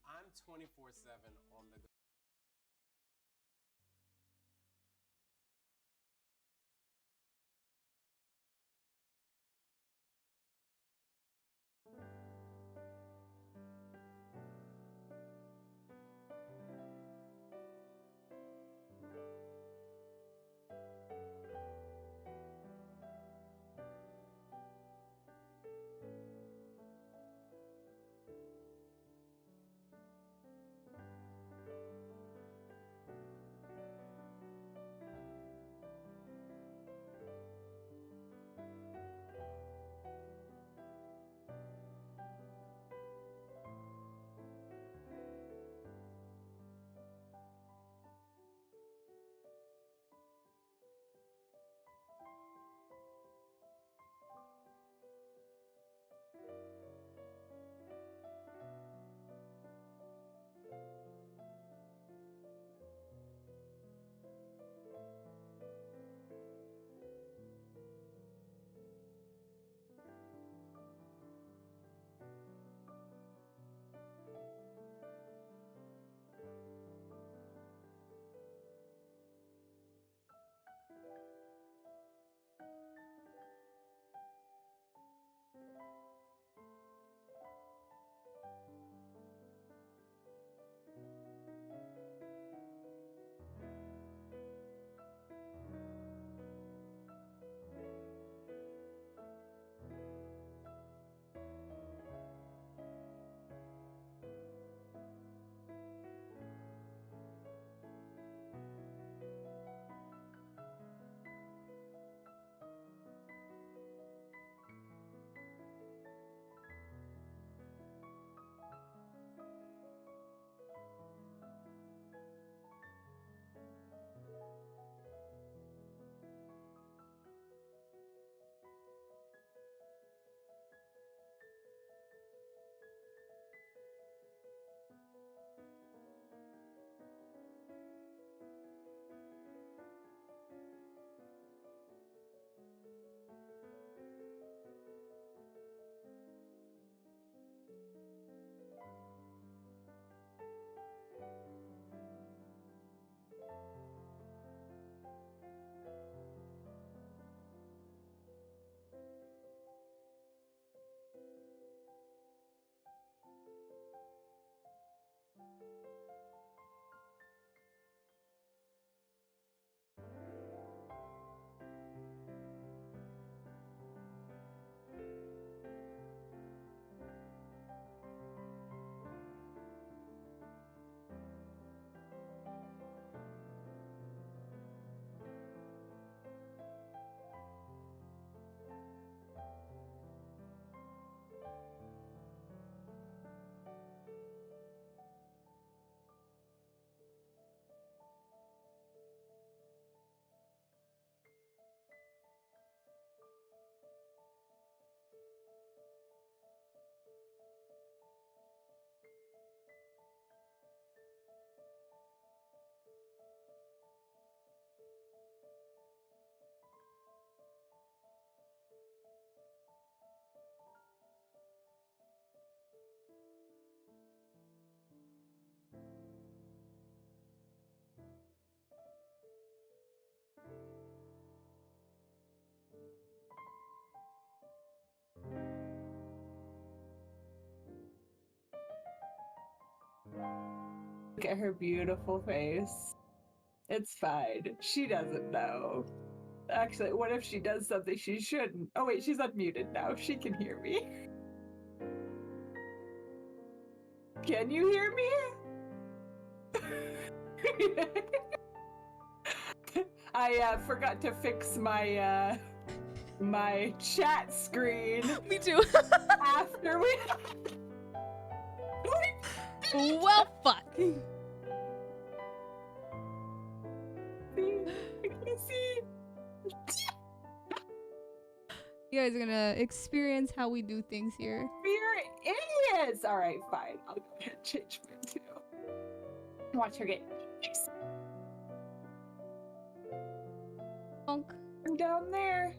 I'm 24/7 on the go. Look at her beautiful face. It's fine. She doesn't know. Actually, what if she does something she shouldn't? Oh wait, she's unmuted now. She can hear me. Can you hear me? I forgot to fix my my chat screen. Me too. After we. Well, fuck. See. You guys are gonna experience how we do things here. We're idiots! Alright, fine. I'll go ahead and change mine too. Watch her get. Bonk. I'm down there.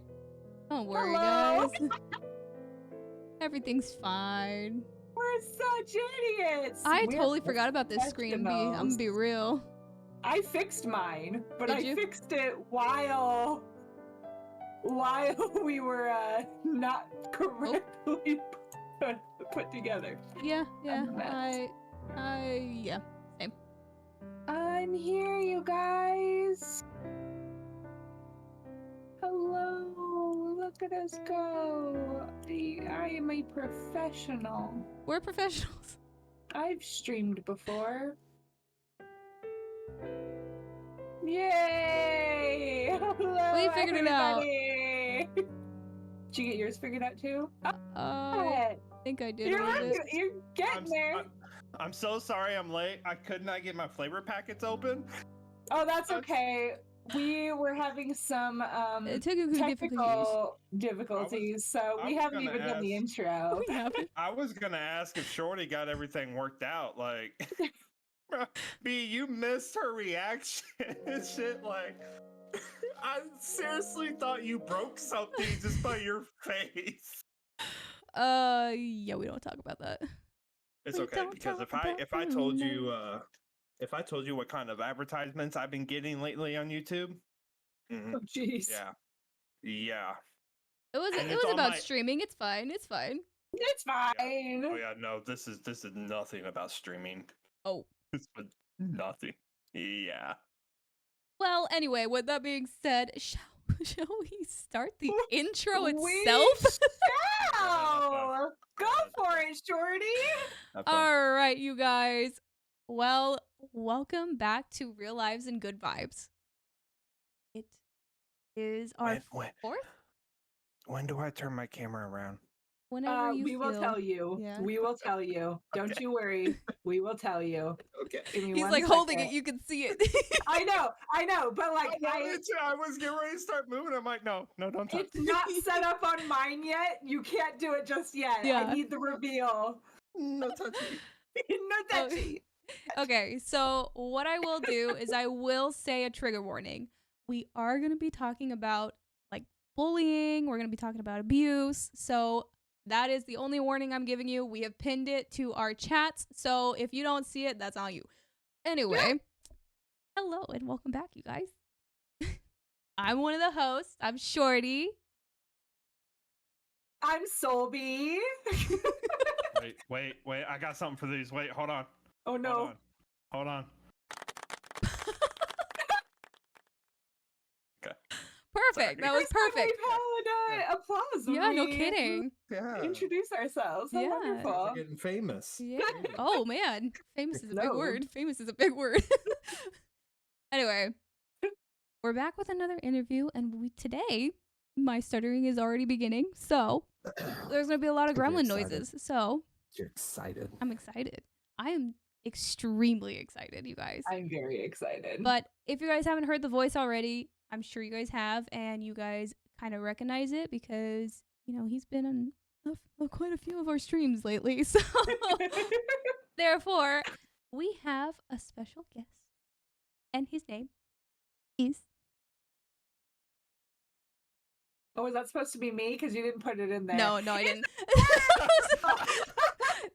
Don't worry, Hello. guys. Everything's fine. We're such idiots. I We're totally forgot about this screen. I'm gonna be real. I fixed mine, but Did I you? fixed it while we were not correctly put together. Yeah, yeah. I'm a mess. Yeah. Same. I'm here, you guys. Hello, look at us go. I am a professional. We're professionals. I've streamed before. Yay! Hello, We figured it out. everybody. Did you get yours figured out too? I think I did a You're, little bit. you're getting there. I'm so sorry I'm late. I could not get my flavor packets open. Oh, that's okay. We were having some technical difficulties, so we haven't even done the intro. I was gonna ask if Shorty got everything worked out. Like, B, you missed her reaction and shit. Like, I seriously thought you broke something just by your face. Yeah, we don't talk about that. It's okay because if I told you what kind of advertisements I've been getting lately on YouTube. Oh jeez. Yeah. It was about streaming. It's fine. It's fine. It's fine. Yeah. Oh yeah, no, this is nothing about streaming. Oh. It's nothing. Yeah. Well, anyway, with that being said, shall we start the intro itself? We shall. Go for it, Shorty. All right, you guys. Well, welcome back to Real Lives and Good Vibes. It is our fourth? When do I turn my camera around? Whenever you we will feel. tell you. Yeah. We will tell you. Don't you worry. We will tell you. Okay. He's like holding it. You can see it. I know. But like, I was getting ready to start moving. I'm like, no, don't touch. It's not set up on mine yet. You can't do it just yet. Yeah. I need the reveal. No touchy. No touchy. Okay, so what I will do is I will say a trigger warning. We are going to be talking about like bullying. We're going to be talking about abuse. So that is the only warning I'm giving you. We have pinned it to our chats. So if you don't see it, that's on you. Anyway, hello and welcome back, you guys. I'm one of the hosts. I'm Shorty. I'm Solby. Wait. I got something for these. Wait, hold on. Oh no. Hold on. Okay. Perfect. That was perfect. We've had applause. Yeah, no kidding. Yeah. Introduce ourselves. How Yeah. wonderful. We're getting famous. Yeah. Oh man, famous is a big No. word. Famous is a big word. Anyway, we're back with another interview, and today my stuttering is already beginning, so there's gonna be a lot of gremlin noises. So You're excited. I'm excited. I am extremely excited, you guys. I'm very excited. But if you guys haven't heard the voice already, I'm sure you guys have, and you guys kind of recognize it because he's been on quite a few of our streams lately. So therefore, we have a special guest, and his name is. Oh, is that supposed to be me? Because you didn't put it in there. No, I didn't.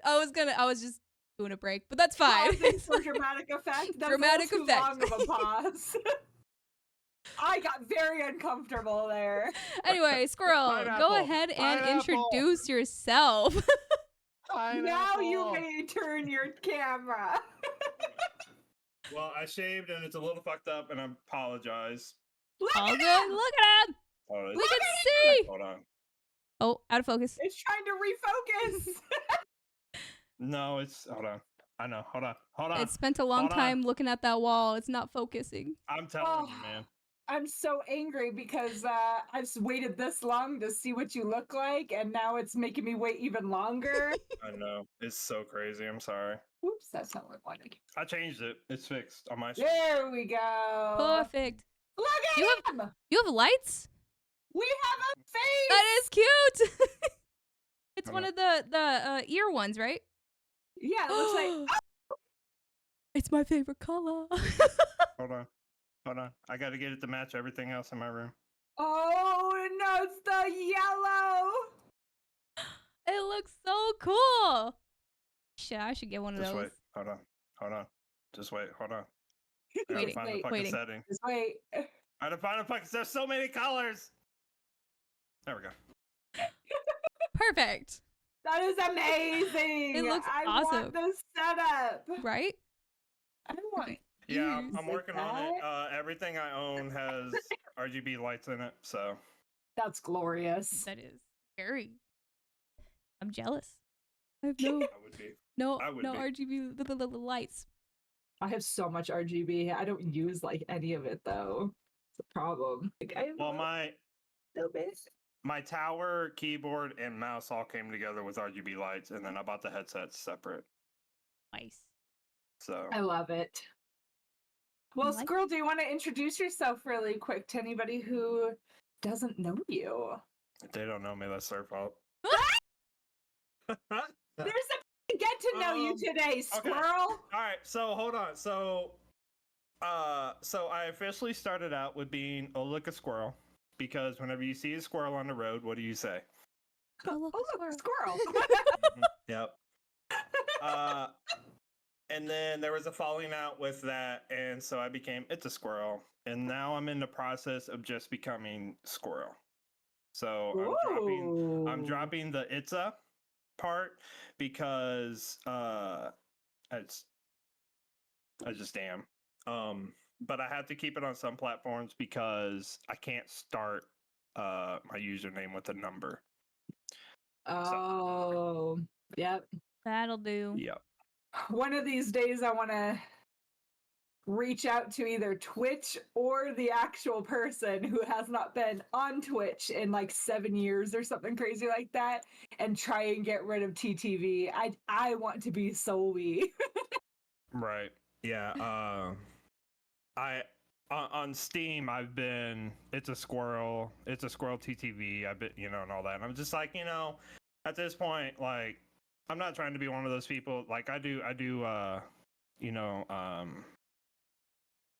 I was just doing a break, but that's fine. Pausing for dramatic effect. That's Dramatic too effect. long of a pause. I got very uncomfortable there. Anyway, Squirrel, Pineapple. Go ahead and Pineapple. introduce yourself. Now you may turn your camera. Well, I shaved and it's a little fucked up, and I apologize. All good. Look at him. Hold on. We can see. Hold on. Oh, out of focus. It's trying to refocus. No, it's hold on. I know. Hold on. It spent a long Hold on. time looking at that wall. It's not focusing. I'm telling you, man. I'm so angry because I've waited this long to see what you look like, and now it's making me wait even longer. I know. It's so crazy. I'm sorry. Oops, that's not what I wanted. I changed it. It's fixed on my screen. There we go. Perfect. Look at You him! You have lights? We have a face! That is cute. It's Hold one of the ear ones, right? Yeah, it looks like... It's my favorite color. Hold on. I got to get it to match everything else in my room. Oh, no, it's the yellow! It looks so cool. Shit, I should get one of Just those. wait. Hold on. Just wait. Hold on. I gotta Waiting, find the fucking waiting. setting. Just wait. I gotta find the fucking. There's so many colors. There we go. Perfect. That is amazing. It looks I awesome. want this setup. Right? I want. Yeah, Use I'm like working on it. that. Everything I own has RGB lights in it, so That's glorious. That is very. I'm jealous. I have no I would be. no I would no be. RGB the lights. I have so much RGB. I don't use like any of it though. It's a problem. Like, I have Well, so basic. my tower, keyboard, and mouse all came together with RGB lights, and then I bought the headsets separate. Nice. So I love it. Well, like Squirrel, do you want to introduce yourself really quick to anybody who doesn't know you? if they don't know me, that's their fault. There's a get to know you today, Squirrel. All right, so hold on. So I officially started out with being look a squirrel, because whenever you see a squirrel on the road, what do you say? Oh, look, Oh, a look, squirrel. squirrel. Yep. And then there was a falling out with that, and so I became it's a squirrel, and now I'm in the process of just becoming squirrel. So I'm Ooh. dropping the ItsA part because I just am. But I have to keep it on some platforms because I can't start my username with a number. Oh, yep. That'll do. Yep. One of these days, I want to reach out to either Twitch or the actual person who has not been on Twitch in like 7 years or something crazy like that, and try and get rid of TTV. I want to be Soul-y. Right. Yeah. I on Steam I've been it's a squirrel TTV. I've been and all that. And I'm just like at this point like I'm not trying to be one of those people. Like I do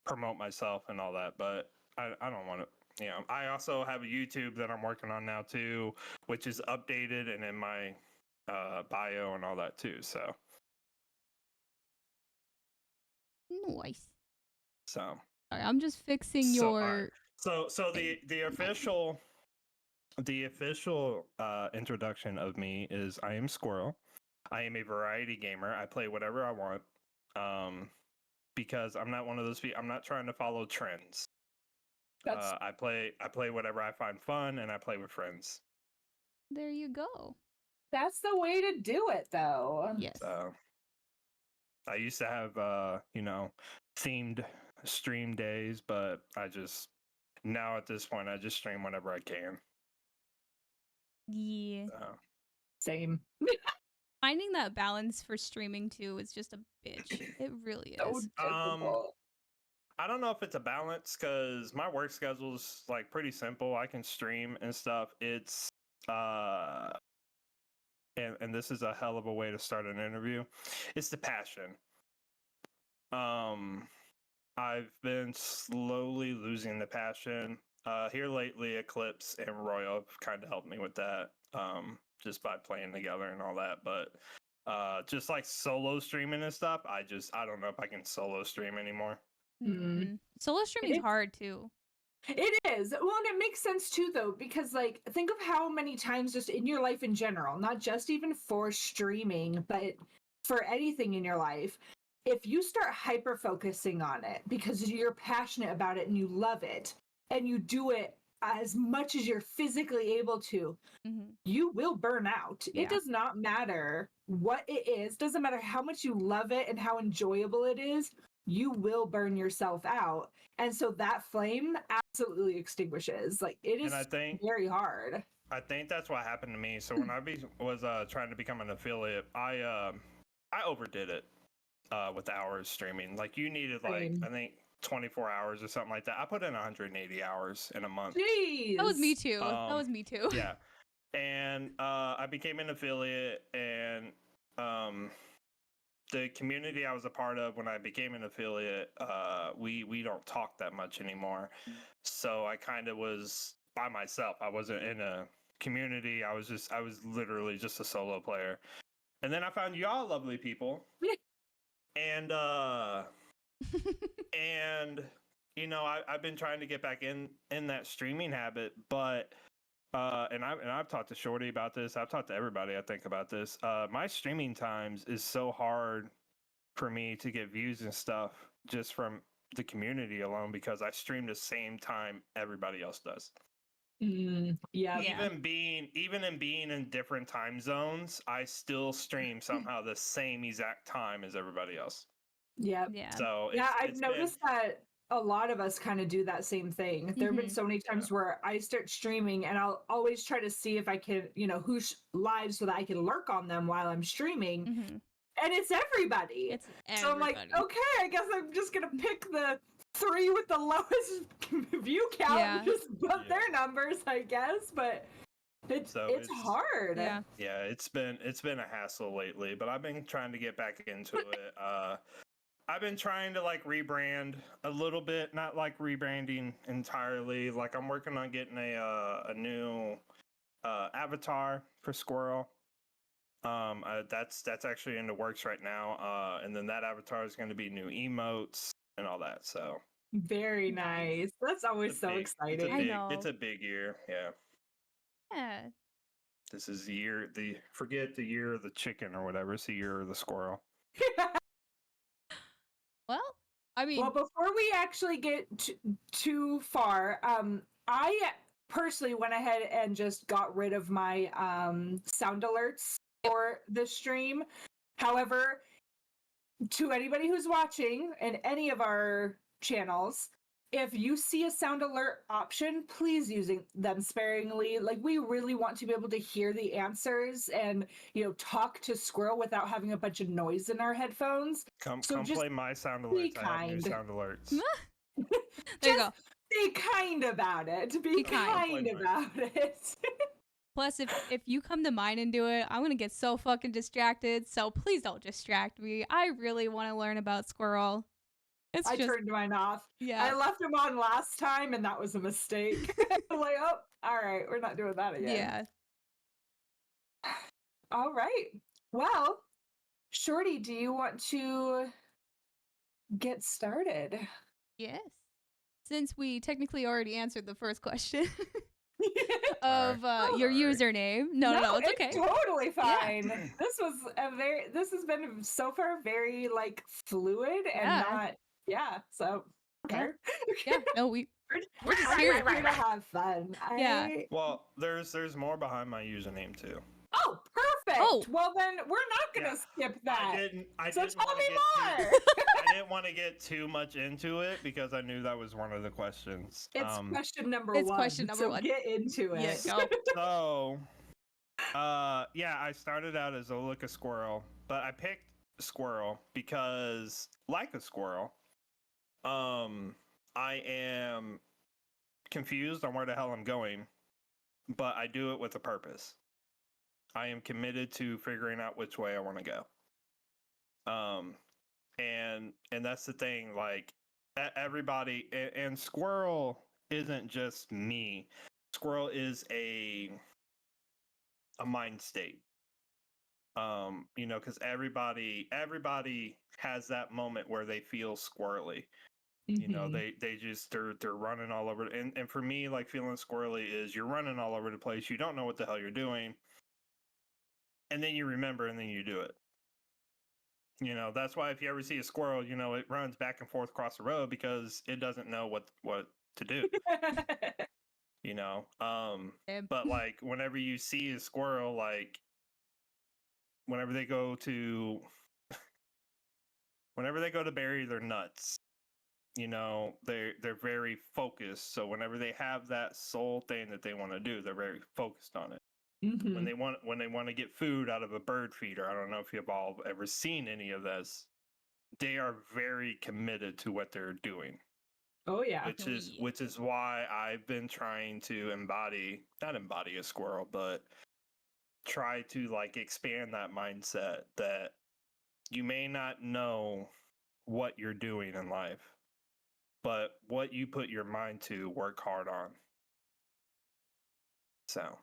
promote myself and all that, but I don't want to. I also have a YouTube that I'm working on now too, which is updated and in my bio and all that too. So Nice. so. Sorry, I'm just fixing So, your. alright. So the official introduction of me is I am Squirrel. I am a variety gamer. I play whatever I want. Because I'm not one of those people. I'm not trying to follow trends. That's I play whatever I find fun, and I play with friends. There you go. that's the way to do it, though. Yes. So I used to have themed stream days, but now at this point I just stream whenever I can. Yeah. Same. Finding that balance for streaming too is just a bitch. It really So is. difficult. I don't know if it's a balance because my work schedule is like pretty simple. I can stream and stuff. It's and this is a hell of a way to start an interview. It's the passion. I've been slowly losing the passion. Here lately, Eclipse and Royal have kind of helped me with that. Just by playing together and all that. But just like solo streaming and stuff, I don't know if I can solo stream anymore. Mhm. Solo streaming is hard too. It is. Well, and it makes sense too, though, because like think of how many times just in your life in general, not just even for streaming, but for anything in your life, if you start hyper focusing on it because you're passionate about it and you love it and you do it as much as you're physically able to, you will burn out. Yeah. It does not matter what it is, doesn't matter how much you love it and how enjoyable it is, you will burn yourself out. And so that flame absolutely extinguishes. Like it is And I think very hard. I think that's what happened to me. So when I was trying to become an affiliate, I overdid it with hours streaming. Like you needed like Same. I think 24 hours or something like that. I put in 180 hours in a month. Jeez. That was me too. That was me too. Yeah. And I became an affiliate, and the community I was a part of when I became an affiliate, we don't talk that much anymore. So I kind of was by myself. I wasn't in a community. I was literally just a solo player. And then I found y'all lovely people. And and you know, I've been trying to get back in that streaming habit, but and I've talked to Shorty about this. I've talked to everybody I think about this. My streaming times is so hard for me to get views and stuff just from the community alone because I stream the same time everybody else does. Yeah. Even in being in different time zones, I still stream somehow the same exact time as everybody else. Yeah. Yeah. So I've noticed that a lot of us kind of do that same thing. There have been so many times where I start streaming and I'll always try to see if I can, who's live so that I can lurk on them while I'm streaming. And it's everybody. It's everybody. So I'm like, okay, I guess I'm just going to pick the 3 with the lowest view count and just put their numbers, I guess. But it's hard. Yeah. Yeah, it's been a hassle lately, but I've been trying to get back into it. I've been trying to like rebrand a little bit, not like rebranding entirely. Like I'm working on getting a new avatar for Squirrel. That's actually in the works right now. And then that avatar is going to be new emotes and all that. So very nice. That's always so exciting. I know. It's a big year. Yeah. Yeah. This is forget the year of the chicken or whatever. It's the year of the squirrel. Well, I mean, before we actually get too far, I personally went ahead and just got rid of my sound alerts for the stream. However, to anybody who's watching in any of our channels, if you see a sound alert option, please use them sparingly. Like, we really want to be able to hear the answers and, talk to Squirrel without having a bunch of noise in our headphones. Come play my sound alerts. I have new sound alerts. There you go. Be kind about it. Be kind about it. Plus, if you come to mine and do it, I'm going to get so fucking distracted. So please don't distract me. I really want to learn about Squirrel. I turned mine off. Yeah. I left him on last time, and that was a mistake. I'm like, oh, all right, we're not doing that again. Yeah. All right. Well, Shorty, do you want to get started? Yes. Since we technically already answered the first question of your username. No, it's okay. It's totally fine. Yeah. This has been so far very like fluid and not. Yeah, so okay. Yeah, no, we're just here to have fun. Yeah. Well, there's more behind my username too. Oh, perfect. Oh. Well, then we're not gonna skip that. I so didn't tell me more. I didn't want to get too much into it because I knew that was one of the questions. It's question number one. It's question number one. Get into it. Yeah, go. So, I started out as a squirrel, but I picked squirrel because, like a squirrel, I am confused on where the hell I'm going, but I do it with a purpose. I am committed to figuring out which way I want to go. And that's the thing, like everybody, and squirrel isn't just me. Squirrel is a mind state. Because everybody has that moment where they feel squirrely. They just they're running all over, and for me, like, feeling squirrely is you're running all over the place, you don't know what the hell you're doing, and then you remember and then you do it. That's why if you ever see a squirrel, it runs back and forth across the road because it doesn't know what to do. But like whenever you see a squirrel, like whenever they go to bury their nuts, they're very focused. So whenever they have that sole thing that they want to do, they're very focused on it. Mm-hmm. When they want to get food out of a bird feeder, I don't know if you've all ever seen any of this. They are very committed to what they're doing. Oh yeah. Which is why I've been trying to not embody a squirrel, but try to like expand that mindset that you may not know what you're doing in life, but what you put your mind to, work hard on. So,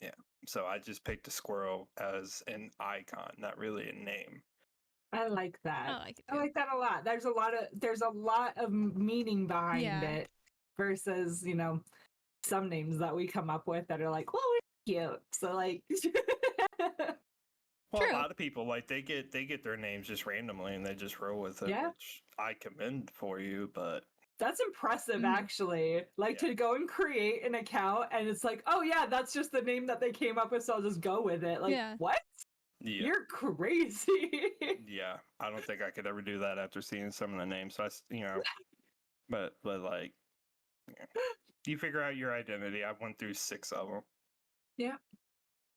yeah. So I just picked a squirrel as an icon, not really a name. I like that. I like it I too. like that a lot. There's a lot of meaning behind Yeah. it versus, some names that we come up with that are like, well, we're cute. So like Well, True. a lot of people like they get their names just randomly and they just roll with it, Yeah. which I commend for you. But that's impressive Mm. actually. Like Yeah. to go and create an account and it's like, oh yeah, that's just the name that they came up with, so I'll just go with it. Like, Yeah. what? yeah, You're crazy. yeah, I don't think I could ever do that after seeing some of the names. So but like, yeah. You figure out your identity. I went through 6 of them. Yeah.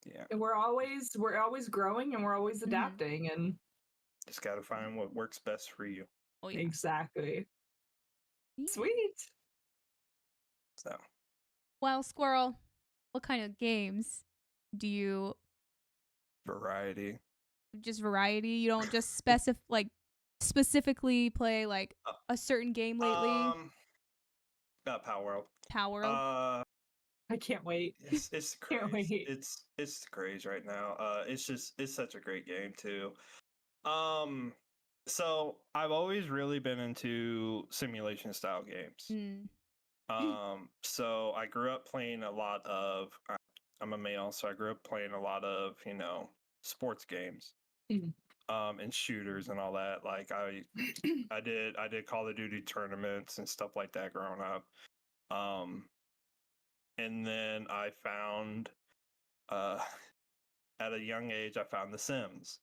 Yeah, And we're always growing and we're always Mhm. adapting and just got to find what works best for you. Oh yeah. exactly. Yeah. Sweet. So Well, Squirrel, what kind of games do you variety. just variety? You don't just specifically play like a certain game lately? Power World. Power World? I can't wait. It's Can't crazy. wait. It's crazy right now. It's such a great game too. So I've always really been into simulation style games. Mm. So I grew up playing a lot of. I'm a male, so I grew up playing a lot of sports games, Mhm. and shooters and all that. Like I did Call of Duty tournaments and stuff like that growing up. And then I found at a young age I found The Sims.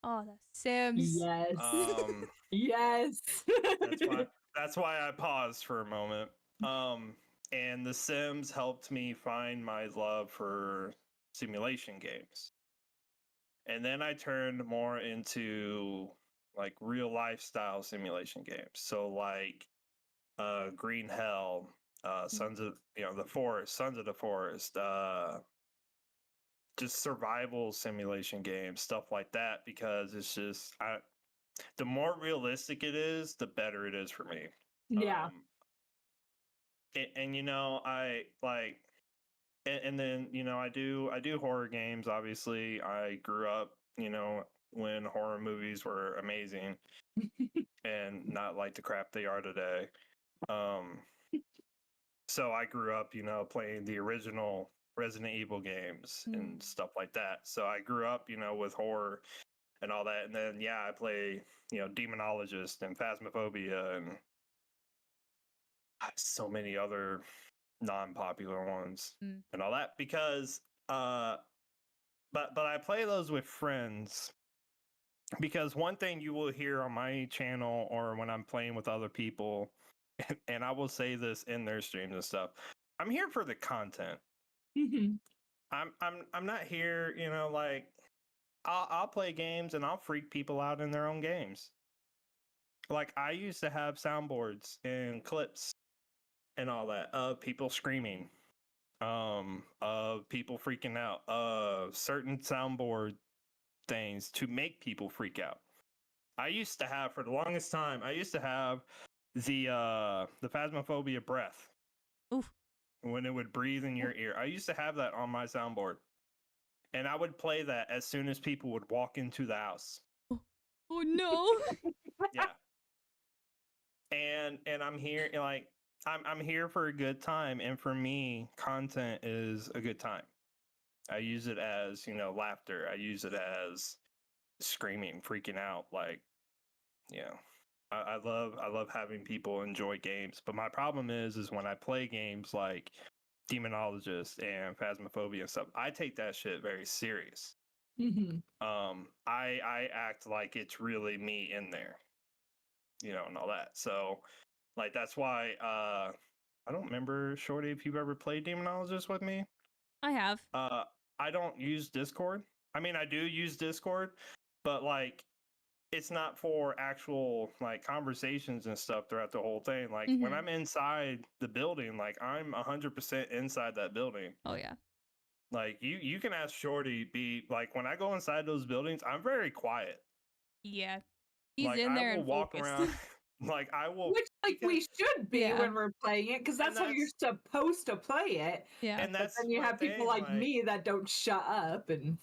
Oh, The Sims. Yes. Um, yes. that's why I paused for a moment. And The Sims helped me find my love for simulation games. And then I turned more into like real lifestyle simulation games. So like Green Hell, Sons of the Forest, Sons of the Forest, just survival simulation games, stuff like that, because it's just the more realistic it is, the better it is for me. Yeah. And I like and then I do horror games. Obviously I grew up when horror movies were amazing and not like the crap they are today. So I grew up playing the original Resident Evil games and stuff like that. So I grew up with horror and all that. And then I play Demonologist and Phasmophobia and so many other non-popular ones and all that, because but I play those with friends, because one thing you will hear on my channel or when I'm playing with other people, and I will say this in their streams and stuff, I'm here for the content. Mhm. I'm not here, like I'll play games and I'll freak people out in their own games. Like I used to have soundboards and clips and all that of people screaming, of people freaking out, certain soundboard things to make people freak out. I used to have, for the longest time, I used to have the Phasmophobia breath. Oof. When it would breathe in your ear. I used to have that on my soundboard. And I would play that as soon as people would walk into the house. Oh no. Yeah. And I'm here like I'm here for a good time, and for me, content is a good time. I use it as, laughter. I use it as screaming, freaking out, like, I love having people enjoy games. But my problem is when I play games like Demonologist and Phasmophobia and stuff, I take that shit very serious. Mhm. I act like it's really me in there, and all that. So like that's why I don't remember, Shorty, if you've ever played Demonologist with me. I have. I don't use Discord. I mean, I do use Discord, but like it's not for actual like conversations and stuff throughout the whole thing. Like when I'm inside the building, like I'm 100% inside that building. Oh yeah. Like you can ask Shorty, be like, when I go inside those buildings, I'm very quiet. Yeah. He's Like in I there will and walk focused. around. Like I will, Which, like, we should be Yeah. when we're playing it, because that's how you're supposed to play it. Yeah. and But that's then you my have people thing, like me that don't shut up, and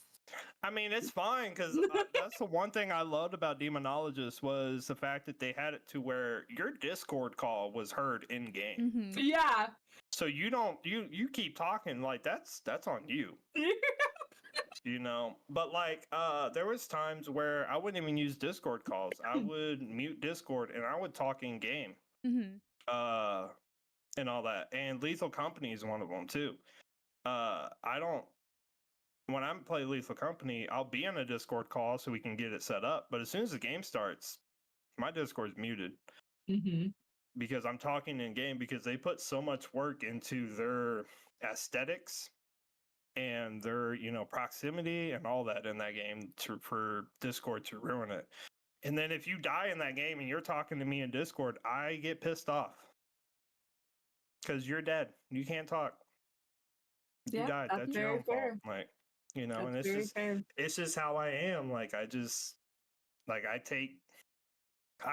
I mean, it's fine because that's the one thing I loved about Demonologist was the fact that they had it to where your Discord call was heard in game. Mm-hmm. yeah. So you don't you keep talking like that's on you. You know, but like there was times where I wouldn't even use Discord calls. I would mute Discord and I would talk in game. Mm-hmm. And all that. And Lethal Company is one of them too. I don't when I play Lethal Company, I'll be on a Discord call so we can get it set up. But as soon as the game starts, my Discord's muted because I'm talking in game because they put so much work into their aesthetics and their proximity and all that in that game for Discord to ruin it. And then if you die in that game and you're talking to me in Discord, I get pissed off because you're dead. You can't talk. You died. That's your own fault. Like, and it's just how I am. Like I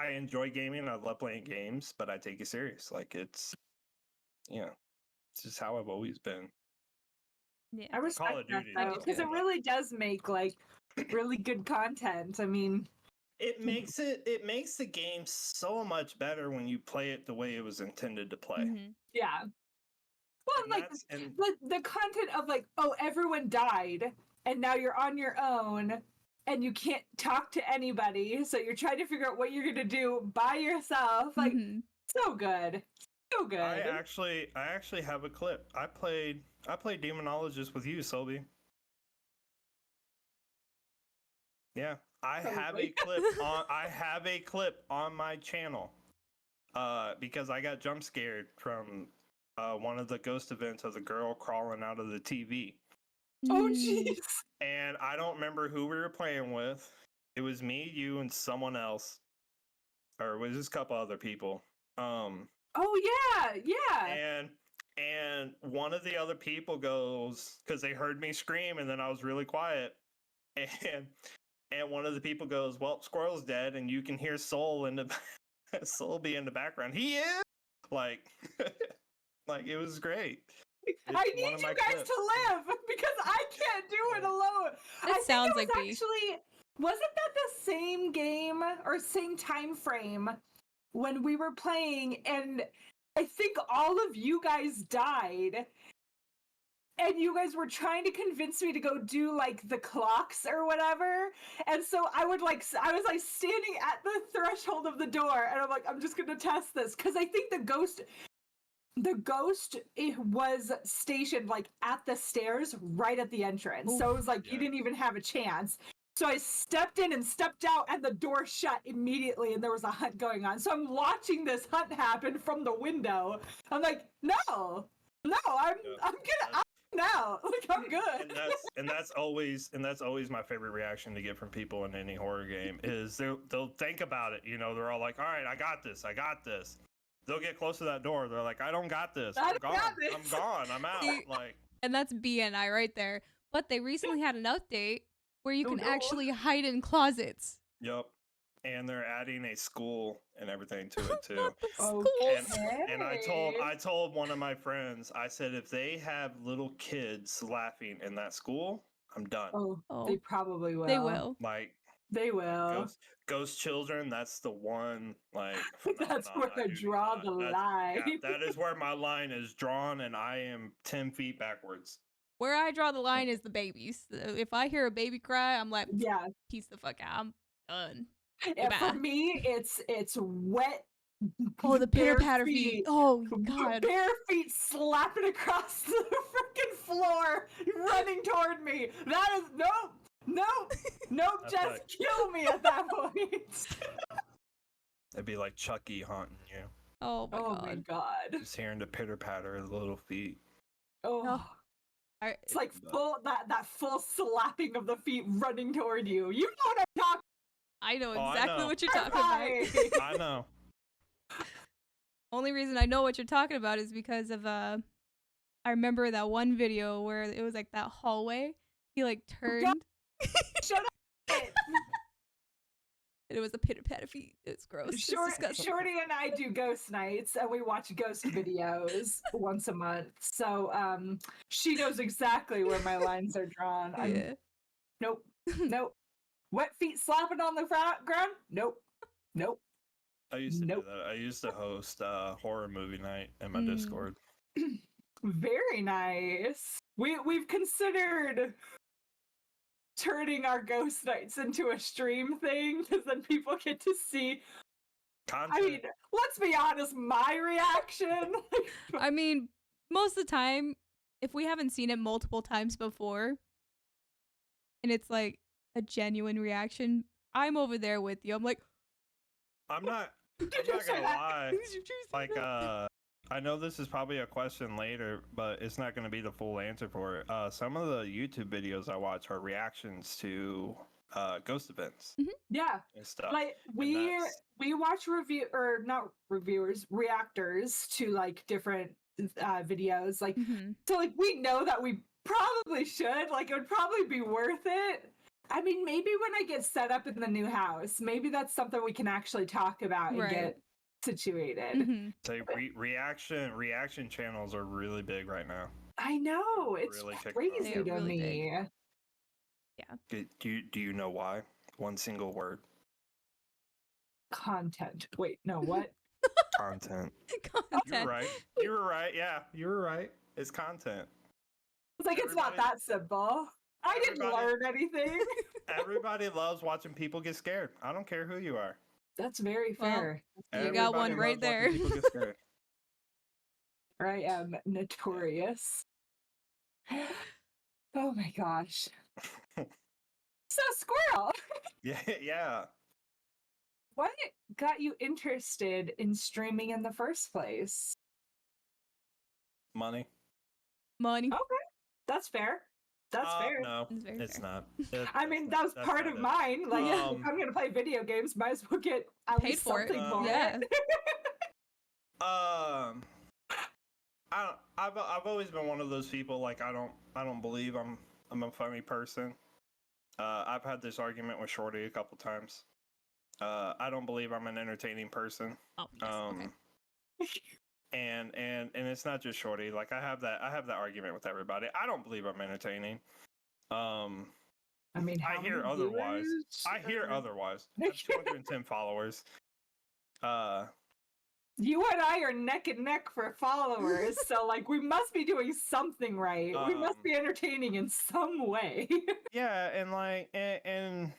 enjoy gaming. I love playing games, but I take it serious. Like it's just how I've always been. Yeah, I respect Call of Duty because it really does make like really good content. I mean, it makes the game so much better when you play it the way it was intended to play. Mm-hmm. Yeah. Well, and like the content of like, oh, everyone died, and now you're on your own, and you can't talk to anybody, so you're trying to figure out what you're gonna do by yourself. Like, so good, so good. I actually have a clip. I played Demonologist with you, Selby. Yeah, I have a clip on my channel. Because I got jump scared from one of the ghost events of the girl crawling out of the TV. Oh jeez. And I don't remember who we were playing with. It was me, you, and someone else, or it was just a couple other people. Oh yeah. And one of the other people goes, because they heard me scream, and then I was really quiet, and one of the people goes, "Well, Squirrel's dead," and you can hear Soul be in the background. He is like, like it was great. I need you guys to live because I can't do it alone. It sounds like actually, wasn't that the same game or same time frame when we were playing, and I think all of you guys died, and you guys were trying to convince me to go do like the clocks or whatever, and so I was like standing at the threshold of the door, and I'm like, I'm just gonna test this because I think the ghost it was stationed like at the stairs right at the entrance. So it was like you didn't even have a chance. So I stepped in and stepped out, and the door shut immediately, and there was a hunt going on. So I'm watching this hunt happen from the window. I'm like, no, I'm out. Like I'm good. And that's always my favorite reaction to get from people in any horror game is they'll think about it. They're all like, all right, I got this. They'll get close to that door. They're like, I don't got this. I'm gone. I'm out. Like, and that's BNI right there. But they recently had an update where you can actually hide in closets. Yep. And they're adding a school and everything to it too. And I told one of my friends, I said, if they have little kids laughing in that school, I'm done. Oh, they probably will. They will. Like, they will. Ghost children, that's the one, like, that's where I draw the line. Yeah, that is where my line is drawn, and I am 10 feet backwards. Where I draw the line is the babies. If I hear a baby cry, I'm like, yeah, piece the fuck out. I'm done. And for me, it's wet. Oh, the pitter patter feet. Oh god, bare feet slapping across the freaking floor, running toward me. That is nope. Just kill me at that point. It'd be like Chucky haunting you. Oh my god. Just hearing the pitter patter of the little feet. Oh. It's like full that full slapping of the feet running toward you. You know what I'm talking. I know exactly what you're talking about. I know. Only reason I know what you're talking about is because of I remember that one video where it was like that hallway. He like turned. Shut up. And it was a pitter patter feet. It's gross. It's disgusting. Shorty and I do ghost nights, and we watch ghost videos once a month. So she knows exactly where my lines are drawn. Yeah. Nope. Nope. Wet feet slapping on the ground? Nope. Nope. I used to Nope. do that. I used to host horror movie night in my Discord. Very nice. We've considered turning our ghost nights into a stream thing because then people get to see. Content. I mean, let's be honest, my reaction. I mean, most of the time, if we haven't seen it multiple times before, and it's like a genuine reaction, I'm over there with you. I'm like, I'm not Did you gonna say that? lie. Did you say Like, that? I know this is probably a question later, but it's not going to be the full answer for it. Some of the YouTube videos I watch are reactions to ghost events Yeah. and stuff. Like we watch reactors to like different videos. Like so like we know that we probably should. Like it would probably be worth it. I mean, maybe when I get set up in the new house, maybe that's something we can actually talk about and get situated. Say reaction channels are really big right now. I know, it's Really kicking crazy They're to really me. big. Do you know why? One single word. Content. Wait, no, what? Content. Content. You were right. You were right. Yeah, you were right. It's content. It's like it's not that simple. I didn't learn anything. Everybody loves watching people get scared. I don't care who you are. That's very Well, fair. You got one Everybody right loves there. watching people get scared. I am notorious. Oh my gosh. So Squirrel, Yeah. what got you interested in streaming in the first place? Money. Money. Okay, that's fair. That's fair. No, It's very it's fair. not. I mean, that was part of mine. Like, if I'm gonna play video games, might as well get at Paid least for it. something for Yeah. it. I've always been one of those people. Like, I don't believe I'm a funny person. I've had this argument with Shorty a couple times. I don't believe I'm an entertaining person. Oh, yes. Okay. And it's not just Shorty. Like, I have that argument with everybody. I don't believe I'm entertaining. I mean, I hear otherwise. I hear otherwise. I have 210 followers. You and I are neck and neck for followers, so like we must be doing something right. We must be entertaining in some way. Yeah, and like and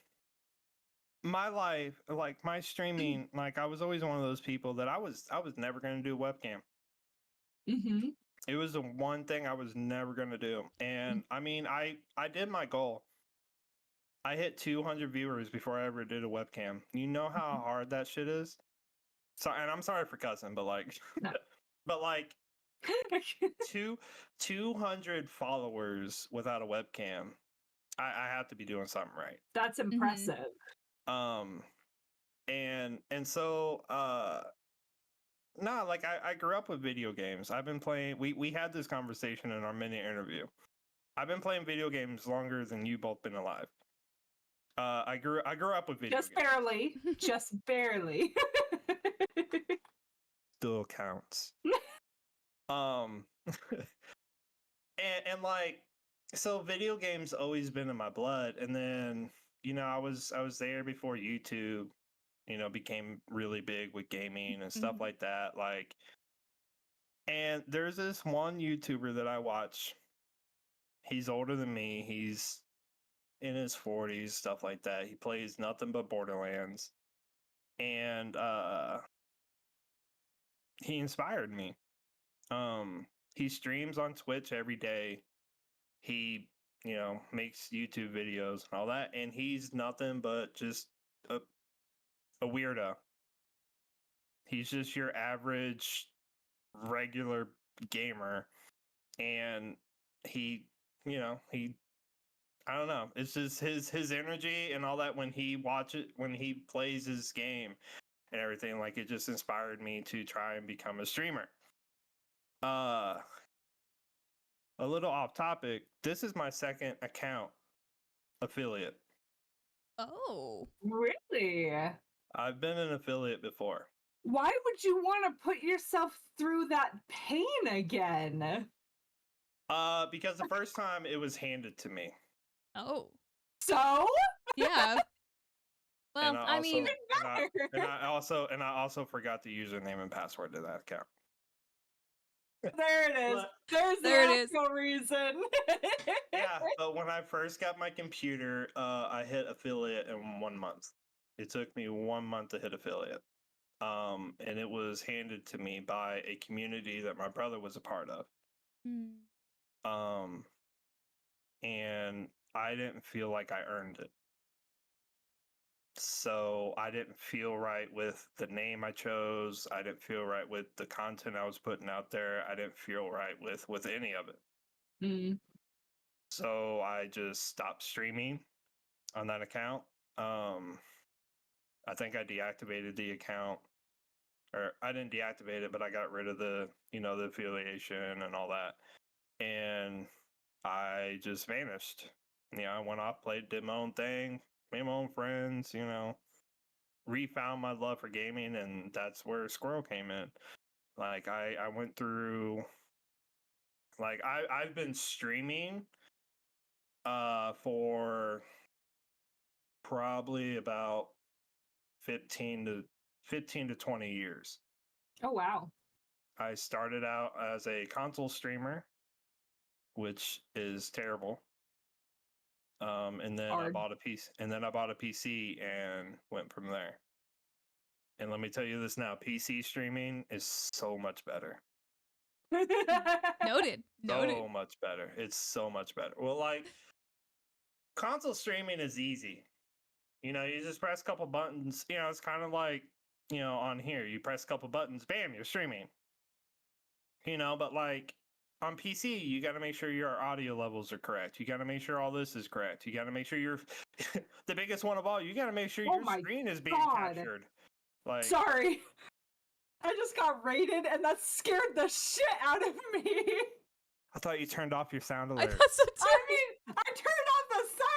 my life, like my streaming, like I was always one of those people that I was never gonna do webcam. Mm-hmm. It was the one thing I was never gonna do. And I mean I did my goal. I hit 200 viewers before I ever did a webcam. You know how hard that shit is? So, and I'm sorry for cussing, but like No. but like 200 followers without a webcam. I have to be doing something right. That's impressive. And so like I grew up with video games. I've been playing we had this conversation in our mini interview. I've been playing video games longer than you both been alive. I grew up with video Just games. barely. Just barely. Still counts. and like so video games always been in my blood, and then I was there before YouTube became really big with gaming and stuff like that, like, and there's this one YouTuber that I watch. He's older than me. He's in his 40s, stuff like that. He plays nothing but Borderlands, and he inspired me. He streams on Twitch every day. He, makes YouTube videos and all that, and he's nothing but just a weirdo. He's just your average, regular gamer, and he, I don't know. It's just his energy and all that when he plays his game and everything. Like, it just inspired me to try and become a streamer. A little off topic. This is my second account affiliate. Oh. Really? I've been an affiliate before. Why would you want to put yourself through that pain again? Because the first time it was handed to me. Oh. So? Yeah. Well, And I mean, and I also forgot the username and password to that account. There it is. But- There's There the it is. actual reason. Yeah, but when I first got my computer, I hit affiliate in 1 month. It took me 1 month to hit affiliate. And it was handed to me by a community that my brother was a part of. Um, and I didn't feel like I earned it. So I didn't feel right with the name I chose. I didn't feel right with the content I was putting out there. I didn't feel right with any of it. Mm. So I just stopped streaming on that account. I think I deactivated the account, or I didn't deactivate it, but I got rid of the affiliation and all that. And I just vanished. I went off, did my own thing, made my own friends, refound my love for gaming, and that's where Squirrel came in. Like I went through, like I've been streaming for probably about 15 to 20 years. Oh, wow. I started out as a console streamer, which is terrible. And then Hard. I bought a piece, and then I bought a PC and went from there. And let me tell you this now, PC streaming is so much better. noted. Noted. So much better. It's so much better. Well, like console streaming is easy. You just press a couple buttons. It's kind of like, on here, you press a couple buttons, bam, you're streaming. But like on PC, you got to make sure your audio levels are correct. You got to make sure all this is correct. You got to make sure you're the biggest one of all. You got to make sure Oh your my screen is being God. captured. Like, Sorry. I just got raided and that scared the shit out of me. I thought you turned off your sound I alert. thought so too. I mean, I turned off the sound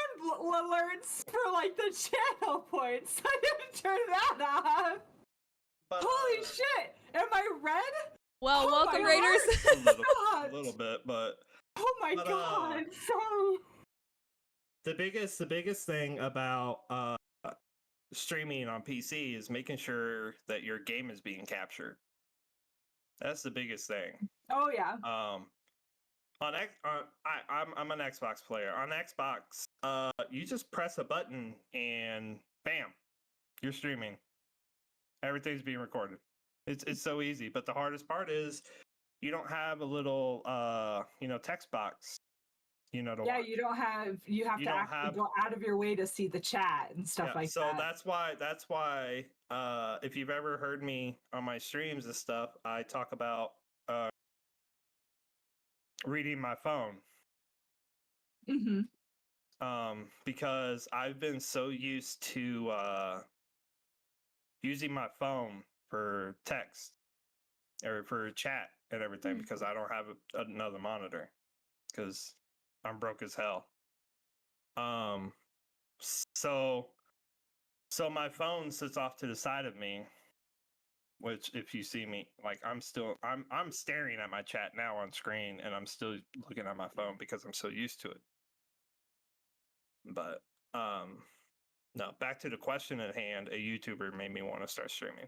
alerts for like the channel points. I didn't turn that off. But, Holy shit. Am I red? Well, Oh welcome, my Raiders. God. a little bit, but Oh my But, God. Sorry. the biggest thing about streaming on PC is making sure that your game is being captured. That's the biggest thing. Oh yeah. I'm an Xbox player. On Xbox, you just press a button and bam, you're streaming. Everything's being recorded. It's so easy. But the hardest part is you don't have a little text box. To Yeah, watch. you have You to don't actually have- go out of your way to see the chat and stuff like so that. that's why if you've ever heard me on my streams and stuff, I talk about reading my phone. Because I've been so used to using my phone for text or for chat and everything because I don't have another monitor because I'm broke as hell. So my phone sits off to the side of me, which if you see me, like I'm staring at my chat now on screen and I'm still looking at my phone because I'm so used to it. But no, back to the question at hand, a YouTuber made me want to start streaming.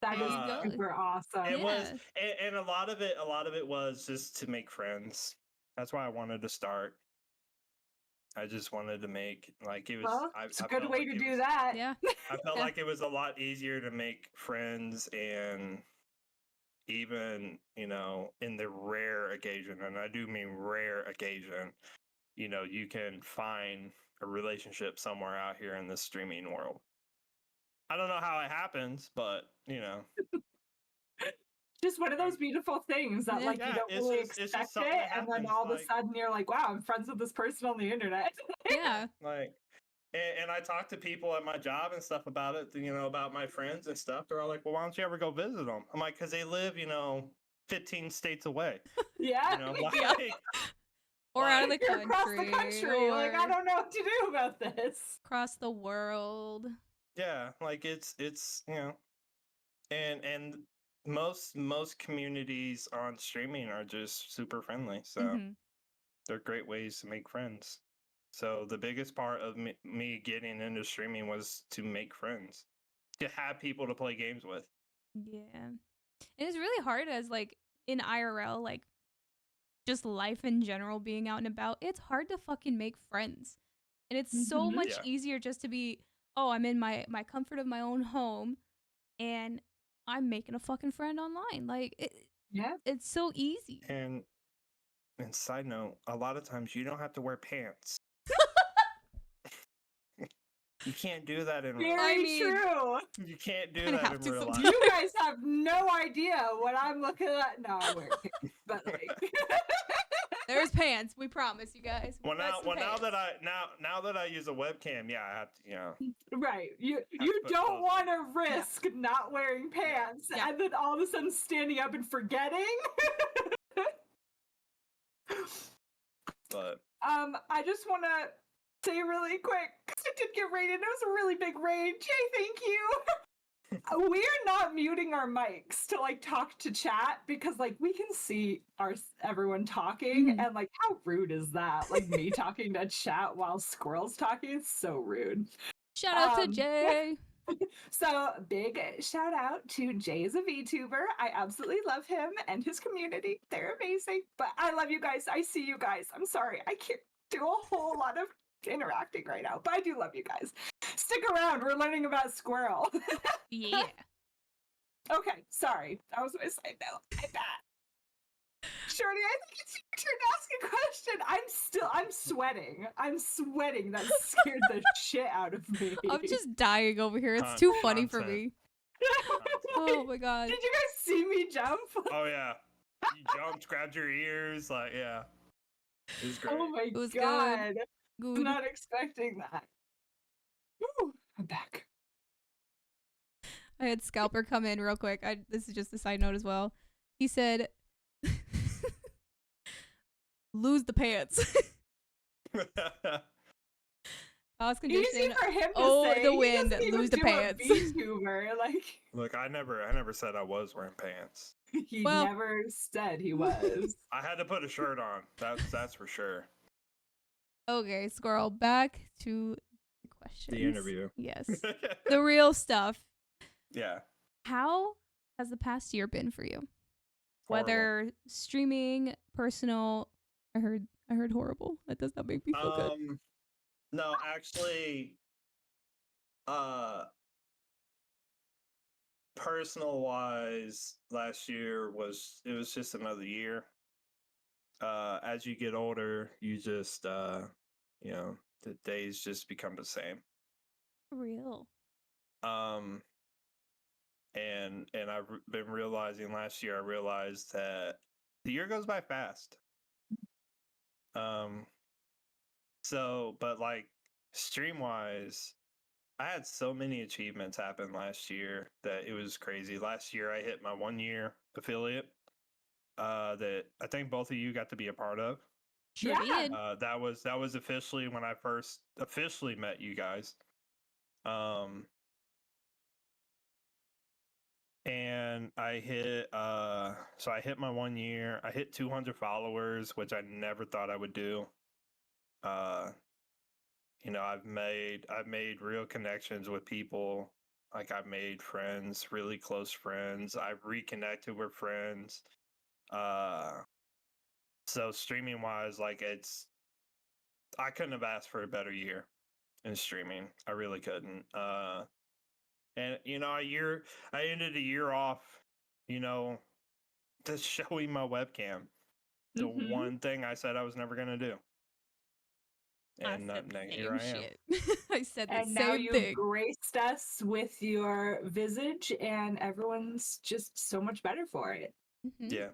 That is go. super awesome. It was, Yeah. and a lot of it was just to make friends. That's why I wanted to start. I just wanted to make like it was. Well, I it's a good felt way like to it do was- that. Yeah. I felt Yeah. like it was a lot easier to make friends, and even in the rare occasion, and I do mean rare occasion, you can find a relationship somewhere out here in this streaming world. I don't know how it happens, but Just one of those beautiful things that Yeah. like Yeah, you don't it's really just- it's just expect something it, that and then happens, all of a like- sudden you're like, wow, I'm friends with this person on the internet. Yeah. like, and I talk to people at my job and stuff about it, about my friends and stuff. They're all like, well, why don't you ever go visit them? I'm like, because they live, 15 states away. Yeah. Like, Yeah. Or out of the You're across the country. country. Like, I Or don't know what to do about this. across the world. Yeah, like it's and most communities on streaming are just super friendly, so Mhm. they're great ways to make friends. So the biggest part of me getting into streaming was to make friends, to have people to play games with. Yeah. And it's really hard as like in IRL, like just life in general, being out and about. It's hard to fucking make friends. And it's so Mhm. much Yeah. easier just to be, oh, I'm in my comfort of my own home and I'm making a fucking friend online. Like Yeah. it's so easy. And side note, a lot of times you don't have to wear pants. You can't do that in real life. Very mean, true. You can't do Kinda that have in to real life. sometimes. You guys have no idea what I'm looking at. No, I wear pants, but like, There's pants, we promise you guys. We Well, got some now that pants. now that I use a webcam, yeah, I have to, right? You to put don't clothes want to risk not wearing pants Yeah. and then all of a sudden standing up and forgetting. But I just want to say really quick, because I did get raided. It was a really big raid. Jay, thank you. We're not muting our mics to like talk to chat because like we can see everyone talking and like how rude is that? Like me talking to chat while Squirrel's talking. It's so rude. Shout out to Jay. So big shout out to Jay as a VTuber. I absolutely love him and his community. They're amazing. But I love you guys. I see you guys. I'm sorry. I can't do a whole lot of interacting right now, but I do love you guys. Stick around. We're learning about Squirrel. Yeah. Okay, sorry. That was my side note. My bad. Shorty, I think it's your turn to ask a question. I'm sweating. I'm sweating. That scared the shit out of me. I'm just dying over here. It's too funny for Content. me. Oh my god. Did you guys see me jump? oh yeah, you jumped, grabbed your ears, like yeah, it was great. Oh my It was good. god. I was Good. not expecting that. Woo, I'm back. I had Scalper come in real quick. This is just a side note as well. He said, "Lose the pants." Toss Easy condition. for him to Oh, say. the He wind, doesn't even lose the do a pants. VTuber. Like Look, I never said I was wearing pants. he Well- never said he was. I had to put a shirt on. That's for sure. Okay, Squirrel. Back to the questions. The interview. Yes, the real stuff. Yeah. How has the past year been for you? Horrible. Whether streaming, personal. I heard horrible. That does not make me feel good. No, actually, personal wise, last year was just another year. As you get older, you just the days just become the same. Real. And I've been realizing last year. I realized that the year goes by fast. So, but like stream wise, I had so many achievements happen last year that it was crazy. Last year, I hit my 1 year affiliate. That I think both of you got to be a part of. Sure Yeah. did. That was officially when I first officially met you guys. And I hit so I hit my 1 year. I hit 200 followers, which I never thought I would do. I've made real connections with people. Like I've made friends, really close friends. I've reconnected with friends. So streaming wise, like I couldn't have asked for a better year in streaming. I really couldn't. And I ended a year off, just showing my webcam. The one thing I said I was never gonna do. And I said the now same here I am. shit. I said the And now same you've thing. graced us with your visage, and everyone's just so much better for it. Mhm. Yeah.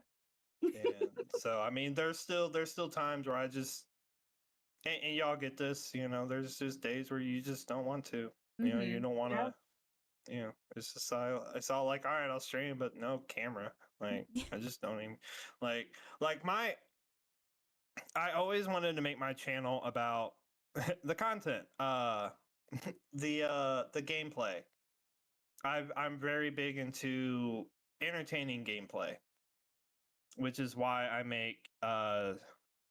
And so I mean there's still times where I just and y'all get this, there's just days where you just don't want to. You Mhm. don't wanna it's just it's all like, all right, I'll stream, but no camera. Like I just don't even like I always wanted to make my channel about the content, the gameplay. I'm very big into entertaining gameplay, which is why I make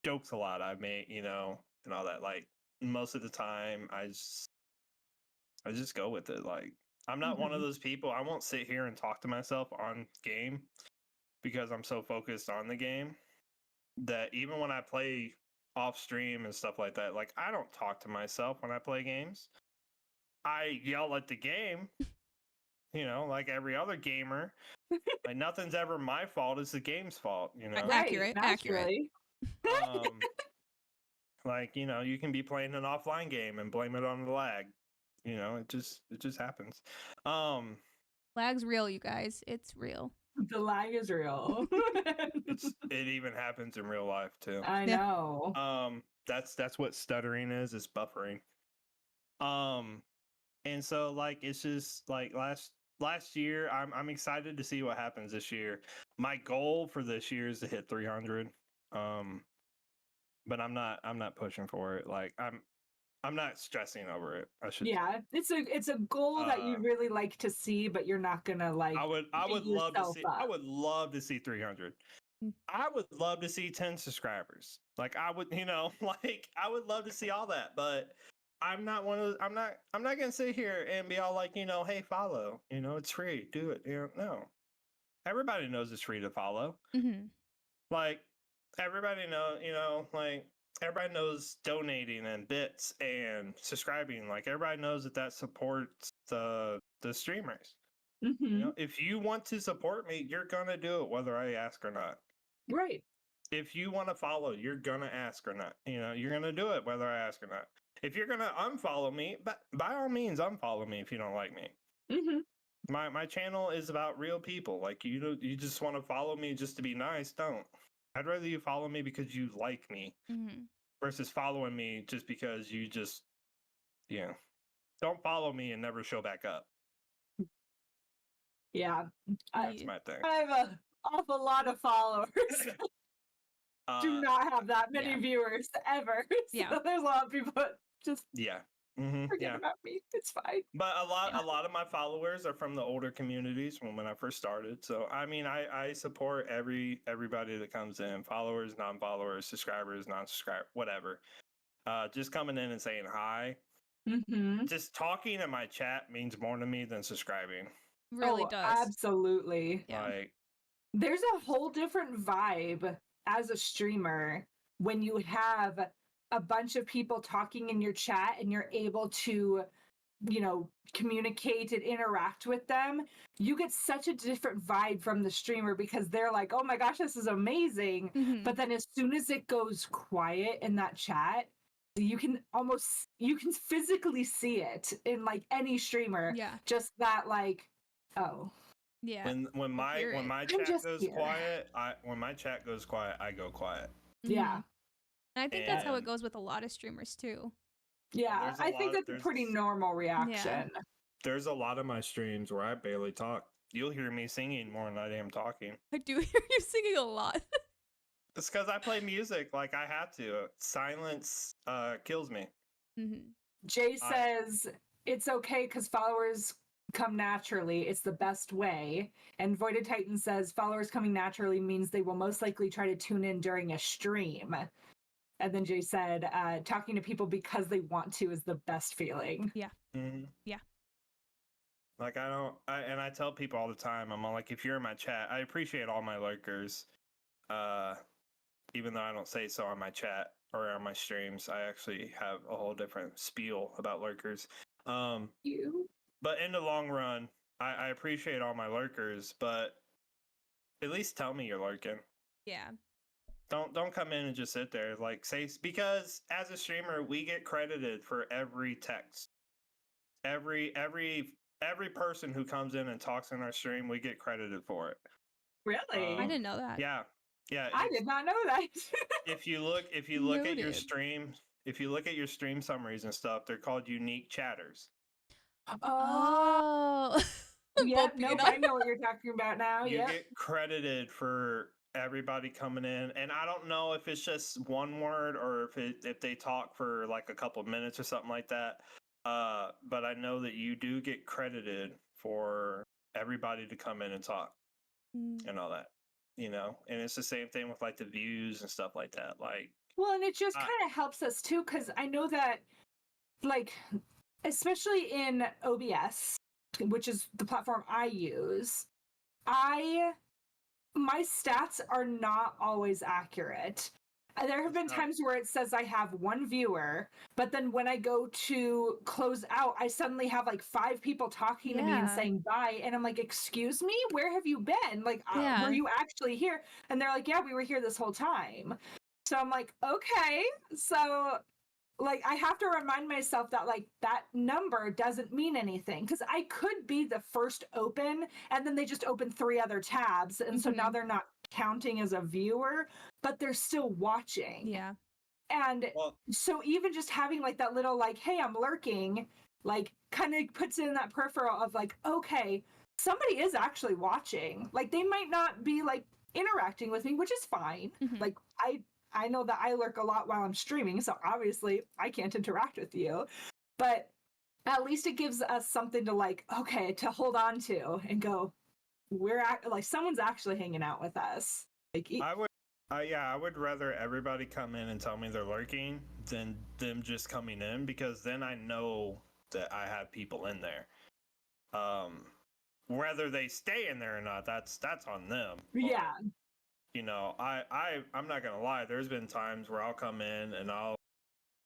jokes a lot. I make, you know, and all that. Like most of the time, I just go with it. Like I'm not one of those people. I won't sit here and talk to myself on game because I'm so focused on the game that even when I play off stream and stuff like that, like I don't talk to myself when I play games. I yell at the game, you know, like every other gamer. Like nothing's ever my fault; it's the game's fault, you know. Accurate. naturally. Um, like you know, you can be playing an offline game and blame it on the lag. You know, it just happens. Um, Lag's real, you guys. It's real. The lag is real. it even happens in real life too. I Yeah. know. That's what stuttering is buffering. And so like it's just like last year I'm excited to see what happens this year. My goal for this year is to hit 300. But I'm not pushing for it. Like I'm not stressing over it. I should Yeah, it's a goal that you really like to see, but you're not gonna like. I would beat love to yourself see up. I would love to see 300. I would love to see 10 subscribers. Like I would, you know, like I would love to see all that, but I'm not one of those, I'm not gonna sit here and be all like, you know, hey, follow, you know, it's free, do it. You know, no. Everybody knows it's free to follow. Mm-hmm. Like everybody know, you know, like everybody knows donating and bits and subscribing. Like everybody knows that supports the streamers. You know, if you want to support me, you're gonna do it whether I ask or not. Right. If you want to follow, you're gonna ask or not. You know, you're gonna do it whether I ask or not. If you're gonna unfollow me, but by all means, unfollow me if you don't like me. My channel is about real people. Like you just want to follow me just to be nice. Don't. I'd rather you follow me because you like me versus following me just because you just, you know, don't follow me and never show back up. Yeah, That's my thing. I have an awful lot of followers. Do not have that many viewers ever. So there's a lot of people that just forget about me. It's fine. But a lot of my followers are from the older communities from when I first started. So I mean, I support everybody that comes in, followers, non-followers, subscribers, non-subscribers, whatever. Just coming in and saying hi. Just talking in my chat means more to me than subscribing. Really does. Absolutely. Yeah. Like there's a whole different vibe as a streamer when you have a bunch of people talking in your chat and you're able to, you know, communicate and interact with them. You get such a different vibe from the streamer because they're like, oh my gosh, this is amazing. But then as soon as it goes quiet in that chat, you can physically see it in like any streamer. Yeah. Just that like, oh. Yeah. When my chat goes quiet, when my chat goes quiet, I go quiet. Yeah. And I think that's how it goes with a lot of streamers too. Yeah, I think that's a pretty normal reaction. There's a lot of my streams where I barely talk. You'll hear me singing more than I am talking. I do hear you singing a lot. It's because I play music like I have to. Silence kills me. Jay says it's okay because followers come naturally. It's the best way. And Voided Titan says followers coming naturally means they will most likely try to tune in during a stream. And then Jay said, talking to people because they want to is the best feeling. Yeah. Yeah. Like I tell people all the time, I'm like, if you're in my chat, I appreciate all my lurkers. Even though I don't say so on my chat or on my streams, I actually have a whole different spiel about lurkers. But in the long run, I appreciate all my lurkers, but at least tell me you're lurking. Yeah. Don't come in and just sit there like say, because as a streamer we get credited for every text. Every person who comes in and talks in our stream, we get credited for it. Really? I didn't know that. Yeah. I did not know that. if you look at your stream, if you look at your stream summaries and stuff, they're called unique chatters. Oh. Yeah, nope, I know what you're talking about now. You get credited for everybody coming in, and I don't know if it's just one word or if they talk for like a couple of minutes or something like that. But I know that you do get credited for everybody to come in and talk and all that, and it's the same thing with like the views and stuff like that. Like, well, and it just kind of helps us too, because I know that, like, especially in OBS, which is the platform I use, my stats are not always accurate. There have been times where it says I have one viewer, but then when I go to close out, I suddenly have like 5 people talking to me and saying bye. And I'm like, excuse me, where have you been? Like, were you actually here? And they're like, yeah, we were here this whole time. So I'm like, okay. So like, I have to remind myself that like that number doesn't mean anything, because I could be the first open and then they just open 3 other tabs. And so now they're not counting as a viewer, but they're still watching. Yeah. And so even just having like that little like, hey, I'm lurking, like kind of puts it in that peripheral of like, okay, somebody is actually watching. Like they might not be like interacting with me, which is fine. Like I know that I lurk a lot while I'm streaming, so obviously I can't interact with you. But at least it gives us something to like, okay, to hold on to and go, like someone's actually hanging out with us. Like I would rather everybody come in and tell me they're lurking than them just coming in, because then I know that I have people in there. Whether they stay in there or not, that's on them. Yeah. I'm not gonna lie. There's been times where I'll come in and I'll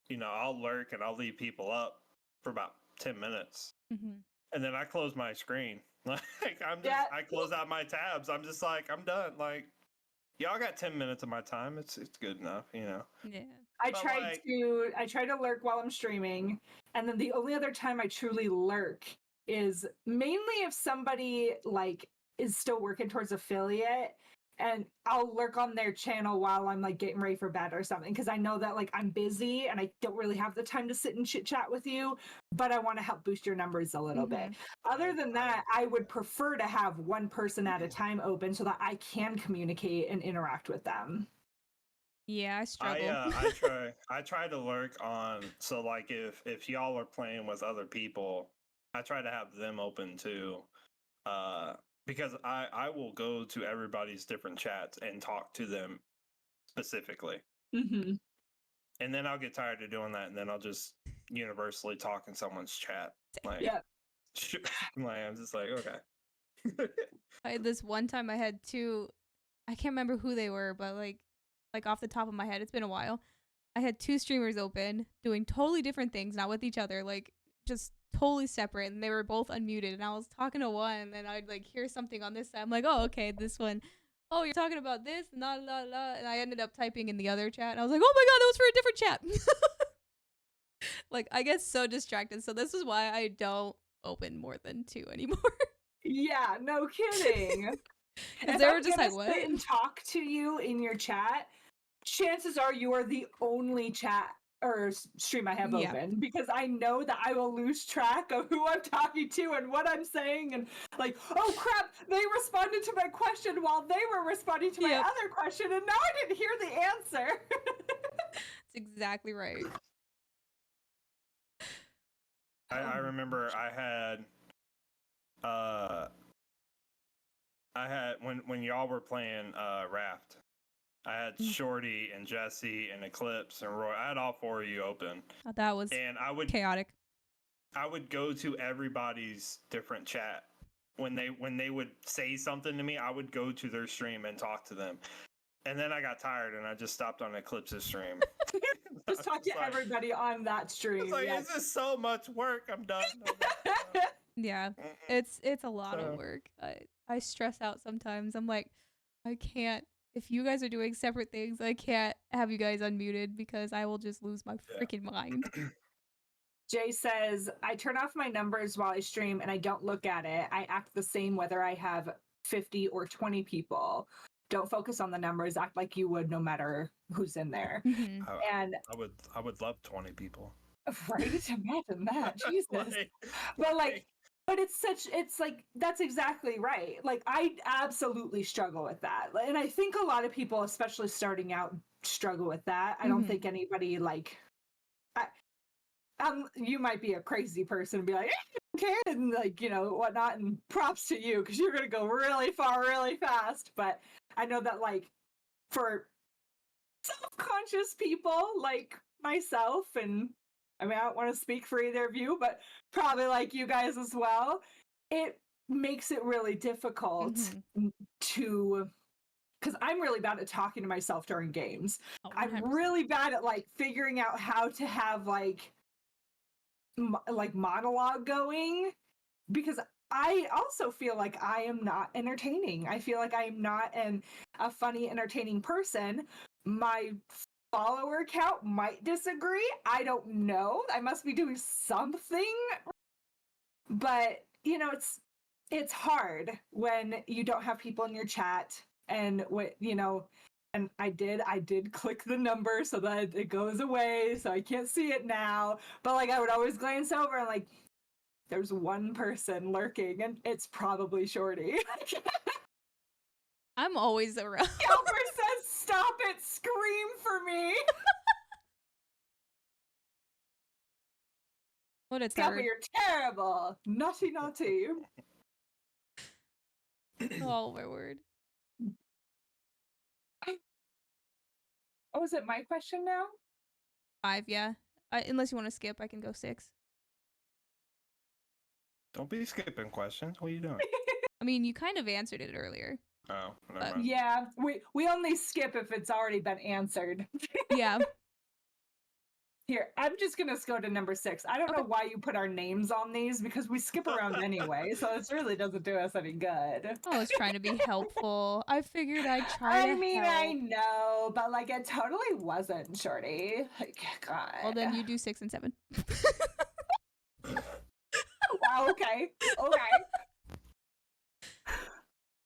lurk and I'll leave people up for about 10 minutes, and then I close my screen. Like I close out my tabs. I'm just like, I'm done. Like, y'all got 10 minutes of my time. It's good enough, Yeah. I try to lurk while I'm streaming, and then the only other time I truly lurk is mainly if somebody like is still working towards affiliate, and I'll lurk on their channel while I'm like getting ready for bed or something, because I know that like I'm busy and I don't really have the time to sit and chit chat with you, but I want to help boost your numbers a little bit. Other than that, I would prefer to have one person at a time open so that I can communicate and interact with them. Yeah, I struggle. I try to lurk on, so like if y'all are playing with other people, I try to have them open too. Because I will go to everybody's different chats and talk to them specifically. And then I'll get tired of doing that, and then I'll just universally talk in someone's chat. Like, I'm just like, okay. This one time I had 2, I can't remember who they were, but like off the top of my head, it's been a while. I had 2 streamers open doing totally different things, not with each other, like just totally separate, and they were both unmuted, and I was talking to one, and I'd like hear something on this side. I'm like, oh, okay, this one, oh, you're talking about this, and I ended up typing in the other chat, and I was like, oh my god, that was for a different chat. Like, I get so distracted, so this is why I don't open more than 2 anymore. Yeah, no kidding. Because they were just like, what? Sit and talk to you in your chat, chances are you are the only chat or stream I have open, because I know that I will lose track of who I'm talking to and what I'm saying, and like, oh crap, they responded to my question while they were responding to my other question, and now I didn't hear the answer. That's exactly right. I remember I had when y'all were playing Raft, I had Shorty and Jesse and Eclipse and Roy. I had all 4 of you open. That was chaotic. I would go to everybody's different chat. When they would say something to me, I would go to their stream and talk to them. And then I got tired and I just stopped on Eclipse's stream. Just talk to everybody on that stream. It's like, this is so much work. I'm done. Yeah, it's a lot of work. I stress out sometimes. I'm like, I can't. If you guys are doing separate things, I can't have you guys unmuted because I will just lose my freaking mind. Jay says, I turn off my numbers while I stream and I don't look at it. I act the same whether I have 50 or 20 people. Don't focus on the numbers. Act like you would no matter who's in there. And I would love 20 people. Right? Imagine that. Jesus. But like But it's like, that's exactly right. Like, I absolutely struggle with that. And I think a lot of people, especially starting out, struggle with that. I don't think anybody, like, you might be a crazy person and be like, I don't care, and like, whatnot, and props to you, because you're going to go really far, really fast. But I know that, like, for self-conscious people like myself, and I mean, I don't want to speak for either of you, but probably like you guys as well, it makes it really difficult to, because I'm really bad at talking to myself during games. Oh, I'm 100%. really bad at like figuring out how to have like monologue going, because I also feel like I am not entertaining. I feel like I am not a funny, entertaining person. My follower count might disagree. I don't know. I must be doing something. But, it's hard when you don't have people in your chat, and and I did click the number so that it goes away, so I can't see it now. But like, I would always glance over and like, there's one person lurking, and it's probably Shorty. I'm always around. Kelper says, "Stop it! Scream for me!" What a Kelper, turd. you're terrible. Naughty, naughty. Oh my word. Oh, is it my question now? 5, yeah. Unless you want to skip, I can go 6. Don't be skipping questions. What are you doing? I mean, you kind of answered it earlier. Oh, never mind. Yeah, we only skip if it's already been answered. Yeah. Here, I'm just gonna go to number 6. I don't know why you put our names on these, because we skip around anyway, so this really doesn't do us any good. I was trying to be helpful. I figured I'd try to help. I know, but like, it totally wasn't, Shorty. Like, God. Well, then you do 6 and 7. Wow, okay.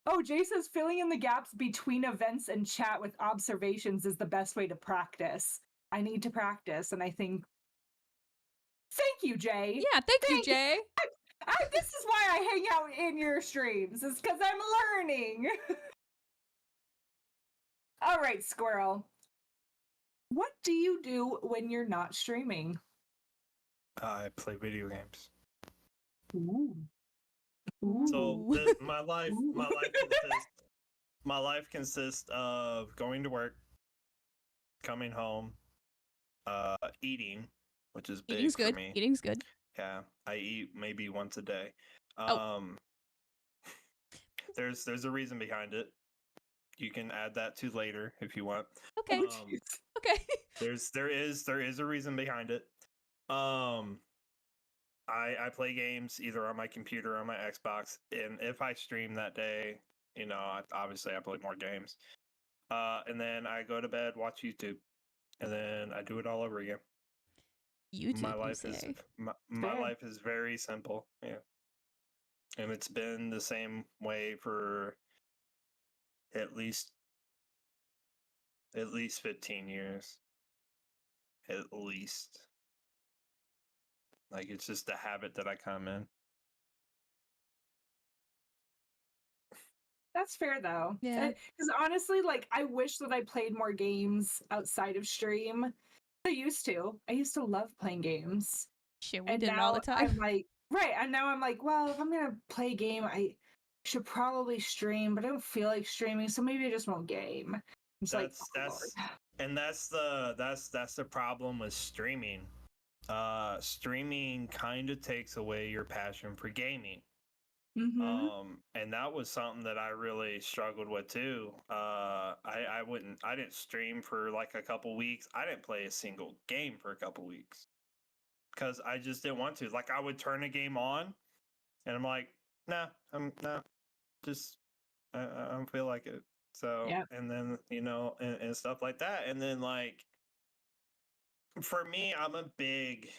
Oh, Jay says filling in the gaps between events and chat with observations is the best way to practice. I need to practice, and I think. Thank you, Jay. Yeah, thank you, Jay. This is why I hang out in your streams. It's because I'm learning. All right, Squirrel. What do you do when you're not streaming? I play video games. Ooh. So Ooh. my life consists of going to work, coming home, eating, which is big Eating's for good. me. Eating's good. Yeah, I eat maybe once a day. Oh. There's a reason behind it. You can add that to later if you want. Okay. Okay. There is a reason behind it. I play games either on my computer or on my Xbox, and if I stream that day, obviously I play more games. And then I go to bed, watch YouTube, and then I do it all over again. YouTube, my life you is say. my life is very simple. Yeah, and it's been the same way for at least 15 years. At least. Like, it's just a habit that I come in. That's fair, though. Yeah. Because honestly, like, I wish that I played more games outside of stream. I used to love playing games. Shit, we And did it all the now time. I'm like, right, and now I'm like, well, if I'm gonna play a game, I should probably stream, but I don't feel like streaming, so maybe I just won't game. It's like, oh, Lord. That's the problem with streaming. Streaming kind of takes away your passion for gaming. And that was something that I really struggled with too. I didn't stream for like a couple weeks. I didn't play a single game for a couple weeks because I just didn't want to. Like, I would turn a game on and I'm like, I don't feel like it. So, yeah. And then, and stuff like that. And then, like, for me, I'm a big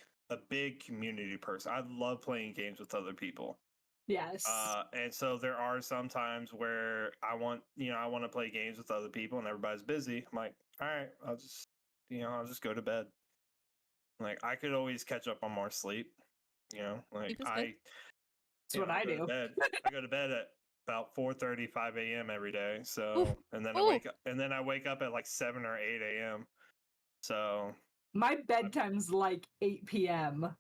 community person. I love playing games with other people. Yes. And so there are some times where I want to play games with other people and everybody's busy. I'm like, all right, I'll just go to bed. Like, I could always catch up on more sleep. Like, That's what I do. I go to bed at about 4:30, 5 a.m. every day. So, Oof. and then Ooh. I wake up at like 7 or 8 a.m. So My bedtime's like 8 p.m.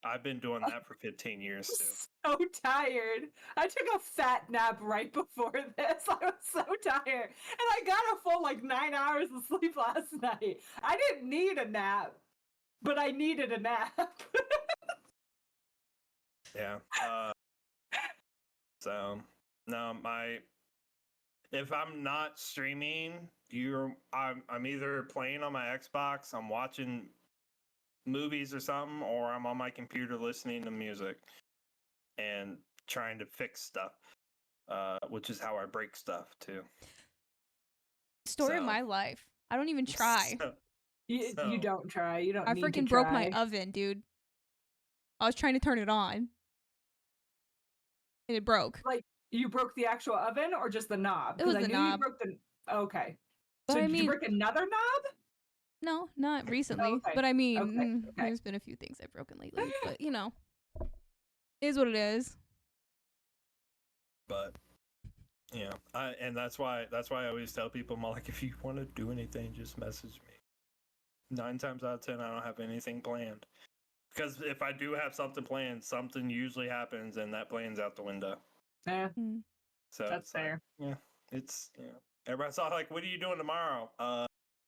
I've been doing that for 15 years too. So tired. I took a fat nap right before this. I was so tired. And I got a full like 9 hours of sleep last night. I didn't need a nap, but I needed a nap. Yeah. So no, if I'm not streaming, I'm either playing on my Xbox, I'm watching movies or something, or I'm on my computer listening to music and trying to fix stuff. Which is how I break stuff too. Story of my life. I don't even try. You don't try. You don't I need to freaking broke my try. oven, dude. I was trying to turn it on. And it broke. Like, you broke the actual oven or just the knob? It was Because I the knew you knob. broke the... Okay. But So I did you mean- break another knob? No, not recently. Okay. But I mean, Okay. there's been a few things I've broken lately. But, you know, it is what it is. But yeah, and that's why I always tell people, I'm like, if you want to do anything, just message me. 9 times out of 10, I don't have anything planned. Because if I do have something planned, something usually happens, and that plan's out the window. Yeah, So that's fair. Yeah, it's Everybody's all like, "What are you doing tomorrow?"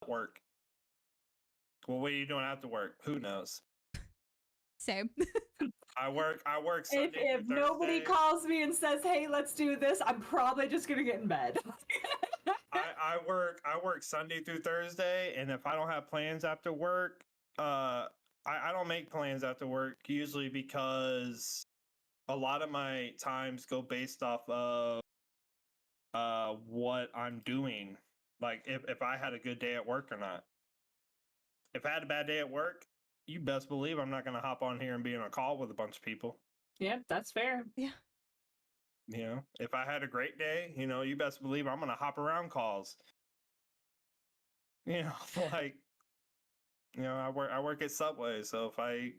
Work. Well, what are you doing after work? Who knows? Same. I work Sunday If through nobody Thursday. calls me and says, "Hey, let's do this," I'm probably just gonna get in bed. I work Sunday through Thursday, and if I don't have plans after work, I don't make plans after work usually because a lot of my times go based off of what I'm doing. Like if I had a good day at work or not. If I had a bad day at work, you best believe I'm not gonna hop on here and be in a call with a bunch of people. Yeah, that's fair. Yeah. You know, if I had a great day, you best believe I'm gonna hop around calls. You know, like, I work at Subway, so if I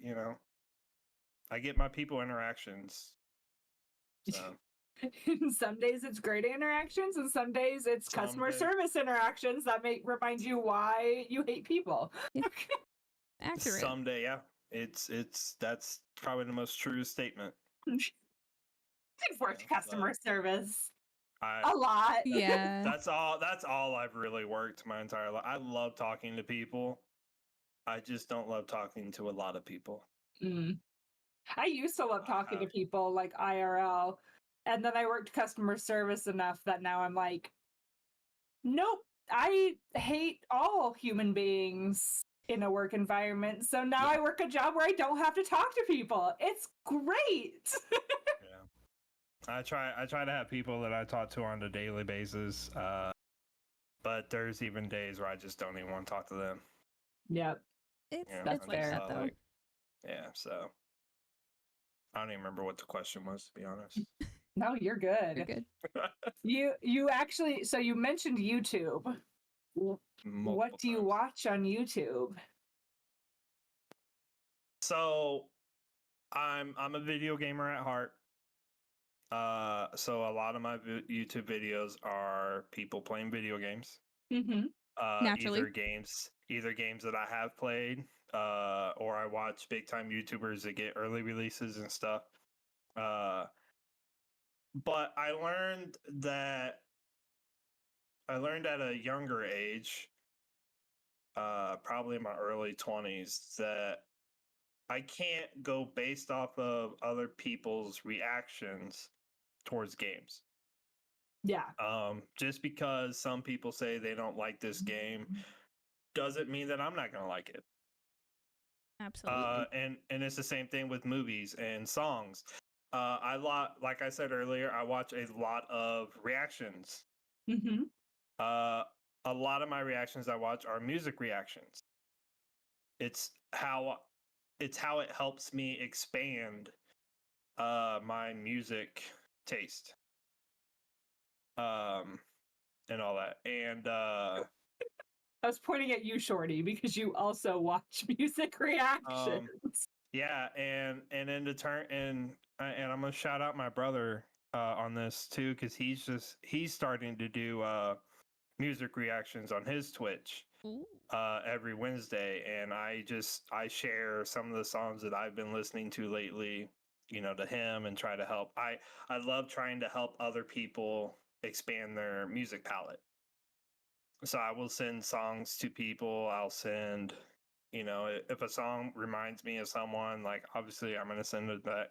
get my people interactions. So Some days it's great interactions, and some days it's customer service interactions that remind you why you hate people. Accurate. Someday, yeah, that's probably the most true statement. I've worked customer service I a lot. Yeah. That's all I've really worked my entire life. I love talking to people. I just don't love talking to a lot of people. I used to love talking to people like IRL, and then I worked customer service enough that now I'm like, nope, I hate all human beings in a work environment. So now I work a job where I don't have to talk to people. It's great. Yeah. I try to have people that I talk to on a daily basis. But there's even days where I just don't even want to talk to them. Yep. It's like that though. Yeah, so I don't even remember what the question was, to be honest. No, you're good. You're good. You actually, so you mentioned YouTube. What do you watch on YouTube? So I'm a video gamer at heart. So a lot of my YouTube videos are people playing video games. Naturally. Either games that I have played, or I watch big time YouTubers that get early releases and stuff. But I learned at a younger age, probably in my early 20s, that I can't go based off of other people's reactions towards games. Yeah. Just because some people say they don't like this game doesn't mean that I'm not going to like it. Absolutely. And it's the same thing with movies and songs. Like I said earlier, I watch a lot of reactions. A lot of my reactions I watch are music reactions. It's how it helps me expand my music taste. And all that. And I was pointing at you, Shorty, because you also watch music reactions. Yeah, and in the turn and I'm gonna shout out my brother on this too, because he's starting to do music reactions on his Twitch Ooh. every Wednesday, and I share some of the songs that I've been listening to lately, to him, and try to help. I love trying to help other people expand their music palette. So I will send songs to people. I'll send, if a song reminds me of someone, like obviously I'm going to send it that,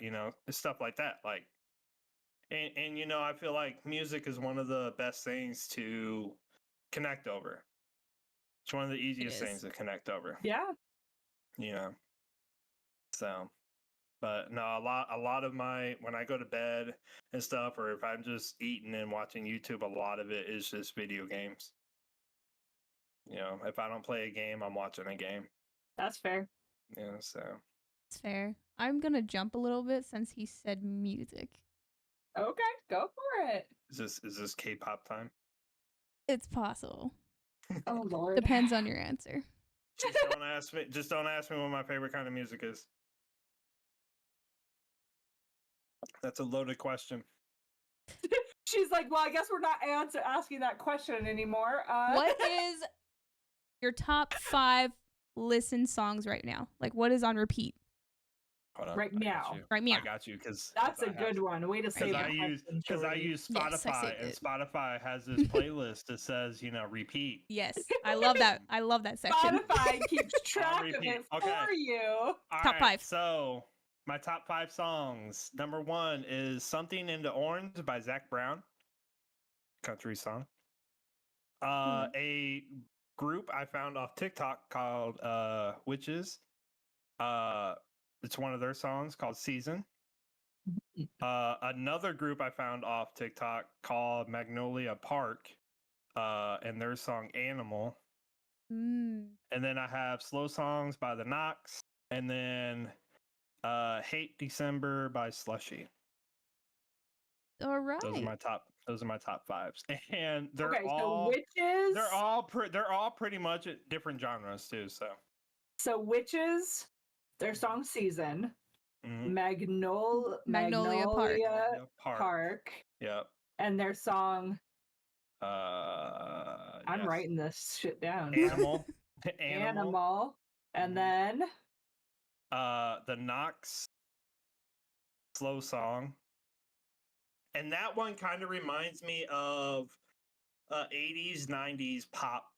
stuff like that. Like, and I feel like music is one of the best things to connect over. It's one of the easiest things to connect over. Yeah. So, but no, a lot of when I go to bed and stuff, or if I'm just eating and watching YouTube, a lot of it is just video games. If I don't play a game, I'm watching a game. That's fair. Yeah, so. It's fair. I'm gonna jump a little bit since he said music. Okay, go for it. Is this K-pop time? It's possible. Oh Lord. Depends on your answer. Just don't ask me. Just don't ask me what my favorite kind of music is. That's a loaded question. She's like, well, I guess we're not asking that question anymore. What is your top 5 listen songs right now? Like, what is on repeat? Hold on, right now? Right now. I got you because That's a good one. Way to say that. Because I use Spotify, Yes, I and saved it. Spotify has this playlist that says repeat. Yes, I love that. I love that section. Spotify keeps track of repeat. it Okay. for you. All Top 5. So my top 5 songs. Number 1 is "Something in the Orange" by Zach Brown, country song. A group I found off TikTok called Witches. It's one of their songs called "Season." Another group I found off TikTok called Magnolia Park, and their song "Animal." Mm. And then I have slow songs by the Knox, and then "Hate December" by Slushy. All right. Those are my top 5s, and they're Okay, all so Witches. they're all pretty much different genres too. So Witches, their song "Season." Mhm. Magnolia Park. Yep. And their song. I'm yes. writing this shit down. Animal. Animal. And Mhm. then The Knox slow song. And that one kind of reminds me of 80s, 90s pop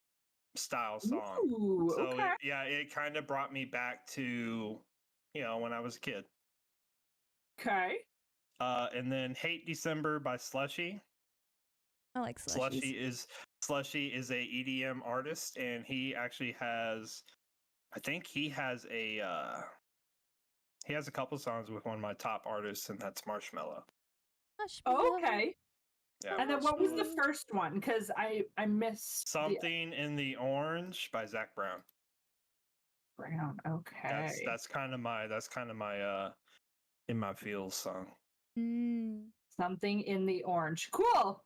style song. Ooh, So okay. it kind of brought me back to, when I was a kid. Okay. And then "Hate December" by Slushy. I like slushies. Slushy is a EDM artist, and he actually has, I think he has a couple songs with one of my top artists, and that's Marshmello. Oh, okay. Yeah. And then what was the first one? Because I missed "Something in the Orange" by Zach Brown. Brown. Okay. That's kind of my in my feels song. Something in the Orange. Cool.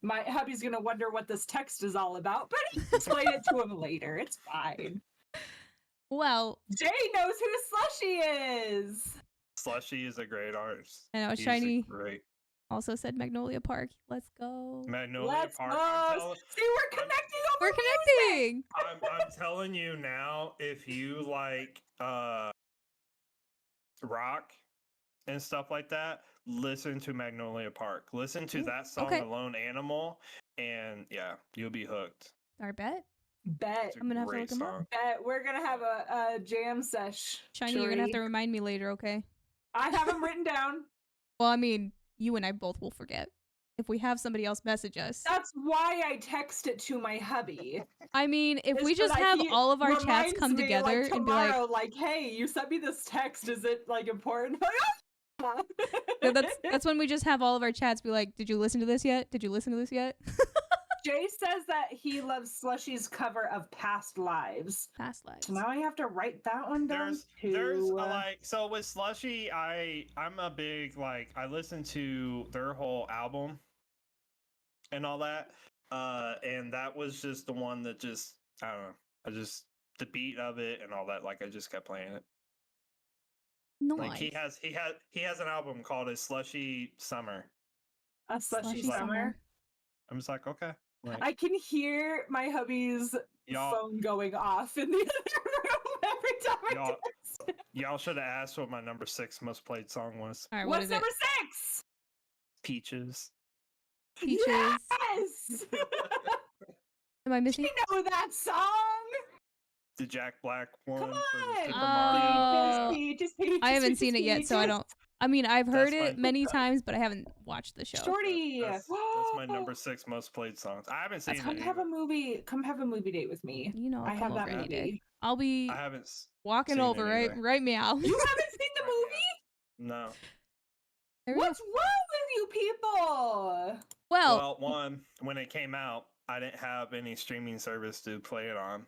My hubby's gonna wonder what this text is all about, but he can explain it to him later. It's fine. Well, Jay knows who Slushy is. Slushy is a great artist. I know He's Shiny great. also said Magnolia Park. Let's go. Magnolia Park. See, we're connecting over We're connecting. music. I'm telling you now, if you like rock and stuff like that, listen to Magnolia Park. Listen to that song alone, "Animal," and yeah, you'll be hooked. Our bet. Bet. I'm gonna have to look him up. Bet. We're gonna have a jam sesh. Shiny, you're gonna have to remind me later, okay? I have them written down. Well, I mean, you and I both will forget if we have somebody else message us. That's why I text it to my hubby. I mean, if we just have all of our chats come together and be like, hey, you sent me this text. Is it like important? That's when we just have all of our chats be like, did you listen to this yet? Did you listen to this yet? Jay says that he loves Slushy's cover of "Past Lives." Past Lives. So now I have to write that one down. There's so with Slushy, I'm a big I listen to their whole album and all that. And that was just the one that just, I don't know, the beat of it and all that, I just kept playing it. Nice. Like he has an album called A Slushy Summer. A slushy Slushy summer. I'm just like, okay. Like, I can hear my hubby's y'all phone going off in the other room every time I y'all text him. y'all should have asked what my number 6 most played song was. All right, what What's is it? number 6? Peaches. Peaches. Yes! Am I missing? You know that song? The Jack Black one Come for the on! Super Oh. Mario. Peaches, I haven't seen it yet, so I don't. I mean, I've heard That's it my- many times, but I haven't watched the show. Shorty! That's my number 6 most played songs. I haven't seen Come it have a either. movie. Come have a movie date with me. You know, I'll I come have that over any day. movie. I'll be I haven't walking seen it over either. right meow. You haven't seen the Right movie? No. There we go. What's wrong with you people? Well, Well, one, when it came out, I didn't have any streaming service to play it on.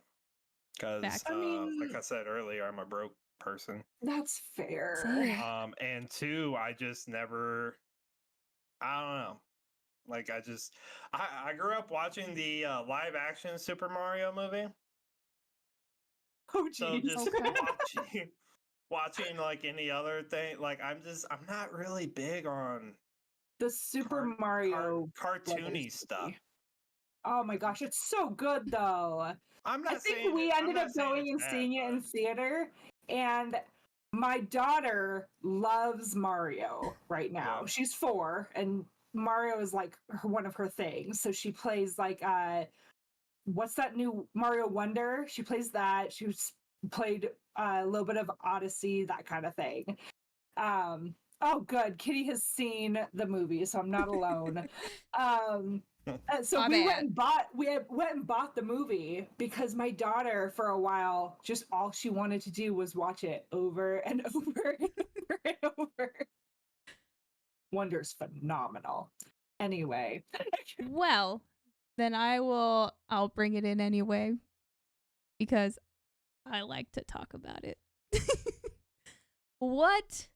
Because, Facts. I mean- like I said earlier, I'm a broke person. That's fair. Same. And 2, I just never, I don't know. Like, I grew up watching the live action Super Mario movie. Oh So jeez. just Okay. watching like any other thing, like I'm not really big on The Super Mario cartoony Brothers stuff. movie. Oh my gosh, it's so good though. I'm not I think saying we I'm ended not up saying going it's and bad, seeing it in but- theater, and my daughter loves Mario right now. Yeah. She's 4, and Mario is like one of her things. So she plays like what's that new Mario Wonder? She plays that. She's played a little bit of Odyssey, that kind of thing. Oh good, Kitty has seen the movie, so I'm not alone. So My we bad. went and bought the movie because my daughter for a while just all she wanted to do was watch it over and over and over and over. Wonder's phenomenal. Anyway, well, then I'll bring it in anyway because I like to talk about it. What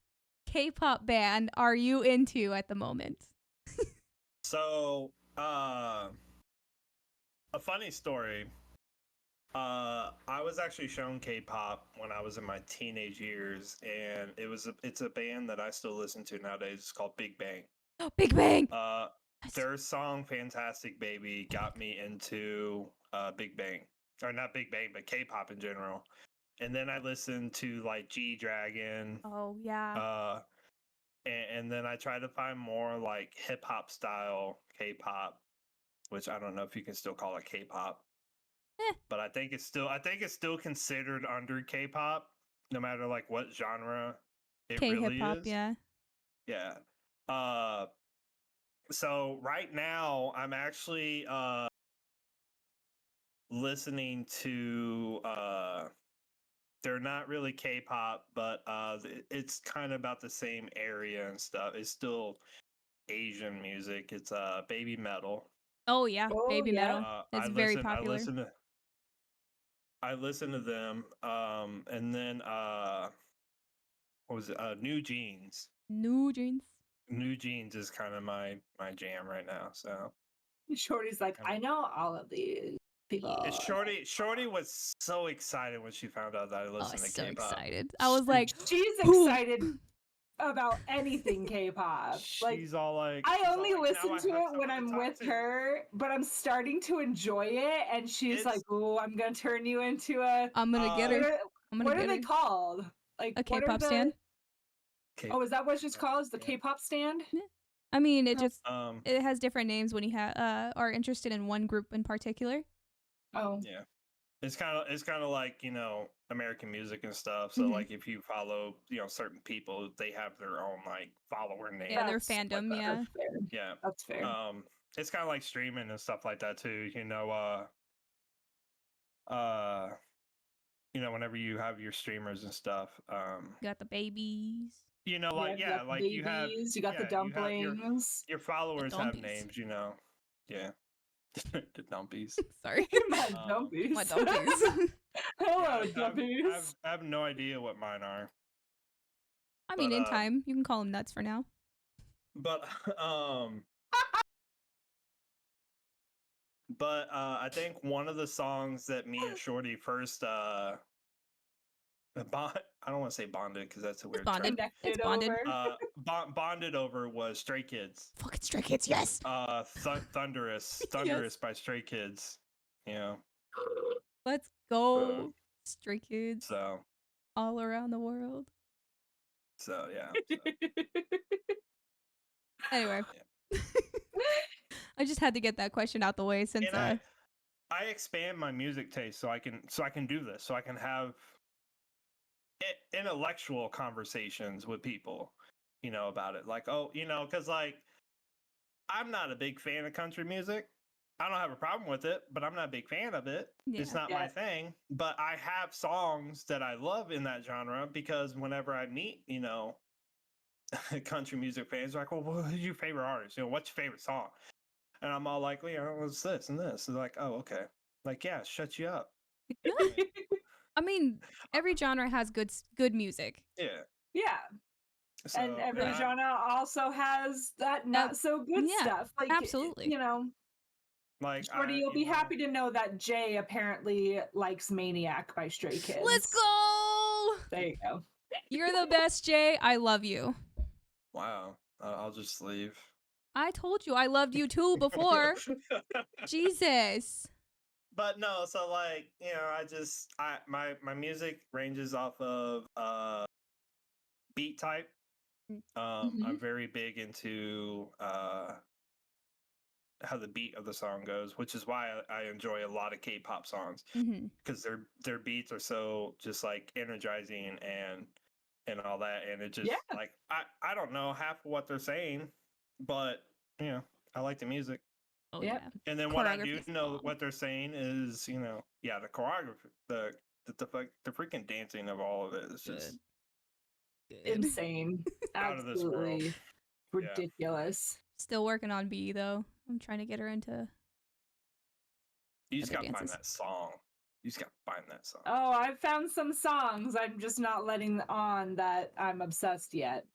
K-pop band are you into at the moment? So, a funny story. I was actually shown K-pop when I was in my teenage years, and it's a band that I still listen to nowadays. It's called Big Bang. Big Bang. Their song "Fantastic Baby" got me into Big Bang, or not Big Bang, but K-pop in general. And then I listened to like G-Dragon, Oh yeah. and then I tried to find more like hip hop style K-pop, which I don't know if you can still call it K-pop. But I think it's still considered under K-pop, no matter like what genre it K really hip hop. is. Yeah. Yeah. So right now I'm actually listening to they're not really K-pop, but it's kind of about the same area and stuff. It's still Asian music. It's baby metal. Oh yeah. Oh, Baby yeah. metal. It's very popular. I listen to them. And then what was it? New Jeans. New Jeans. New Jeans is kind of my jam right now. So Shorty's like, I know all of these people. And Shorty was so excited when she found out that I Oh, I was listened to so K-pop. excited. I was like, She's Who- excited about anything K-pop. Like, She's all like, I she's all only like, "Now listen I to have it when someone to I'm talk with to." her, but I'm starting to enjoy it. And she's like, "Oh, I'm gonna turn you into a I'm gonna get what her. are, I'm gonna what are get they her. called? Like A what are K-pop the- stand. Oh, is that what it's just called? Is the Yeah. K-pop stand? I mean, it Oh. just it has different names when you are interested in one group in particular. Oh, Yeah. It's kind of like, American music and stuff. So Mhm. like if you follow, certain people, they have their own like follower name. Yeah, their That's like fandom. that. Yeah. That's fair. Yeah. That's fair. It's kind of like streaming and stuff like that too. Whenever you have your streamers and stuff, Got the babies. you got the like you have babies, you got the yeah, you have dumplings. your followers have dumpies. names, Yeah. The dumpies. Sorry. My Um, dumpies. My dumpies. Hello, Yeah, dumpies. I have no idea what mine are. I mean, But, in time, you can call them nuts for now. But I think one of the songs that me and Shorty first I don't want to say bonded because that's a weird bonded. term. It's Connected bonded. over. Bonded over was Stray Kids. Fucking Stray Kids, yes. Thunderous Yes. by Stray Kids. Yeah. Let's go, Stray Kids, So all around the world. yeah. Anyway, I just had to get that question out the way since And I expand my music taste so I can do this, so I can have intellectual conversations with people, about it. Like, oh, because like I'm not a big fan of country music. I don't have a problem with it, but I'm not a big fan of it. It's not my thing. But I have songs that I love in that genre because whenever I meet, country music fans, they're like, well, who's your favorite artist? What's your favorite song? And I'm all like, well, it's this and this. And they're like, oh, okay. Like, yeah, shut you up. I mean, every genre has good music. Yeah. Yeah. So, and every genre also has that not so good stuff. Like, absolutely. Like, Shorty, you'll be happy to know that Jay apparently likes Maniac by Stray Kids. Let's go! There you go. You're the best, Jay. I love you. Wow. I'll just leave. I told you I loved you too before. Jesus. But no, so like, my music ranges off of beat type. I'm very big into how the beat of the song goes, which is why I enjoy a lot of K-pop songs because their beats are so just like energizing and all that, and it just like I don't know half of what they're saying, but I like the music. Oh yeah. And then what I do know what they're saying is the choreography, the freaking dancing of all of it is just insane. out of this world. Ridiculous. Still working on B though. I'm trying to get her into. You just gotta find that song. Oh, I've found some songs. I'm just not letting on that I'm obsessed yet.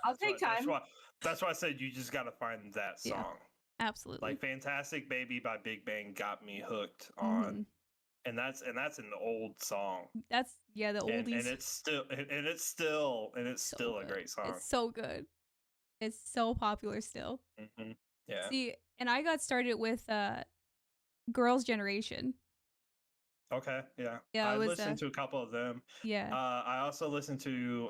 I'll take time. That's why I said you just gotta find that song. Yeah, absolutely. Like Fantastic Baby by Big Bang got me hooked on, and that's an old song. That's the oldies. And it's still a great song. It's so good. It's so popular still. Yeah. See, and I got started with Girls' Generation. Okay, yeah. Yeah, I listened to a couple of them. Yeah. I also listened to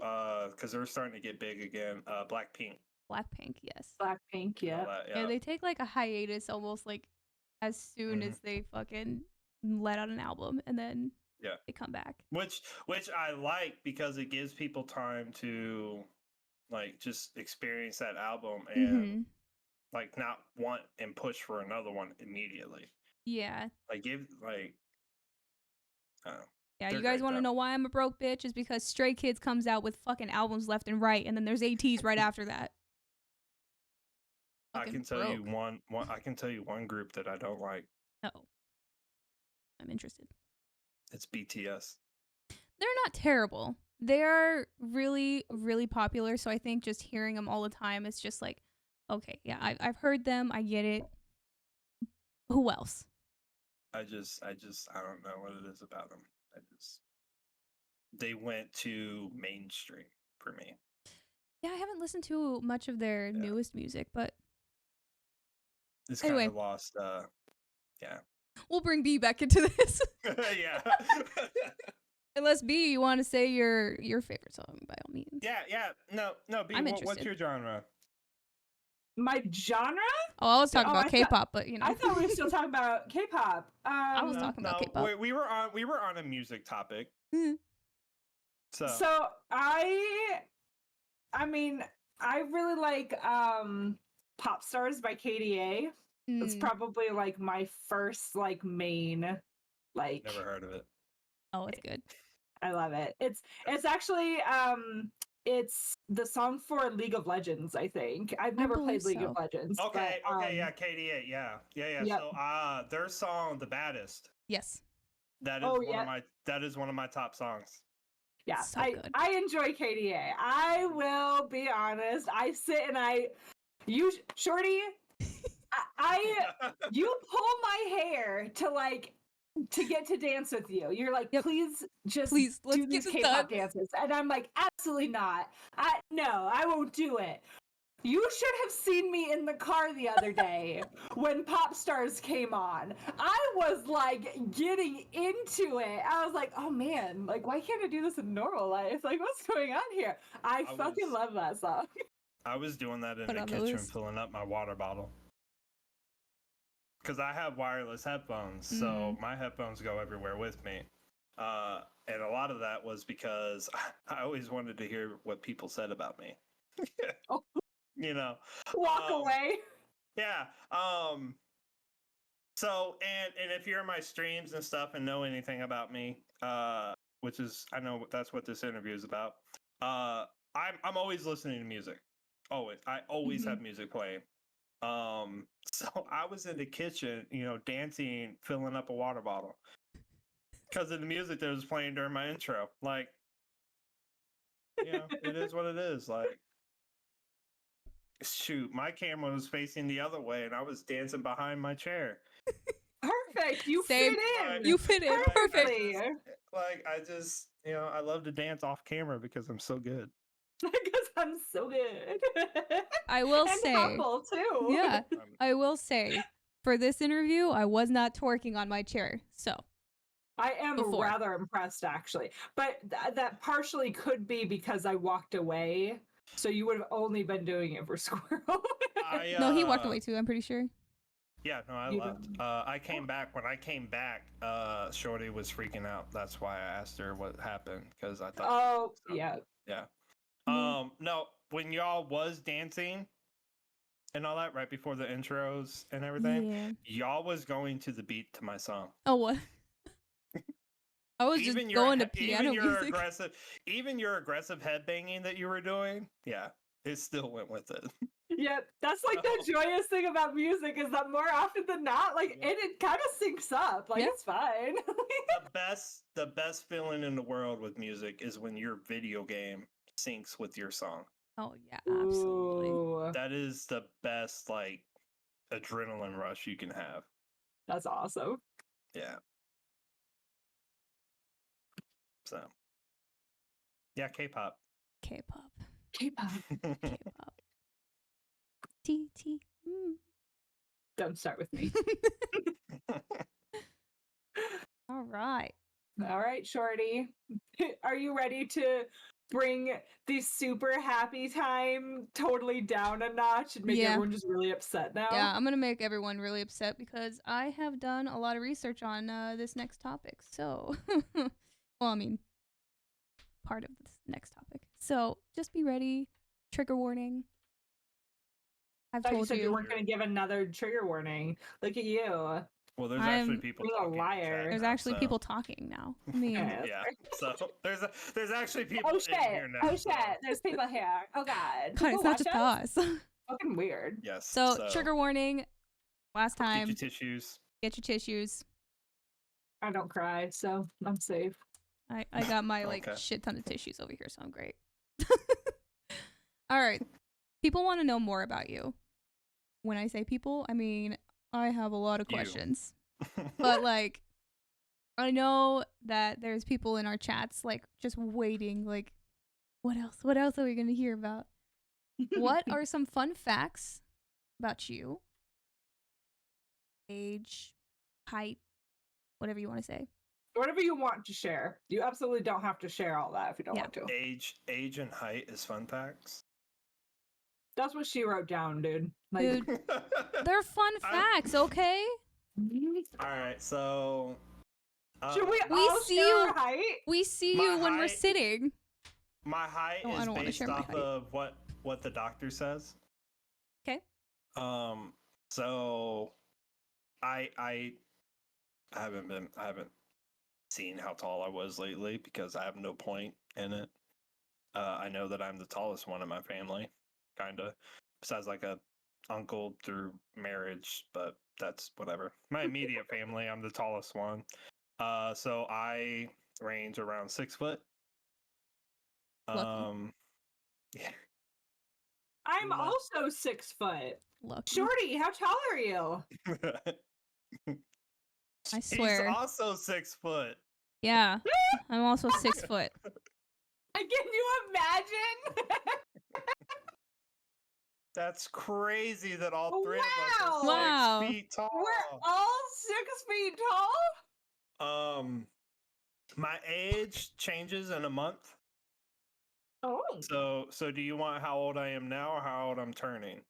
because they're starting to get big again. Blackpink. Blackpink, yes. Blackpink, yeah. Yeah, they take like a hiatus almost like as soon as they fucking let out an album, and then they come back. Which I like because it gives people time to like just experience that album and like not want and push for another one immediately. Yeah. Like yeah, you guys want to know why I'm a broke bitch? Is because Stray Kids comes out with fucking albums left and right, and then there's ATs right after that. I can tell you one. I can tell you one group that I don't like. Oh, I'm interested. It's BTS. They're not terrible. They are really, really popular. So I think just hearing them all the time, it's just like, okay, yeah, I've heard them. I get it. Who else? I don't know what it is about them. They went too mainstream for me. Yeah, I haven't listened to much of their newest music, but it's kind of lost. Yeah. We'll bring B back into this. Yeah. Unless B, you want to say your favorite song by all means. Yeah. No, B. What's your genre? My genre? Oh, I was talking about K-pop, but I thought we were still talking about K-pop. I was talking about K-pop. We were on a music topic. So I mean, I really like Pop Stars by KDA. It's probably like my first like main like. Never heard of it. Oh, it's good. I love it. It's actually it's the song for League of Legends, I think. I've never played League of Legends. Okay, yeah, KDA, yeah. Yep. So their song The Baddest. Yes. That is one of my top songs. Yeah, so I enjoy KDA. I will be honest. I sit and Shorty, you pull my hair to like to get to dance with you. You're like, Yep. please just Please, let's do get these this K-pop done. dances. And I'm like, absolutely not. No, I won't do it. You should have seen me in the car the other day when Pop Stars came on. I was like getting into it. I was like, oh man, like why can't I do this in normal life? Like what's going on here? I fucking love that song. I was doing that in Put the on the kitchen, list. filling up my water bottle. Because I have wireless headphones, so my headphones go everywhere with me. And a lot of that was because I always wanted to hear what people said about me. Oh. You know, Walk away. yeah. So and if you're in my streams and stuff and know anything about me, which is I know that's what this interview is about. I'm always listening to music. Always. I always have music playing. So I was in the kitchen, dancing, filling up a water bottle because of the music that was playing during my intro. Like, it is what it is. Like, shoot, my camera was facing the other way and I was dancing behind my chair. Perfect. You Same. fit in. You fit in perfectly. I just, I love to dance off camera because I'm so good. Because I'm so good. I will and say, humble too. yeah, I will say, for this interview, I was not twerking on my chair. So I am Before. rather impressed, actually. But that partially could be because I walked away. So you would have only been doing it for Squirrel. no, he walked away too. I'm pretty sure. Yeah, no, I You left. I came back. When I came back, Shorty was freaking out. That's why I asked her what happened because I thought. Oh, yeah. Yeah. Mhm. No, when y'all was dancing and all that right before the intros and everything, Yeah. y'all was going to the beat to my song. Oh, what? I was just going to piano music. Even your aggressive headbanging that you were doing, yeah, it still went with it. Yeah, that's like the joyous thing about music is that more often than not, like it kind of syncs up. Like it's fine. the best feeling in the world with music is when your video game syncs with your song. Oh yeah, absolutely. Ooh, That is the best like adrenaline rush you can have. that's awesome. Yeah. So. Yeah, K-pop. K-pop. K-pop. K-pop. T. Don't start with me. All right. All right, Shorty. Are you ready to bring the super happy time totally down a notch and make everyone just really upset now? Yeah, I'm going to make everyone really upset because I have done a lot of research on this next topic. So, well, I mean, part of this next topic. So, just be ready. Trigger warning. I've I thought you told said you. you weren't going to give another trigger warning. Look at you. Well, there's actually people being a talking. liar. There's actually people talking now. I mean, yeah. So there's actually people Oh shit! in here now. Oh shit! There's people here. Oh god. God, it's not just us. Fucking weird. Yes. So trigger warning. Last time. Get your tissues. Get your tissues. I don't cry, so I'm safe. I got my shit ton of tissues over here, so I'm great. All right. People want to know more about you. When I say people, I mean I have a lot of questions. But I know that there's people in our chats just waiting what else? What else are we going to hear about? What are some fun facts about you? Age, height, whatever you want to say. Whatever you want to share. You absolutely don't have to share all that if you don't want to. Age and height is fun facts. That's what she wrote down, dude. Dude, they're fun facts, okay? All right, so should we all see share you? Our height? We see you when we're sitting. My height is based off of what the doctor says. Okay. So I haven't seen how tall I was lately because I have no point in it. I know that I'm the tallest one in my family, kinda. Besides a uncle through marriage, but that's whatever. My immediate family, I'm the tallest one. So I range around 6 foot. Lucky. Yeah. I'm also 6 foot. Lucky. Shorty, how tall are you? I He's swear. also 6 foot. Yeah. I'm also 6 foot. Can you imagine? That's crazy that all three of us Wow. are Wow. 6 feet tall. We're all 6 feet tall? My age changes in a month. Oh. So do you want how old I am now or how old I'm turning?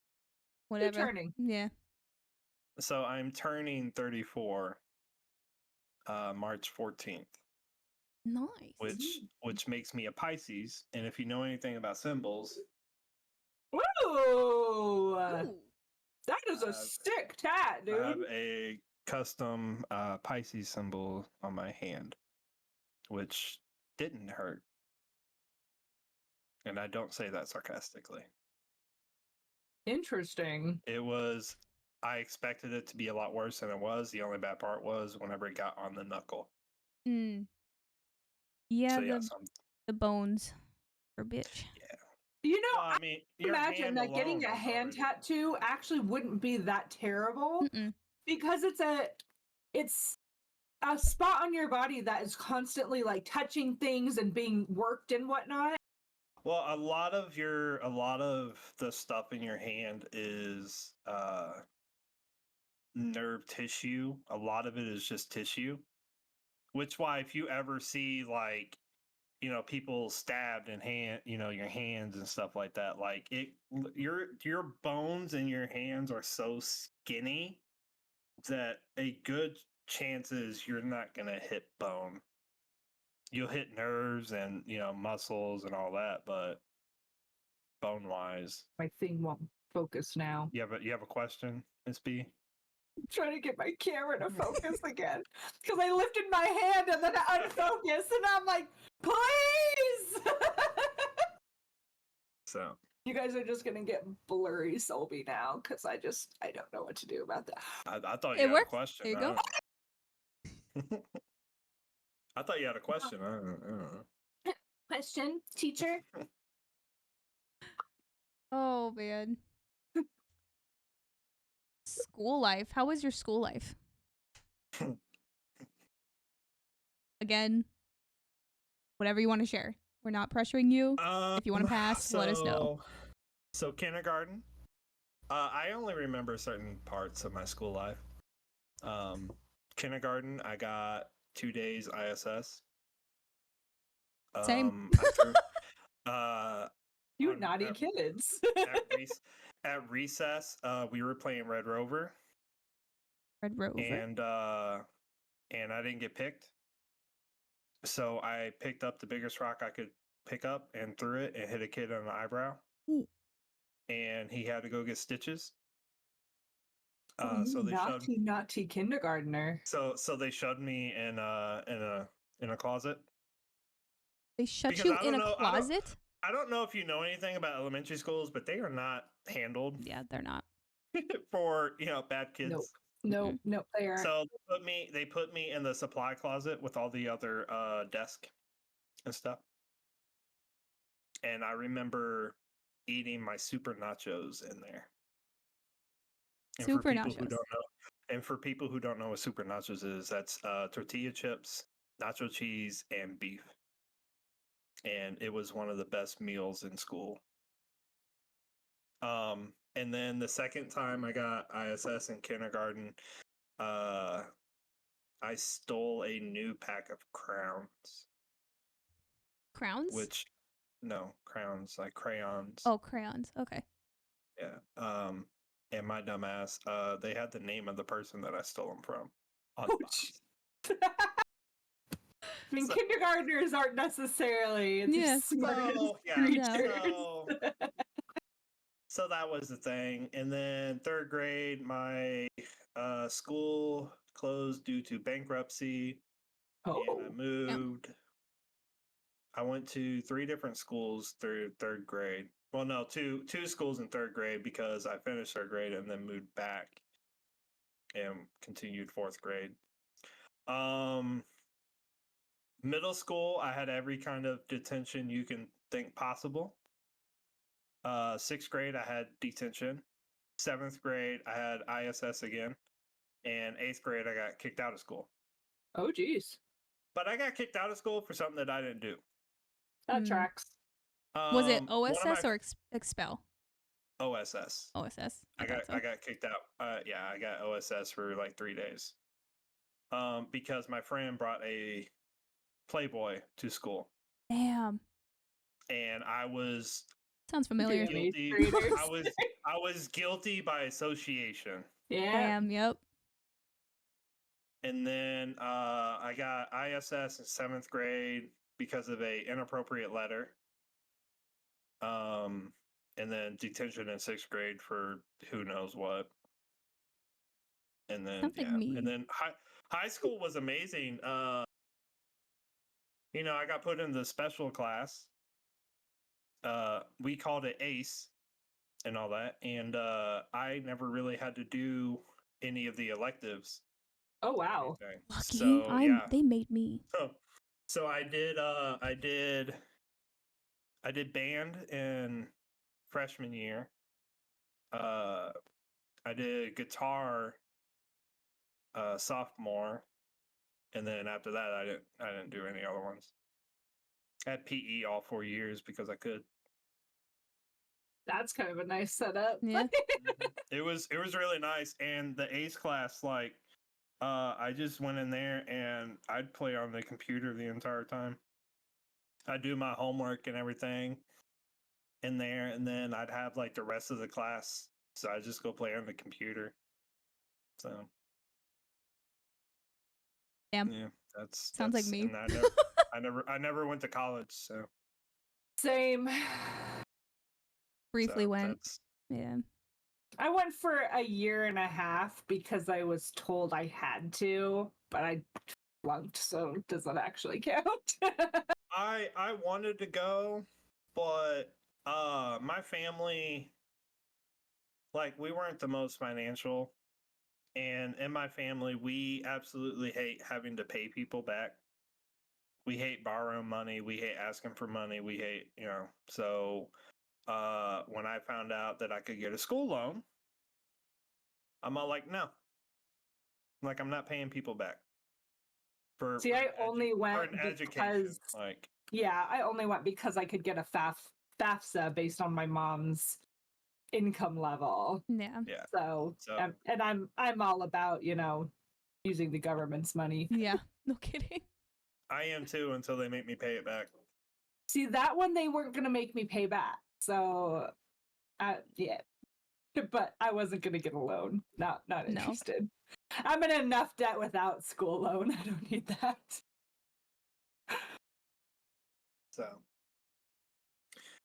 Whatever. turning. Yeah. So I'm turning 34 March 14th, Nice. which makes me a Pisces. And if you know anything about symbols, Ooh. Ooh. That is a sick tat, I have dude. a custom Pisces symbol on my hand, which didn't hurt. And I don't say that sarcastically. Interesting. It was, I expected it to be a lot worse than it was. The only bad part was whenever it got on the knuckle. Mm. Yeah, So yeah, the bones are bitch. yeah. You know, Well, I mean, your imagine hand that getting alone a is hand already- tattoo actually wouldn't be that terrible Mm-mm. because it's a spot on your body that is constantly like touching things and being worked and whatnot. Well, a lot of the stuff in your hand is nerve tissue. A lot of it is just tissue. Which why if you ever see like people stabbed in your hands and stuff like that, like your bones in your hands are so skinny that a good chance is you're not gonna hit bone. You'll hit nerves and muscles and all that, but bone wise. My thing won't focus now. You have a question, Miss B? I'm trying to get my camera to focus again because I lifted my hand and then it unfocused, and I'm like, please. So You guys are just gonna get blurry Solby now because I don't know what to do about that. I thought It you had works. a question. There you go. I thought you had a question. I don't know. Question, teacher. Oh man. School life. How was your school life? Again, whatever you want to share. We're not pressuring you. If you want to pass, let us know. So kindergarten. I only remember certain parts of my school life. Kindergarten, I got 2 days ISS. Same. You on- naughty at- kids. at recess, we were playing Red Rover, Red Rover. and I didn't get picked. So I picked up the biggest rock I could pick up and threw it and hit a kid on the eyebrow. Ooh. And he had to go get stitches. Oh, So they naughty kindergartner. So they shoved me in a closet. They shut Because you I in don't a know- closet? I don't know if you know anything about elementary schools, but they are not handled Yeah, they're not. for bad kids. Nope. Nope, they are. So they put me in the supply closet with all the other desk and stuff. And I remember eating my super nachos in there. And Super for people nachos. who don't know, and for people who don't know what super nachos is, that's tortilla chips, nacho cheese, and beef. And it was one of the best meals in school. And then the second time I got ISS in kindergarten, I stole a new pack of crowns. Crowns? Crowns, like crayons. Oh, crayons. Okay. Yeah. And my dumbass, they had the name of the person that I stole them from on Oh, the box. I mean, So- kindergartners aren't necessarily the Yeah. smartest So, yeah, creatures. So that was the thing. And then third grade, my school closed due to bankruptcy. And I Oh, moved. I went to 3 different schools through third grade. Well, no, two schools in third grade because I finished third grade and then moved back and continued fourth grade. Middle school, I had every kind of detention you can think possible. 6th grade, I had detention. 7th grade, I had ISS again. In 8th grade, I got kicked out of school. Oh, geez. But I got kicked out of school for something that I didn't do. That tracks. Was it One of OSS my or expel? OSS. OSS. I thought so. got kicked out. Yeah, I got OSS for like 3 days. Because my friend brought a Playboy to school, Damn. and I was Sounds familiar. Damn. guilty. Traders. I was guilty by association. Yeah. Damn. Yep. And then I got ISS in 7th grade because of a inappropriate letter. And then detention in 6th grade for who knows what. And then Sounds like me. and then high school was amazing. You know, I got put in the special class. We called it ACE and all that, and I never really had to do any of the electives. Oh, wow. Anything. Lucky. So yeah. They made me. So I did band in freshman year. I did guitar sophomore, and then after that I didn't do any other ones. I had PE all 4 years because I could. That's kind of a nice setup. Yeah. It was really nice, and the ACE class, like, I just went in there and I'd play on the computer the entire time. I'd do my homework and everything in there, and then I'd have like the rest of the class, so I just go play on the computer. So Damn. yeah, that's Sounds like me. And I never went to college, so Same. Briefly so went. that's- Yeah. I went for a year and a half because I was told I had to, but I flunked, so it doesn't actually count. I wanted to go, but my family, like, we weren't the most financial, and in my family we absolutely hate having to pay people back. We hate borrowing money, we hate asking for money, we hate, you know. So when I found out that I could get a school loan, I'm all like, no, like, I'm not paying people back for See, I only went an education. because Like, yeah, I only went because I could get a FAFSA based on my mom's income level. Yeah. yeah. So, So- and I'm all about, you know, using the government's money. Yeah. No kidding. I am too, until they make me pay it back. See, that one they weren't going to make me pay back. So, yeah. But I wasn't going to get a loan. Not No. interested. I'm in enough debt without school loan. I don't need that.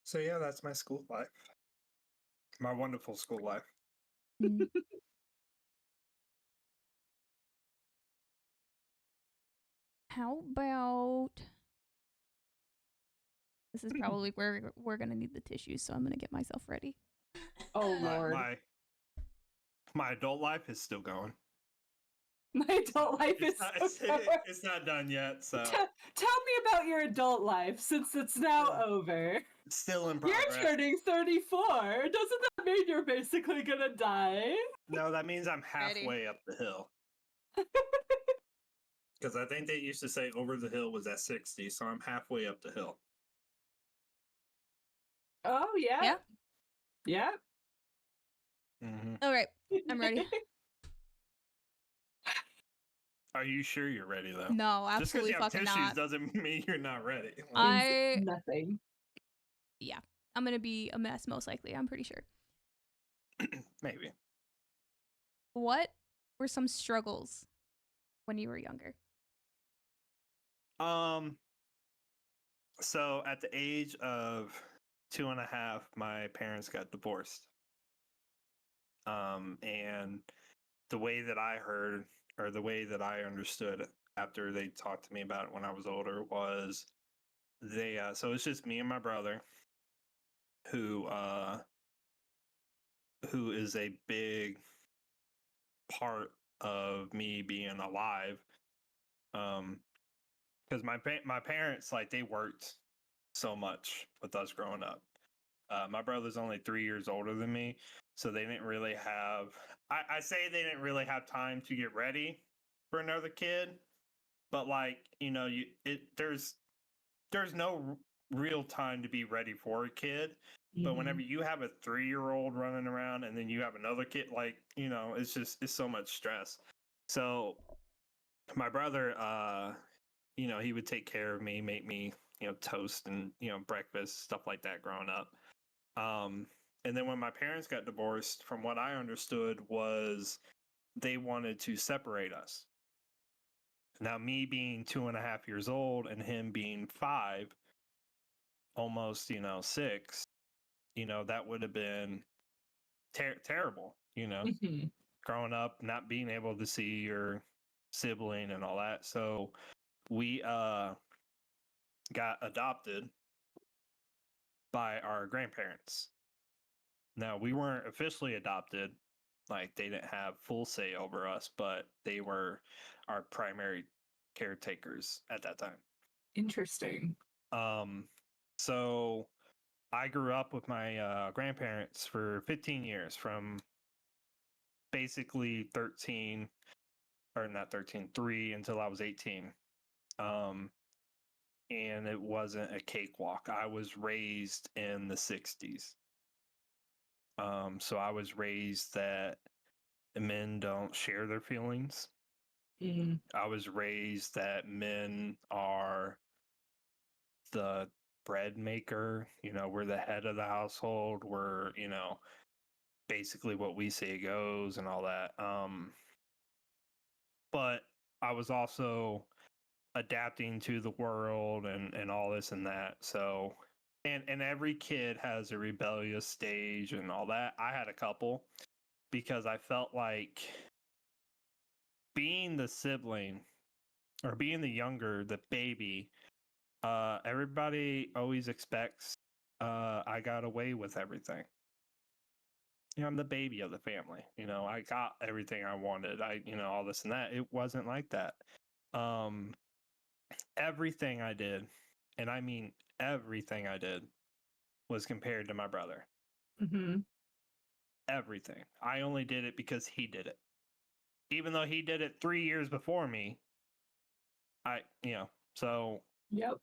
So yeah, that's my school life. My wonderful school life. Mm. How about this is probably where we're gonna need the tissues, so I'm gonna get myself ready. Oh, Lord. My adult life is still going. My adult life is It's not done yet, so Tell me about your adult life since it's now over. it's still in progress. You're turning 34. Doesn't that mean you're basically gonna die? No, that means I'm Ready. halfway up the hill. Because I think they used to say over the hill was at 60, so I'm halfway up the hill. Oh, yeah. Yeah. Yeah. Mm-hmm. All right, I'm ready. Are you sure you're ready though? No, Just because absolutely you have fucking tissues not. doesn't mean you're not ready. Nothing. I'm gonna be a mess most likely. I'm pretty sure. Maybe. What were some struggles when you were younger? So at the age of 2.5, my parents got divorced. And the way that I heard, or the way that I understood after they talked to me about it when I was older, was they so it's just me and my brother who is a big part of me being alive. Because my parents, like, they worked so much with us growing up. My brother's only 3 years older than me, so they didn't really have. I say they didn't really have time to get ready for another kid, but like there's no real time to be ready for a kid. But whenever you have a 3-year-old running around and then you have another kid, like, it's so much stress. So my brother, he would take care of me, make me, toast and, breakfast, stuff like that growing up. And then when my parents got divorced, from what I understood was they wanted to separate us. Now, me being 2.5 years old and him being 5, almost, 6, that would have been terrible, growing up, not being able to see your sibling and all that. So we got adopted by our grandparents. Now, we weren't officially adopted, like they didn't have full say over us, but they were our primary caretakers at that time. Interesting. So I grew up with my grandparents for 15 years, from basically 3 until I was 18. And it wasn't a cakewalk. I was raised in the 60s. So I was raised that men don't share their feelings. I was raised that men are the bread maker. We're the head of the household. We're, basically what we say goes and all that. But I was also adapting to the world and all this and that. So, and every kid has a rebellious stage and all that. I had a couple because I felt like being the sibling or being the younger, the baby, everybody always expects I got away with everything. I'm the baby of the family. I got everything I wanted. All this and that. It wasn't like that. Everything I did, and I mean everything I did, was compared to my brother. Everything. I only did it because he did it. Even though he did it 3 years before me, so. Yep.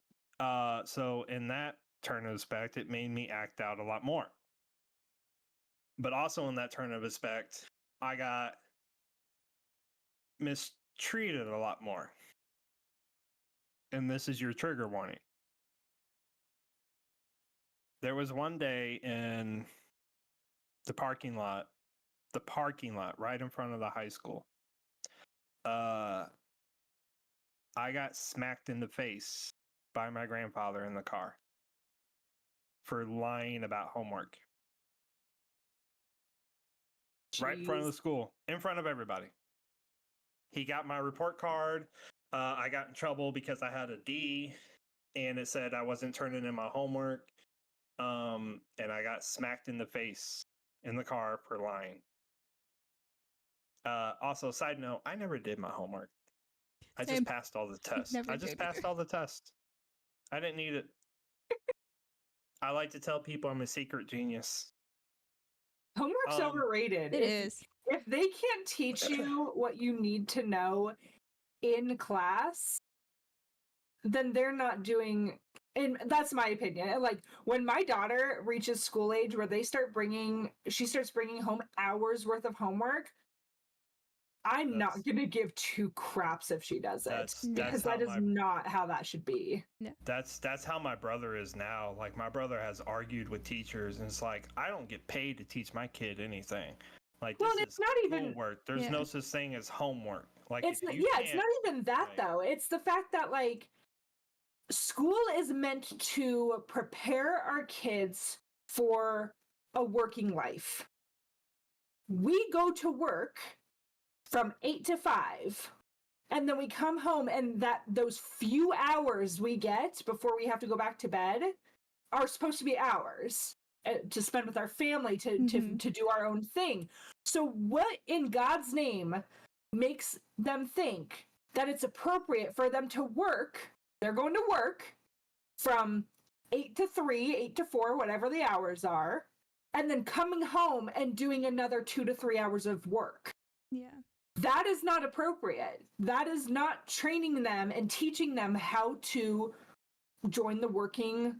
So in that turn of respect, it made me act out a lot more. But also in that turn of respect, I got mistreated a lot more. And this is your trigger warning. There was one day in the parking lot right in front of the high school. I got smacked in the face by my grandfather in the car for lying about homework. Jeez. Right in front of the school, in front of everybody. He got my report card. I got in trouble because I had a D and it said I wasn't turning in my homework. And I got smacked in the face in the car for lying. Also, side note, I never did my homework. I just passed all the tests. All the tests. I didn't need it. I like to tell people I'm a secret genius. Homework's overrated. It is. If they can't teach you what you need to know in class, then they're not doing. And that's my opinion. Like when my daughter reaches school age where she starts bringing home hours worth of homework, I'm not going to give 2 craps if she does it, because that is not how that should be. No. That's how my brother is now. Like my brother has argued with teachers and it's like, I don't get paid to teach my kid anything. Like, well, this is not even work. There's no such thing as homework. Like it's not even that though. It's the fact that like school is meant to prepare our kids for a working life. We go to work from 8 to 5, and then we come home, and those few hours we get before we have to go back to bed are supposed to be ours to spend with our family, to do our own thing. So what in God's name makes them think that it's appropriate for them to work? They're going to work from 8 to 3, 8 to 4, whatever the hours are, and then coming home and doing another 2 to 3 hours of work. Yeah. That is not appropriate. That is not training them and teaching them how to join the working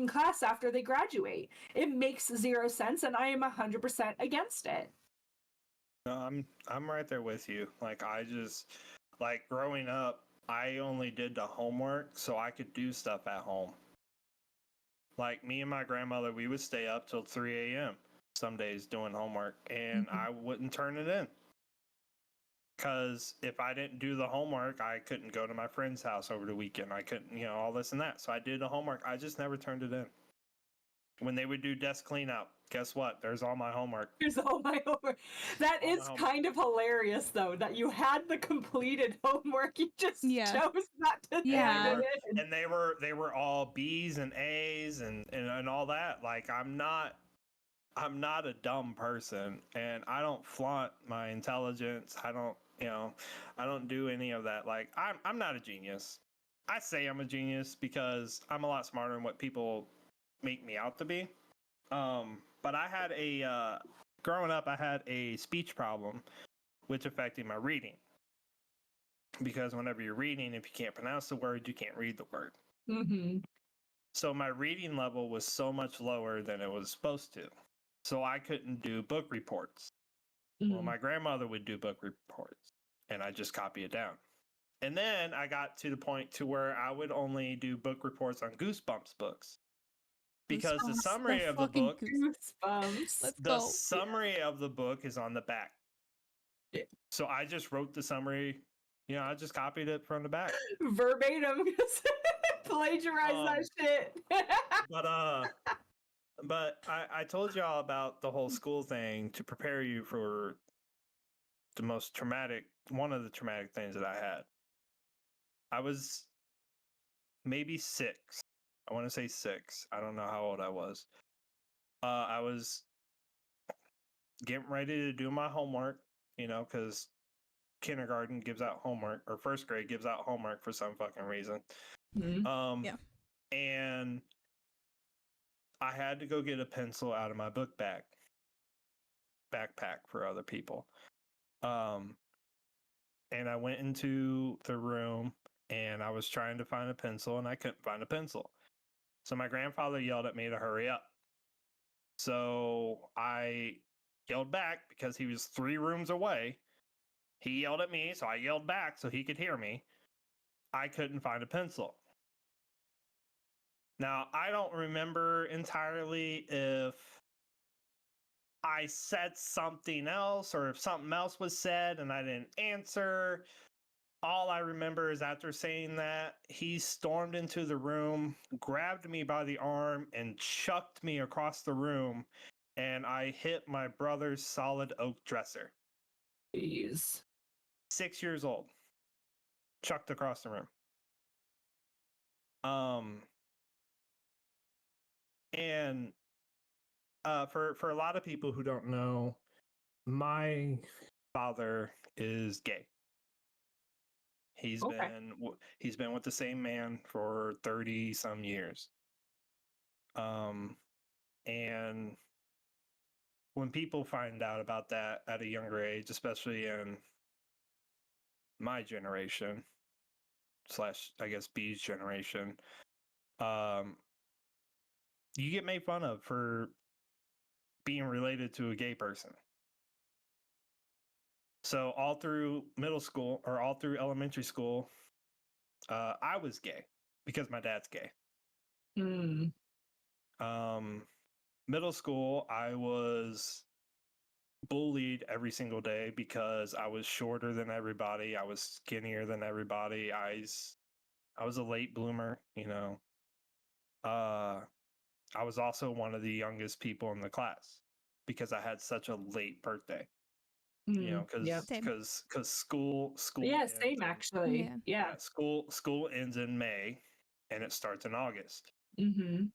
class after they graduate. It makes zero sense, and I am 100% against it. No, I'm right there with you. Like I just like growing up, I only did the homework so I could do stuff at home. Like me and my grandmother, we would stay up till 3 a.m. some days doing homework, and I wouldn't turn it in. Because if I didn't do the homework, I couldn't go to my friend's house over the weekend. I couldn't, all this and that. So I did the homework. I just never turned it in. When they would do desk cleanup, guess what? There's all my homework. Here's all my homework. That All my is homework. kind of hilarious, though, that you had the completed homework. You just chose not to Yeah. turn it in. And they were all B's and A's and all that. Like I'm not a dumb person, and I don't flaunt my intelligence. I don't do any of that. Like I'm not a genius. I say I'm a genius because I'm a lot smarter than what people make me out to be. But I had growing up, I had a speech problem, which affected my reading. Because whenever you're reading, if you can't pronounce the word, you can't read the word. Mm-hmm. So my reading level was so much lower than it was supposed to. So I couldn't do book reports. Well, my grandmother would do book reports, and I just copy it down. And then I got to the point to where I would only do book reports on Goosebumps books. Because the summary of the book, Goosebumps. Let's the go. summary of the book is on the back. So I just wrote the summary. I just copied it from the back. Verbatim. Plagiarize that shit. But I told y'all about the whole school thing to prepare you for one of the traumatic things that I had. I was maybe 6. I want to say 6. I don't know how old I was. I was getting ready to do my homework, because kindergarten gives out homework, or first grade gives out homework for some fucking reason. Mm-hmm. And I had to go get a pencil out of my book backpack for other people. And I went into the room and I was trying to find a pencil and I couldn't find a pencil. So my grandfather yelled at me to hurry up. So I yelled back because he was 3 rooms away. He yelled at me, so I yelled back so he could hear me. I couldn't find a pencil. Now, I don't remember entirely if I said something else or if something else was said and I didn't answer. All I remember is after saying that, he stormed into the room, grabbed me by the arm, and chucked me across the room, and I hit my brother's solid oak dresser. Jeez. 6 years old. Chucked across the room. And for a lot of people who don't know, my father is gay. He's been with the same man for 30 some years. And when people find out about that at a younger age, especially in my generation / I guess B's generation, you get made fun of for being related to a gay person. So all through middle school or all through elementary school, I was gay because my dad's gay. Middle school, I was bullied every single day because I was shorter than everybody. I was skinnier than everybody. I was a late bloomer, I was also one of the youngest people in the class because I had such a late birthday. Because school Yeah, ends same actually. Yeah. School ends in May and it starts in August.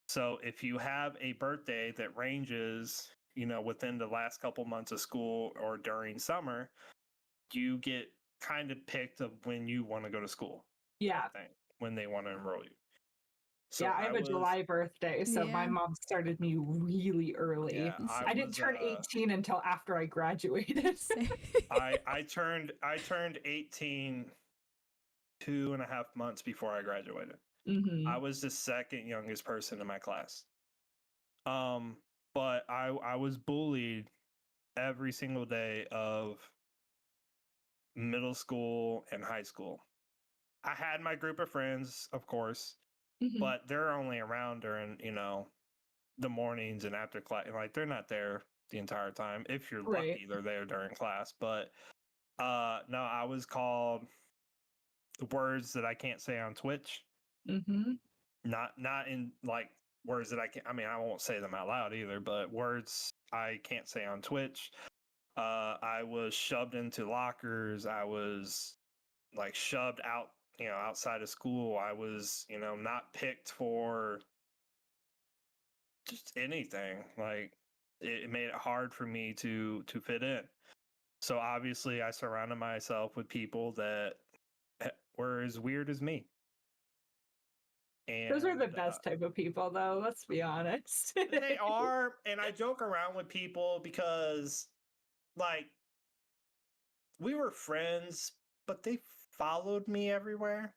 So if you have a birthday that ranges, within the last couple months of school or during summer, you get kind of picked of when you want to go to school. Yeah. When they want to enroll you. So yeah, I have a July birthday, so my Yeah. mom started me really early. Yeah, I didn't turn 18 until after I graduated. Same. I turned 18 2.5 months before I graduated. Hmm. I was the second youngest person in my class. But I was bullied every single day of middle school and high school. I had my group of friends, of course, Hmm. but they're only around during, the mornings and after class. Like they're not there the entire time. If you're Right. lucky, they're there during class. But no, I was called words that I can't say on Twitch. Hmm. Not in like words that I can. I mean, I won't say them out loud either, but words I can't say on Twitch. I was shoved into lockers. I was like shoved out, outside of school. I was, not picked for just anything. Like it made it hard for me to fit in. So obviously, I surrounded myself with people that were as weird as me. And Those are the best type of people, though. Let's be honest. they are, and I joke around with people because, like, we were friends, but they followed me everywhere.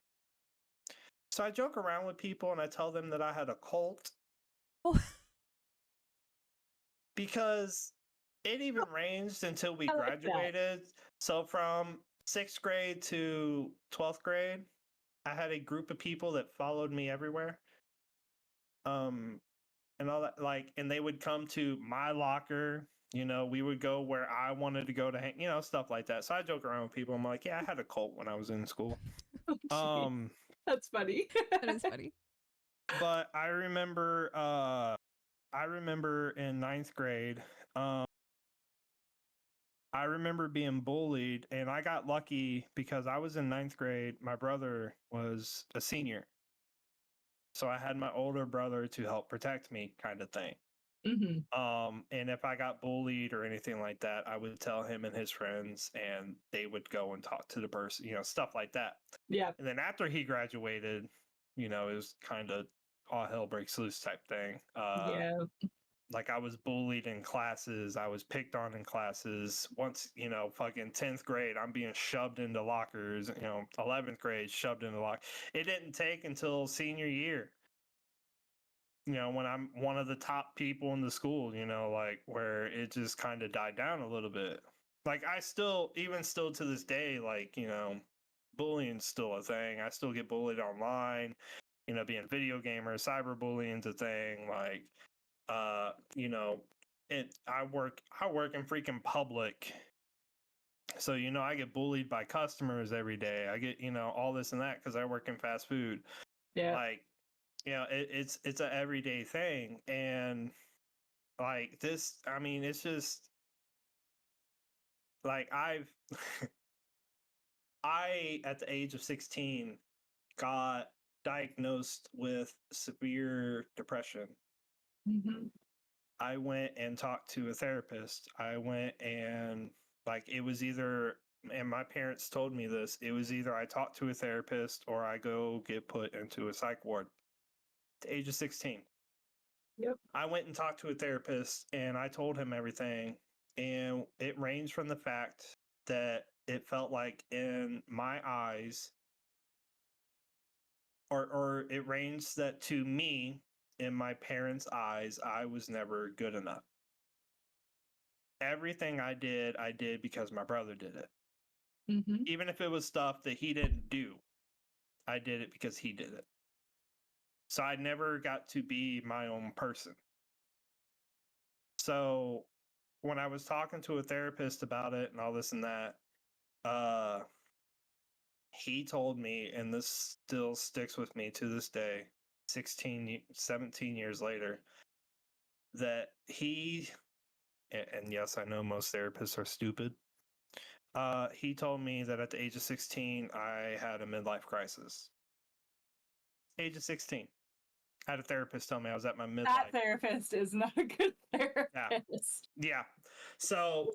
So I joke around with people and I tell them that I had a cult Oh, because it even ranged until we I like that. graduated. So from 6th grade to 12th grade, I had a group of people that followed me everywhere. And all that, like, and they would come to my locker. We would go where I wanted to go to hang, stuff like that. So I joke around with people. I'm like, yeah, I had a cult when I was in school. Oh, gee. That's funny. that is funny. But I remember in 9th grade, I remember being bullied, and I got lucky because I was in 9th grade. My brother was a senior. So I had my older brother to help protect me, kind of thing. Hmm. And if I got bullied or anything like that, I would tell him and his friends, and they would go and talk to the person, stuff like that. Yeah. And then after he graduated, it was kind of all hell breaks loose type thing. Yeah. Like I was bullied in classes, I was picked on in classes. Once, fucking 10th grade, I'm being shoved into lockers, 11th grade, shoved into lock. It didn't take until senior year, when I'm one of the top people in the school, like where it just kind of died down a little bit. Like I still, even still to this day, like, bullying's still a thing. I still get bullied online, being a video gamer, cyberbullying's a thing. Like, I work in freaking public. So, I get bullied by customers every day. I get, all this and that because I work in fast food. Yeah. Like, it's a everyday thing. And like this, I mean, it's just like I at the age of 16 got diagnosed with severe depression. Hmm. I went and talked to a therapist. I went and like it was either, and my parents told me this, it was either I talk to a therapist or I go get put into a psych ward at the age of 16. Yep. I went and talked to a therapist and I told him everything. And it ranged from the fact that it felt like in my eyes, or it ranged that to me, in my parents' eyes, I was never good enough. Everything I did because my brother did it. Hmm. Even if it was stuff that he didn't do, I did it because he did it. So I never got to be my own person. So when I was talking to a therapist about it and all this and that, he told me, and this still sticks with me to this day, 17 years later, that and yes, I know most therapists are stupid. He told me that at the age of 16, I had a midlife crisis. Age of 16. I had a therapist tell me I was at my midlife. That therapist is not a good therapist. Yeah. So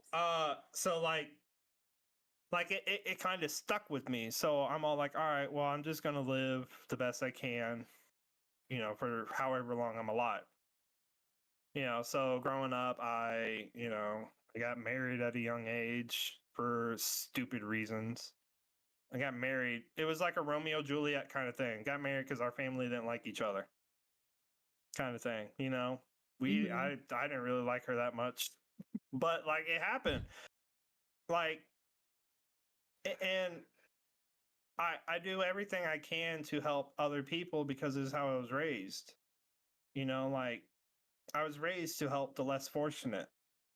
like it kind of stuck with me. So I'm all like, all right, well, I'm just gonna live the best I can. you know, for however long I'm alive. You know, so growing up, I got married at a young age for stupid reasons. I got married. It was like a Romeo Juliet kind of thing. Got married because our family didn't like each other, kind of thing. You know, I didn't really like her that much, but like it happened. Like, and I do everything I can to help other people because this is how I was raised. You know, like I was raised to help the less fortunate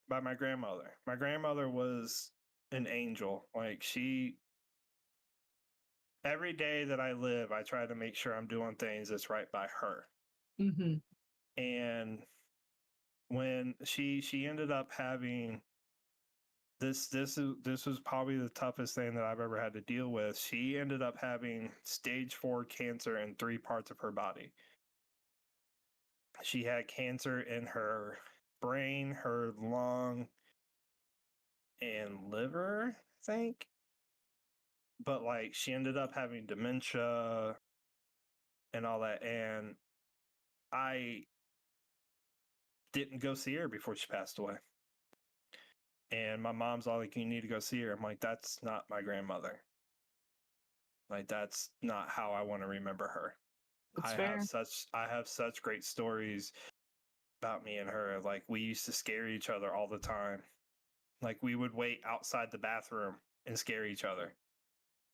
by my grandmother. My grandmother was an angel. Like every day that I live, I try to make sure I'm doing things that's right by her. Mm-hmm. And when she ended up having this was probably the toughest thing that I've ever had to deal with. She ended up having stage 4 cancer in 3 parts of her body. She had cancer in her brain, her lung, and liver, I think. But like she ended up having dementia and all that, and I didn't go see her before she passed away. And my mom's all like, you need to go see her. I'm like, that's not my grandmother. Like, that's not how I want to remember her. That's I fair. have such great stories about me and her. Like, we used to scare each other all the time. Like, we would wait outside the bathroom and scare each other.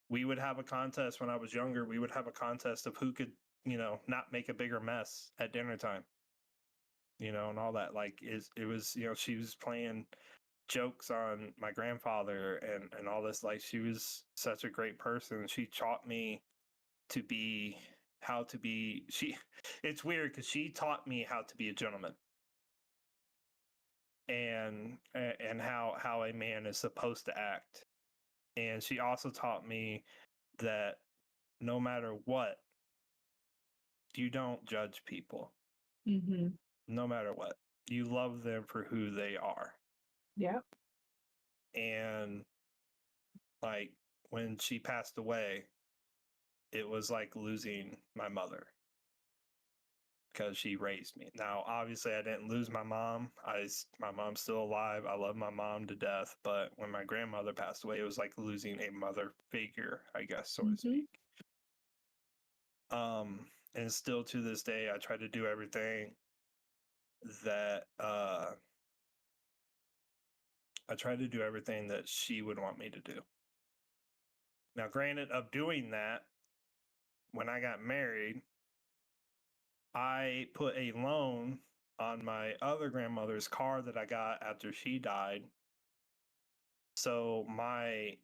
We would have a contest when I was younger. We would have a contest of who could, not make a bigger mess at dinner time. And all that. Like, it was, she was playing jokes on my grandfather and all this. Like, she was such a great person. She taught me it's weird because she taught me how to be a gentleman and how a man is supposed to act. And she also taught me that no matter what, you don't judge people. Mm-hmm. No matter what, you love them for who they are. Yeah. And like when she passed away, it was like losing my mother because she raised me. Now, obviously, I didn't lose my mom. My mom's still alive. I love my mom to death. But when my grandmother passed away, it was like losing a mother figure, I guess, so to speak. And still to this day, I try to do everything that she would want me to do. Now, granted, of doing that, when I got married, I put a loan on my other grandmother's car that I got after she died. So my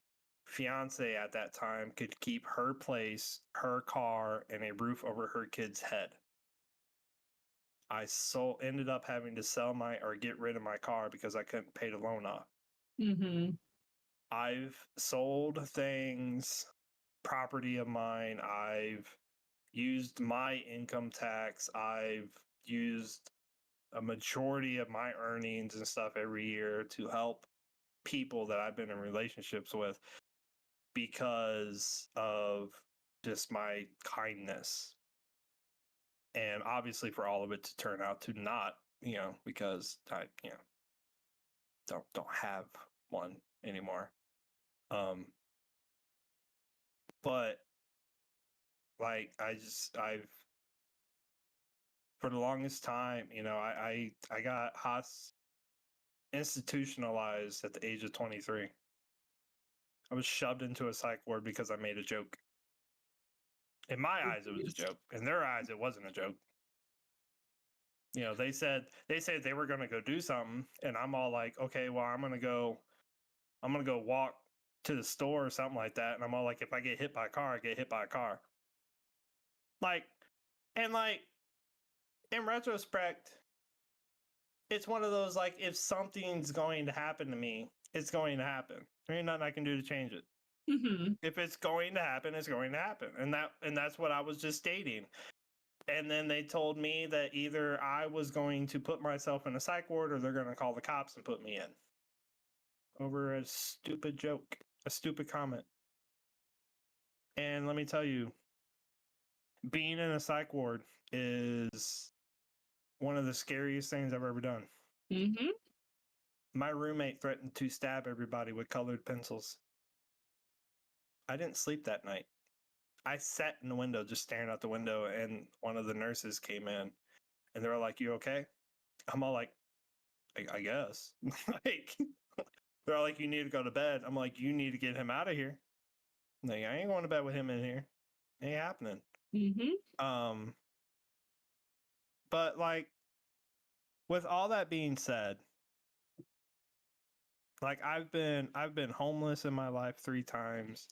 fiance at that time could keep her place, her car, and a roof over her kid's head. I ended up having to sell or get rid of my car because I couldn't pay the loan off. Mm-hmm. I've sold things, property of mine. I've used my income tax. I've used a majority of my earnings and stuff every year to help people that I've been in relationships with because of just my kindness. And obviously for all of it to turn out to not, because I, don't have one anymore. But like I've for the longest time, I got institutionalized at the age of 23. I was shoved into a psych ward because I made a joke. In my eyes, it was a joke. In their eyes, it wasn't a joke. They said they were going to go do something, and I'm all like, okay, well, I'm going to go walk to the store or something like that. And I'm all like, if I get hit by a car, I get hit by a car. Like, and like, in retrospect, it's one of those, like, if something's going to happen to me, it's going to happen. There ain't nothing I can do to change it. Mm-hmm. If it's going to happen, it's going to happen. And that's what I was just stating. And then they told me that either I was going to put myself in a psych ward or they're going to call the cops and put me in over a stupid joke, a stupid comment. And let me tell you, being in a psych ward is one of the scariest things I've ever done. Mm-hmm. My roommate threatened to stab everybody with colored pencils. I didn't sleep that night. I sat in the window, just staring out the window, and one of the nurses came in, and they were like, "You okay?" I'm all like, I guess. Like, they're all like, "You need to go to bed." I'm like, "You need to get him out of here." Like, I ain't going to bed with him in here. Ain't happening. Mm-hmm. But like, with all that being said, like I've been homeless in my life 3 times.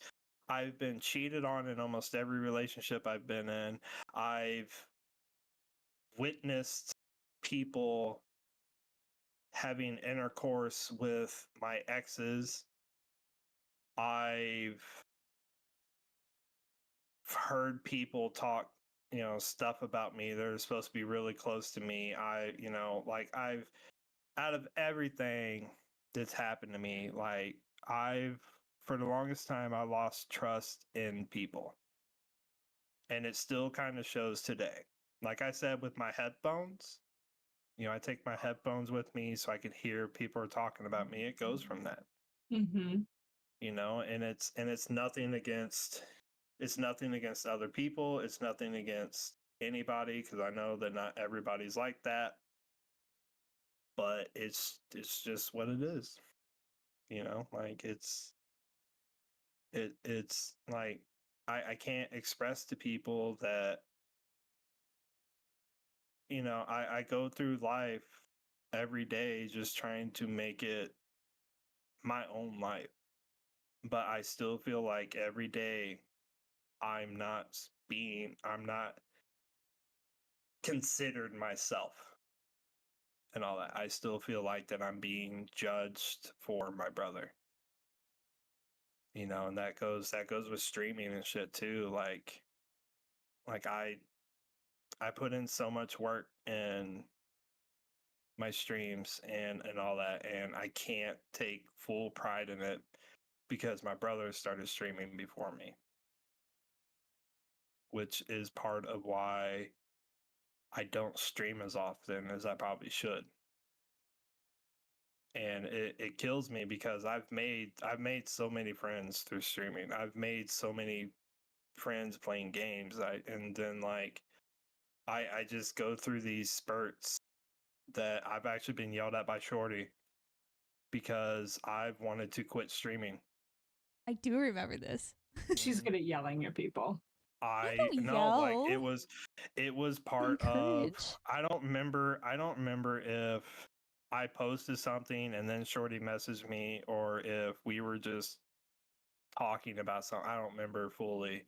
I've been cheated on in almost every relationship I've been in. I've witnessed people having intercourse with my exes. I've heard people talk, stuff about me that are supposed to be really close to me. I've out of everything that's happened to me, like for the longest time, I lost trust in people. And it still kind of shows today. Like I said, with my headphones, I take my headphones with me so I can hear people are talking about me. It goes from that. Mm-hmm. And it's nothing against other people. It's nothing against anybody, because I know that not everybody's like that. But it's just what it is. Like it's like I can't express to people that I go through life every day just trying to make it my own life. But I still feel like every day I'm not considered myself and all that. I still feel like that I'm being judged for my brother. And that goes with streaming and shit too. Like I put in so much work in my streams and all that, and I can't take full pride in it because my brother started streaming before me, which is part of why I don't stream as often as I probably should. And it kills me because I've made so many friends through streaming. I've made so many friends playing games. And then like I just go through these spurts that I've actually been yelled at by Shorty because I've wanted to quit streaming. I do remember this. She's good at yelling at people. I don't yell. Like it was part of, I don't remember if I posted something and then Shorty messaged me, or if we were just talking about something. I don't remember fully.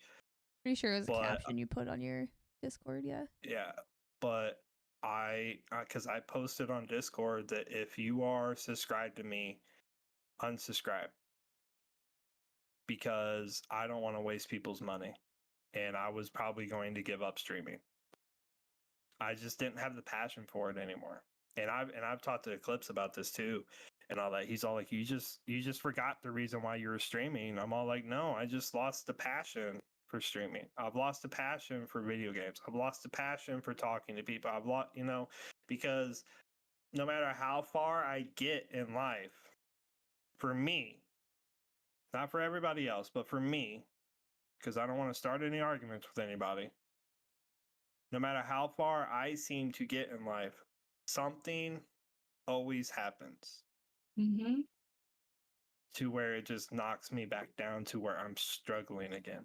Pretty sure it was a caption you put on your Discord, yeah. Yeah, but because I posted on Discord that if you are subscribed to me, unsubscribe, because I don't want to waste people's money, and I was probably going to give up streaming. I just didn't have the passion for it anymore. And I've talked to Eclipse about this too, and all that. He's all like, you just forgot the reason why you were streaming. I'm all like, no, I just lost the passion for streaming. I've lost the passion for video games. I've lost the passion for talking to people. I've lost, because no matter how far I get in life, for me, not for everybody else, but for me, because I don't want to start any arguments with anybody. No matter how far I seem to get in life, something always happens. Mm-hmm. To where it just knocks me back down to where I'm struggling again.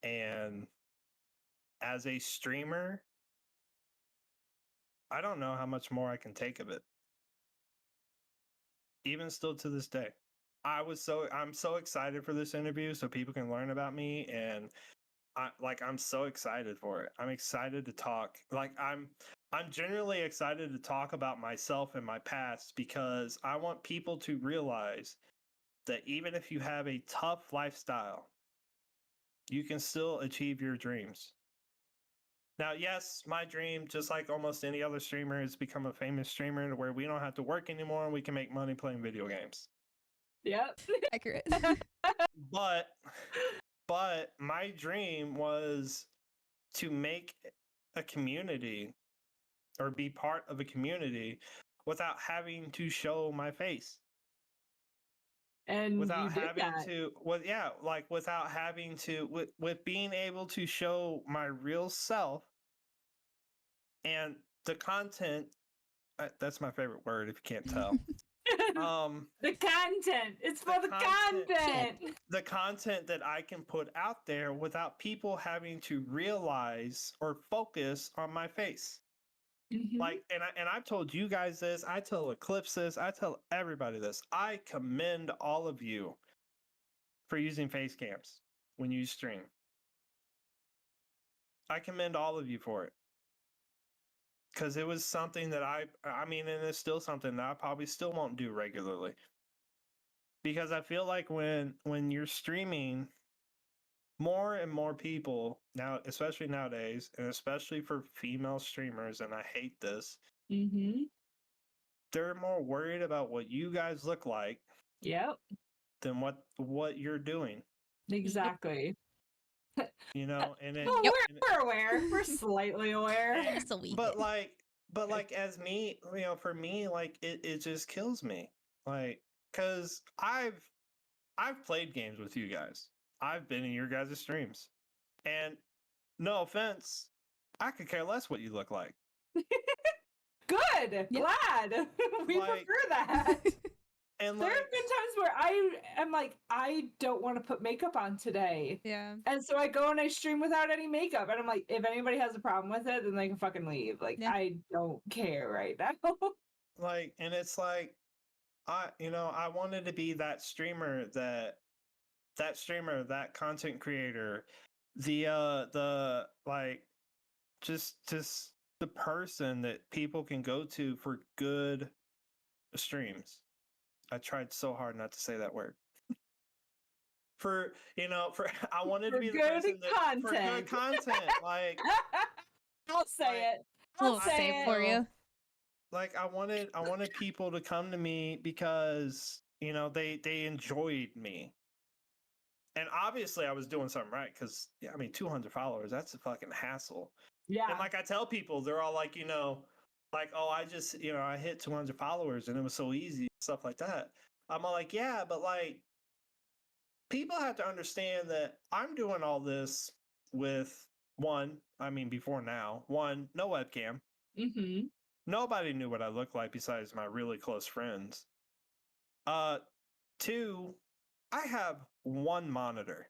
And as a streamer, I don't know how much more I can take of it. Even still to this day. I'm so excited for this interview so people can learn about me, and I'm so excited for it. I'm excited to talk. Like I'm genuinely excited to talk about myself and my past, because I want people to realize that even if you have a tough lifestyle, you can still achieve your dreams. Now, yes, my dream, just like almost any other streamer, is become a famous streamer where we don't have to work anymore and we can make money playing video games. Yep. Accurate. But But my dream was to make a community or be part of a community without having to show my face. And Without you did having that. to, without having to, with being able to show my real self and the content. That's my favorite word if you can't tell. The content. It's for the content. content. The content that I can put out there without people having to realize or focus on my face. Mhm. Like, and I've told you guys this, I tell Eclipse this, I tell everybody this. I commend all of you for using face cams when you stream. I commend all of you for it. Because it was something that I mean, and it's still something that I probably still won't do regularly. Because I feel like when you're streaming, more and more people now, especially nowadays, and especially for female streamers, and I hate this, Mhm. they're more worried about what you guys look like Yep. than what you're doing. Exactly. You know, and it, Well, Yep. we're aware. We're slightly aware. and- Just a wee but bit. like as me, you know, for me, like it just kills me, like, because I've played games with you guys. I've been in your guys' streams, and no offense, I could care less what you look like. Good. Yep. Glad. We Like- prefer that. And There like, have been times where I am like, I don't want to put makeup on today. Yeah. And so I go and I stream without any makeup. And I'm like, if anybody has a problem with it, then they can fucking leave. Like, Yeah. I don't care right now. like, and it's like, I wanted to be that streamer, that content creator, the like, just the person that people can go to for good streams. I tried so hard not to say that word. For I wanted For to be the good person that for good content. content. Like, I'll say Like, it. A little I'll say save it. for you. like I wanted people to come to me because they enjoyed me. And obviously I was doing something right, because yeah, I mean, 200 followers, that's a fucking hassle. Yeah. And like I tell people, they're all like, like, oh, I just, I hit 200 followers and it was so easy, stuff like that. I'm all like, yeah, but like, people have to understand that I'm doing all this with before now, no webcam. Mm-hmm. Nobody knew what I looked like besides my really close friends. 2, I have one monitor.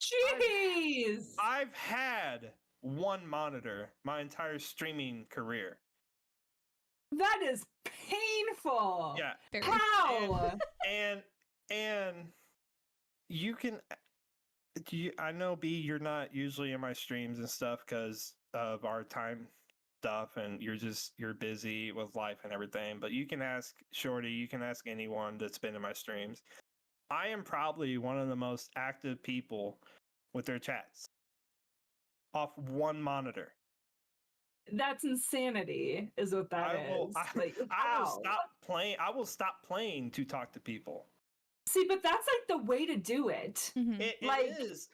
Jeez. I've had one monitor my entire streaming career. That is painful. Yeah. Very. How? And you can I know, B, you're not usually in my streams and stuff because of our time stuff, and you're busy with life and everything, but you can ask Shorty, you can ask anyone that's been in my streams. I am probably one of the most active people with their chats off one monitor. That's insanity, is what that is. Like, I will how? stop playing to talk to people. See, but that's like the way to do it. Mhm. It Like- is.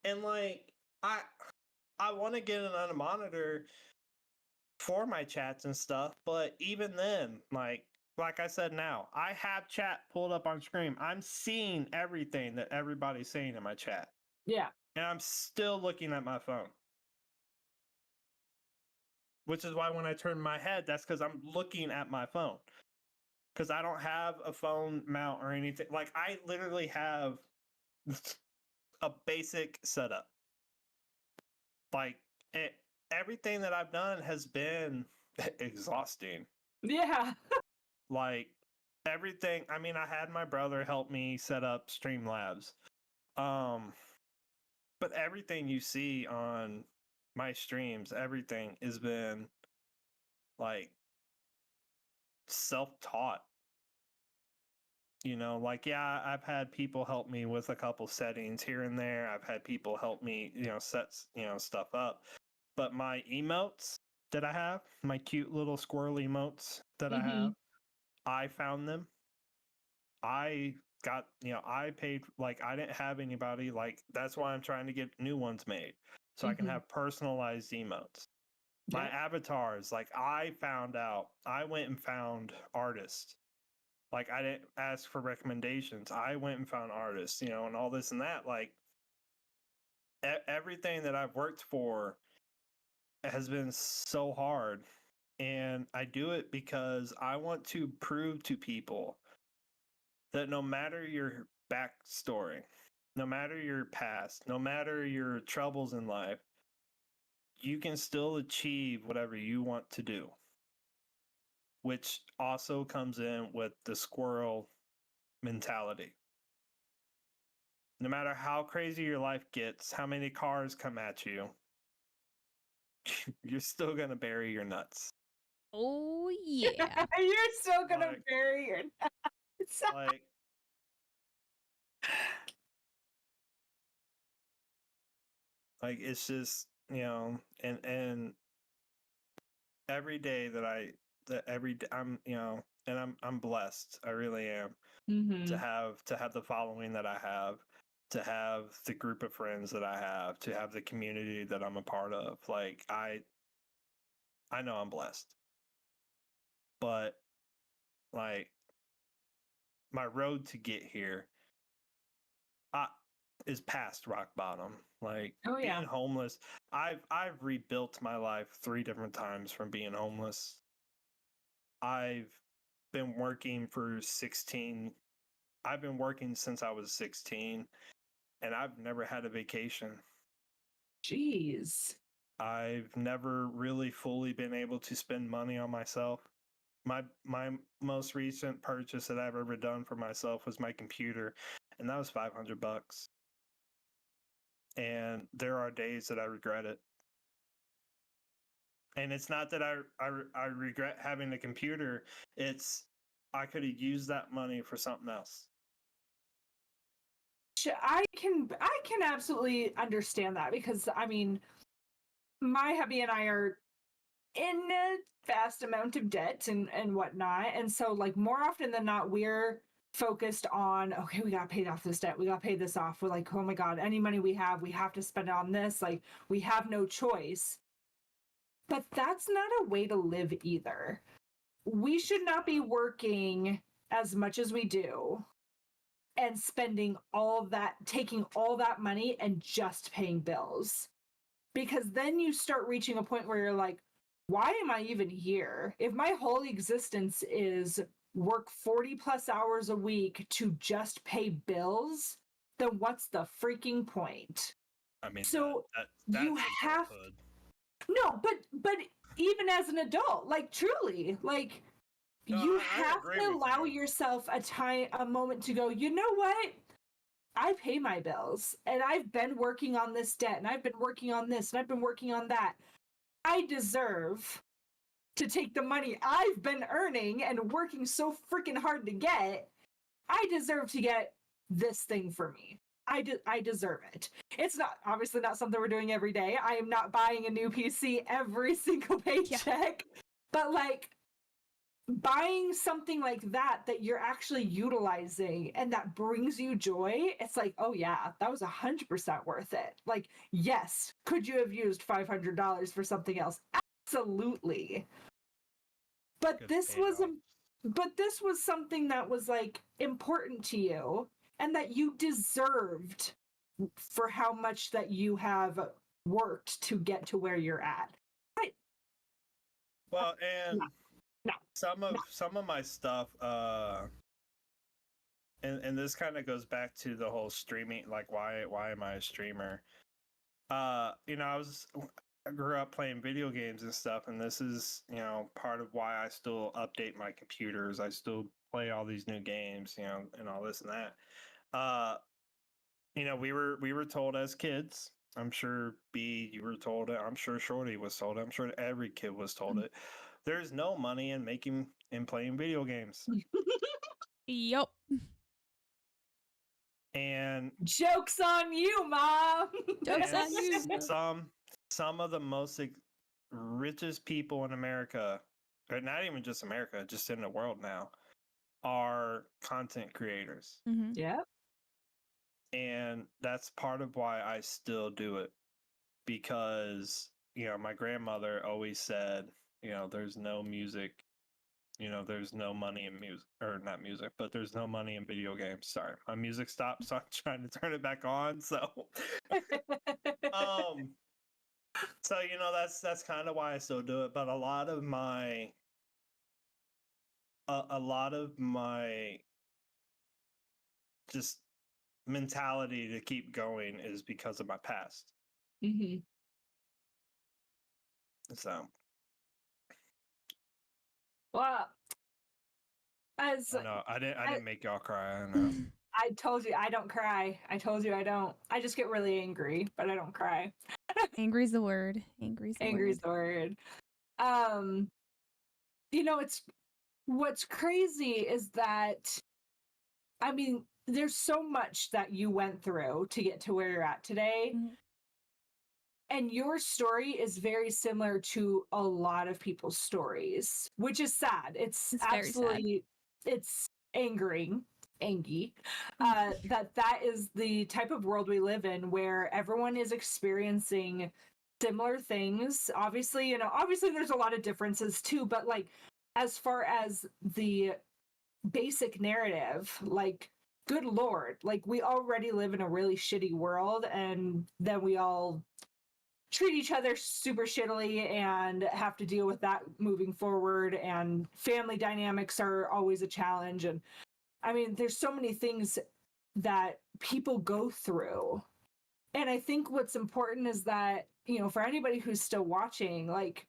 And like, I want to get another monitor for my chats and stuff, but even then, like I said, now I have chat pulled up on screen. I'm seeing everything that everybody's saying in my chat, Yeah. and I'm still looking at my phone. Which is why when I turn my head, that's because I'm looking at my phone. Because I don't have a phone mount or anything. Like, I literally have a basic setup. Like, everything that I've done has been exhausting. Yeah. Like, everything. I mean, I had my brother help me set up Streamlabs. But everything you see on my streams, everything has been like self-taught. Like, yeah, I've had people help me with a couple settings here and there. I've had people help me, set, stuff up. But my emotes that I have, my cute little squirrel emotes that I have, I found them. I got, I paid, like, I didn't have anybody. Like, that's why I'm trying to get new ones made so I can have personalized emotes. My avatars, like, I went and found artists. Like, I didn't ask for recommendations. I went and found artists, and all this and that. Like, everything that I've worked for has been so hard. And I do it because I want to prove to people that no matter your backstory, no matter your past, no matter your troubles in life, you can still achieve whatever you want to do. Which also comes in with the squirrel mentality. No matter how crazy your life gets, how many cars come at you, you're still going to bury your nuts. Oh yeah. You're still gonna Like- bury your nuts. Like it's just, and every day I'm, and I'm blessed. I really am to have the following that I have, to have the group of friends that I have, to have the community that I'm a part of. Like I know I'm blessed. But like my road to get here is past rock bottom. Like being homeless, I've rebuilt my life 3 different times from being homeless. I've been working I've been working since I was 16, and I've never had a vacation. Jeez. I've never really fully been able to spend money on myself. My most recent purchase that I've ever done for myself was my computer, and that was $500. And there are days that I regret it. And it's not that I regret having the computer. It's I could have used that money for something else. I can absolutely understand that, because I mean, my hubby and I are in a vast amount of debt and whatnot, and so like more often than not we're focused on, okay, we gotta pay off this debt, we gotta pay this off. We're like, oh my god, any money we have to spend it on this. Like, we have no choice. But that's not a way to live either. We should not be working as much as we do and spending all that, taking all that money and just paying bills. Because then you start reaching a point where you're like, why am I even here? If my whole existence is work 40 plus hours a week to just pay bills, then what's the freaking point? I mean, so that's you have adulthood. No, but even as an adult, like truly, like you have to allow yourself a moment to go, you know what? I pay my bills, and I've been working on this debt, and I've been working on this, and I've been working on that. I deserve to take the money I've been earning and working so freaking hard to get. I deserve to get this thing for me. I deserve it. It's not obviously not something we're doing every day. I am not buying a new PC every single paycheck, but like buying something like that you're actually utilizing and that brings you joy, it's like, oh yeah, that was 100% worth it. Like, yes, could you have used $500 for something else? Absolutely. But this was something that was like important to you and that you deserved for how much that you have worked to get to where you're at. Well, and No. some of my stuff, and this kind of goes back to the whole streaming, like why am I a streamer? I grew up playing video games and stuff, and this is, part of why I still update my computers. I still play all these new games, and all this and that. We were told as kids. I'm sure B, you were told it. I'm sure Shorty was told it. I'm sure every kid was told it. There's no money in playing video games. Yup. And joke's on you, Mom. Joke's on you. Some of the most richest people in America, or not even just America, just in the world now, are content creators. Mm-hmm. Yep. And that's part of why I still do it. Because, my grandmother always said, there's no music, there's no money in music, or not music, but there's no money in video games. Sorry, my music stopped, so I'm trying to turn it back on. So, so that's kind of why I still do it. But a lot of my just mentality to keep going is because of my past. Mm-hmm. So, Well, as I know I didn't make y'all cry. I know. I told you, I don't cry. I told you I don't. I just get really angry, but I don't cry. Angry's the word. Angry's the Angry's word. the word. It's what's crazy is that, I mean, there's so much that you went through to get to where you're at today. Mhm. And your story is very similar to a lot of people's stories, which is sad. It's It's very sad. absolutely, it's angry, that is the type of world we live in, where everyone is experiencing similar things. Obviously, obviously there's a lot of differences too, but like, as far as the basic narrative, like, good Lord, like, we already live in a really shitty world, and then we all treat each other super shittily and have to deal with that moving forward, and family dynamics are always a challenge. And I mean, there's so many things that people go through. And I think what's important is that, for anybody who's still watching, like,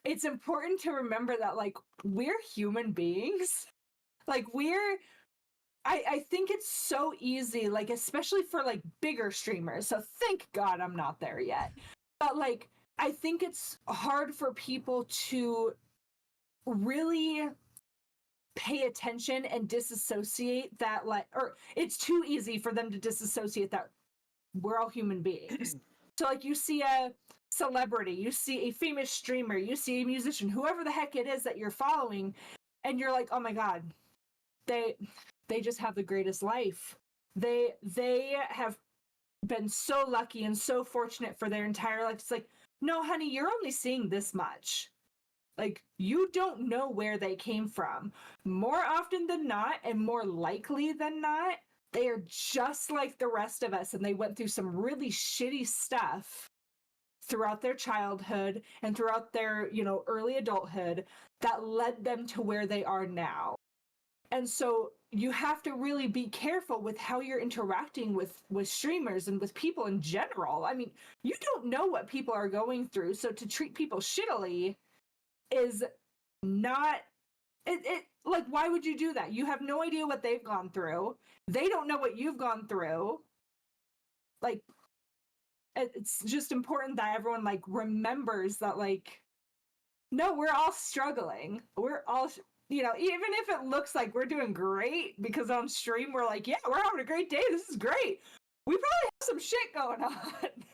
it's important to remember that, like, we're human beings. Like, I think it's so easy, like, especially for like bigger streamers. So thank God I'm not there yet. But like, I think it's hard for people to really pay attention and disassociate that, like, or it's too easy for them to disassociate that we're all human beings. So like, you see a celebrity, you see a famous streamer, you see a musician, whoever the heck it is that you're following, and you're like, oh my God, they just have the greatest life. They have been so lucky and so fortunate for their entire life. It's like, no, honey, you're only seeing this much. Like, you don't know where they came from. More often than not, and more likely than not, they are just like the rest of us, and they went through some really shitty stuff throughout their childhood and throughout their, early adulthood that led them to where they are now. And so you have to really be careful with how you're interacting with streamers and with people in general. I mean, you don't know what people are going through, so to treat people shittily is not it like, why would you do that? You have no idea what they've gone through. They don't know what you've gone through. Like, it's just important that everyone, like, remembers that, like, no, we're all struggling. We're all, even if it looks like we're doing great because on stream we're like, yeah, we're having a great day, this is great, we probably have some shit going on.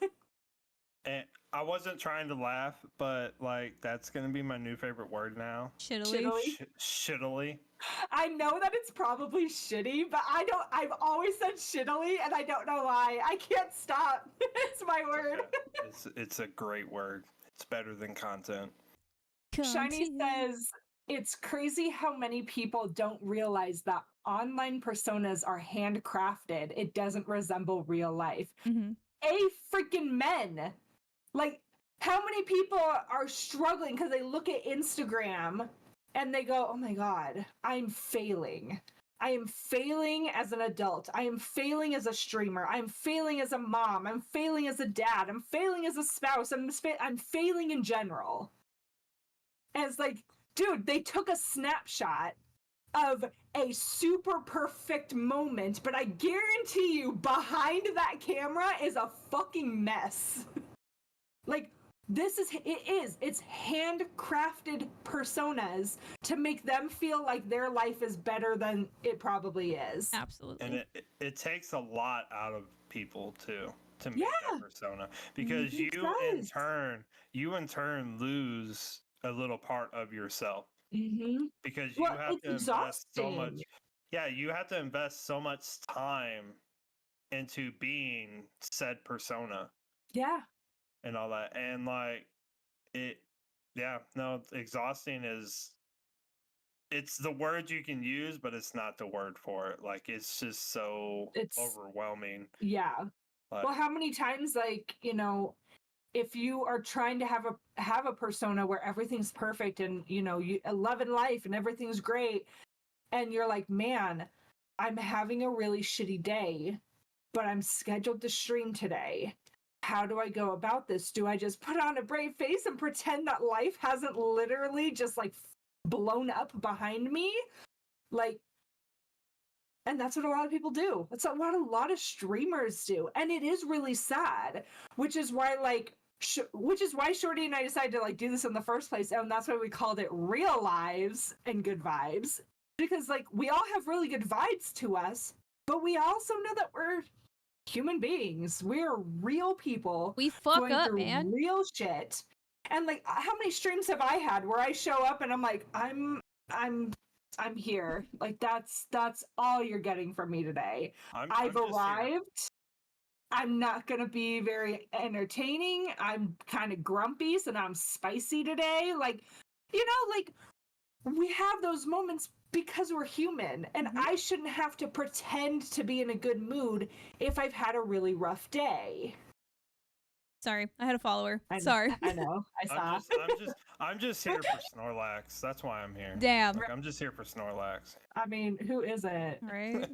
And I wasn't trying to laugh, but like, that's gonna be my new favorite word now. Shittily. Shittily. I know that it's probably shitty, but I've always said shittily, and I don't know why. I can't stop. It's my word. It's a great word. It's better than content. Shiny says, it's crazy how many people don't realize that online personas are handcrafted. It doesn't resemble real life. Mm-hmm. Freaking men. Like, how many people are struggling because they look at Instagram and they go, oh my God, I'm failing. I am failing as an adult. I am failing as a streamer. I'm failing as a mom. I'm failing as a dad. I'm failing as a spouse. I'm failing in general. And it's like, dude, they took a snapshot of a super perfect moment, but I guarantee you behind that camera is a fucking mess. Like, it's handcrafted personas to make them feel like their life is better than it probably is. Absolutely. And it takes a lot out of people too to make that persona, because you in turn lose a little part of yourself. Mm-hmm. because you Well, have it's to invest so much. exhausting. Yeah, you have to invest so much time into being said persona Yeah. and all that. And like it, yeah, no, exhausting is it's the word you can use, but it's not the word for it. Like it's just so It's overwhelming. yeah. Like, Well, how many times, like, if you are trying to have a persona where everything's perfect and you love in life and everything's great, and you're like, man, I'm having a really shitty day, but I'm scheduled to stream today. How do I go about this? Do I just put on a brave face and pretend that life hasn't literally just like blown up behind me? Like, and that's what a lot of people do. That's what a lot of streamers do. And it is really sad, which is why which is why Shorty and I decided to like do this in the first place. And that's why we called it Real Lives and Good Vibes. Because like we all have really good vibes to us, but we also know that we're human beings. We're real people. We fuck going up, through man. real shit. And like how many streams have I had where I show up and I'm like, I'm here. Like that's all you're getting from me today. I've I'm just here. arrived. I'm not gonna be very entertaining. I'm kind of grumpy, so now I'm spicy today. Like, like we have those moments because we're human, and Mhm. I shouldn't have to pretend to be in a good mood if I've had a really rough day. Sorry, I had a follower. I Sorry. know. I saw. I'm just here for Snorlax. That's why I'm here. Damn. Like, I'm just here for Snorlax. I mean, who isn't? Right?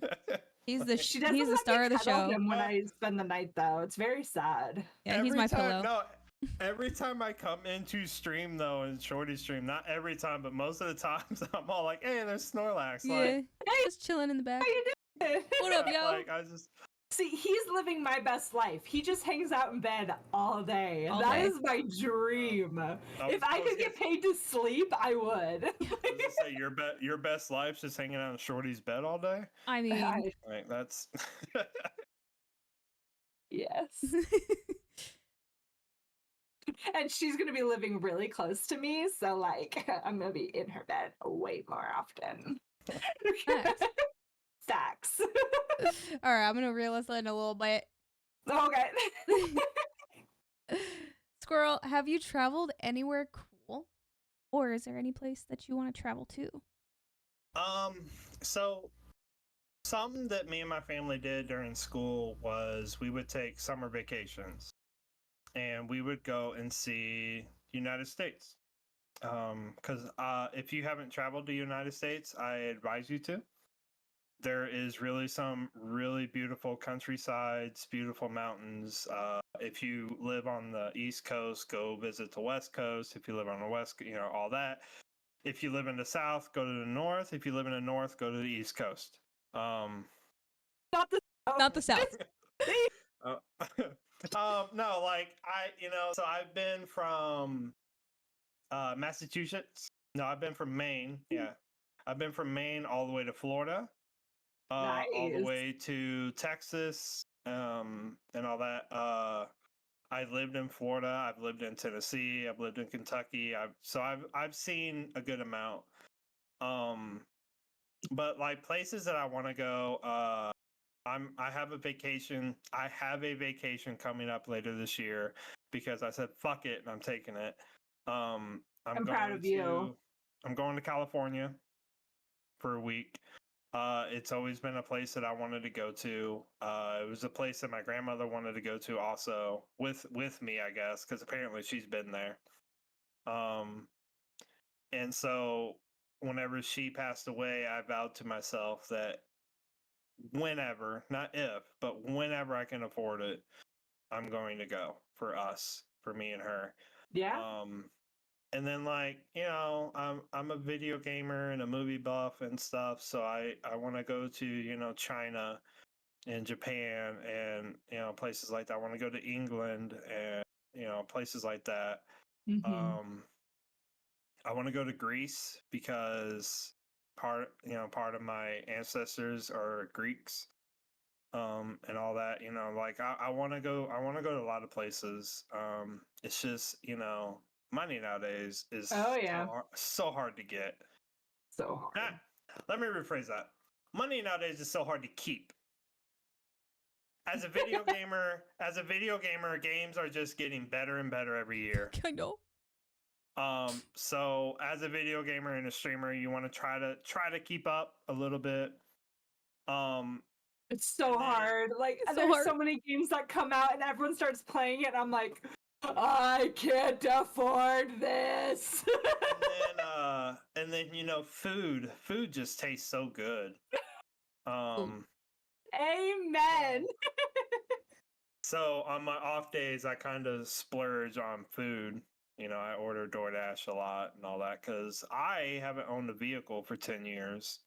He's the She doesn't he's the let star me of the cuddle show. him when I spend the night, though. It's very sad. Yeah, he's my time, pillow. No, every time I come into stream though, in Shorty stream, not every time, but most of the times, I'm all like, "Hey, there's Snorlax." Yeah, Like, just chilling in the back. How you doing? What up, yo? like I just See, he's living my best life. He just hangs out in bed all day. All That day. is my dream. If I could get paid to sleep, I would. I was gonna say your best life's just hanging out in Shorty's bed all day. I mean, Like that's Yes. And she's going to be living really close to me. So, like, I'm going to be in her bed way more often. Facts. Facts. all right, I'm gonna reel us in a little bit. Okay. Squirrel, have you traveled anywhere cool, or is there any place that you want to travel to? so something that me and my family did during school was we would take summer vacations and we would go and see United States. Because if you haven't traveled to United States, I advise you to. There is really some really beautiful countrysides, beautiful mountains. If you live on the East Coast, go visit the West Coast. If you live on the West, all that. If you live in the South, go to the North. If you live in the North, go to the East Coast. Not Not the South. No, like so I've been from Massachusetts. No, I've been from Maine. Yeah, I've been from Maine all the way to Florida. All the Nice. way to Texas, and all that. I lived in Florida. I've lived in Tennessee. I've lived in Kentucky. I've seen a good amount. But like places that I want to go. I have a vacation. I have a vacation coming up later this year because I said fuck it and I'm taking it. I'm proud of you. I'm going to California for a week. It's always been a place that I wanted to go to. It was a place that my grandmother wanted to go to also with me, I guess, because apparently she's been there. And so whenever she passed away, I vowed to myself that whenever, not if, but whenever I can afford it, I'm going to go for us, for me and her. Yeah. And then like, I'm a video gamer and a movie buff and stuff, so I want to go to, China and Japan and, places like that. I want to go to England and, places like that. Mhm. I want to go to Greece because part of my ancestors are Greeks. And all that, like I want to go to a lot of places. It's just, money nowadays is yeah. so hard to get. So hard. Ah, let me rephrase that. Money nowadays is so hard to keep. As a video gamer, games are just getting better and better every year. I know. So as a video gamer and a streamer, you want to try to keep up a little bit. It's so and then- hard. Like It's so there's hard. so many games that come out and everyone starts playing it and I'm like, I can't afford this. and then you know, food just tastes so good. Amen. So on my off days, I kind of splurge on food. You know, I order DoorDash a lot and all that because I haven't owned a vehicle for 10 years.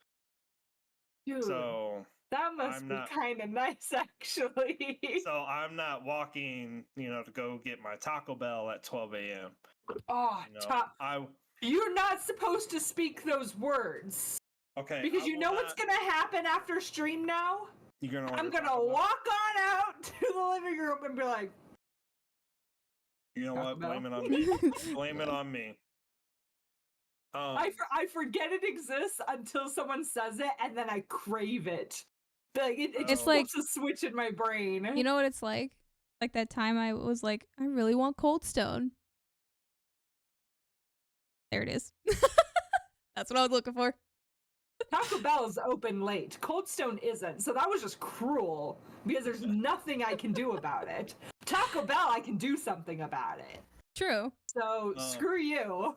Dude, So that must I'm be not- kind of nice, actually. so I'm not walking, you know, to go get my Taco Bell at 12 a.m. Oh, You know, you're not supposed to speak those words. okay. Because I you will know what's not- gonna happen after stream now? You're gonna I'm order gonna Taco Bell? walk on out to the living room and be like, You know Taco what? Bell. Blame it on me. Blame it on me. I forget it exists until someone says it, and then I crave it. Like it It's just like- flips a switch in my brain. You know what it's like? Like that time I was like, I really want Cold Stone. There it is. That's what I was looking for. Taco Bell is open late. Cold Stone isn't, so that was just cruel because there's nothing I can do about it. Taco Bell, I can do something about it. True. So screw you.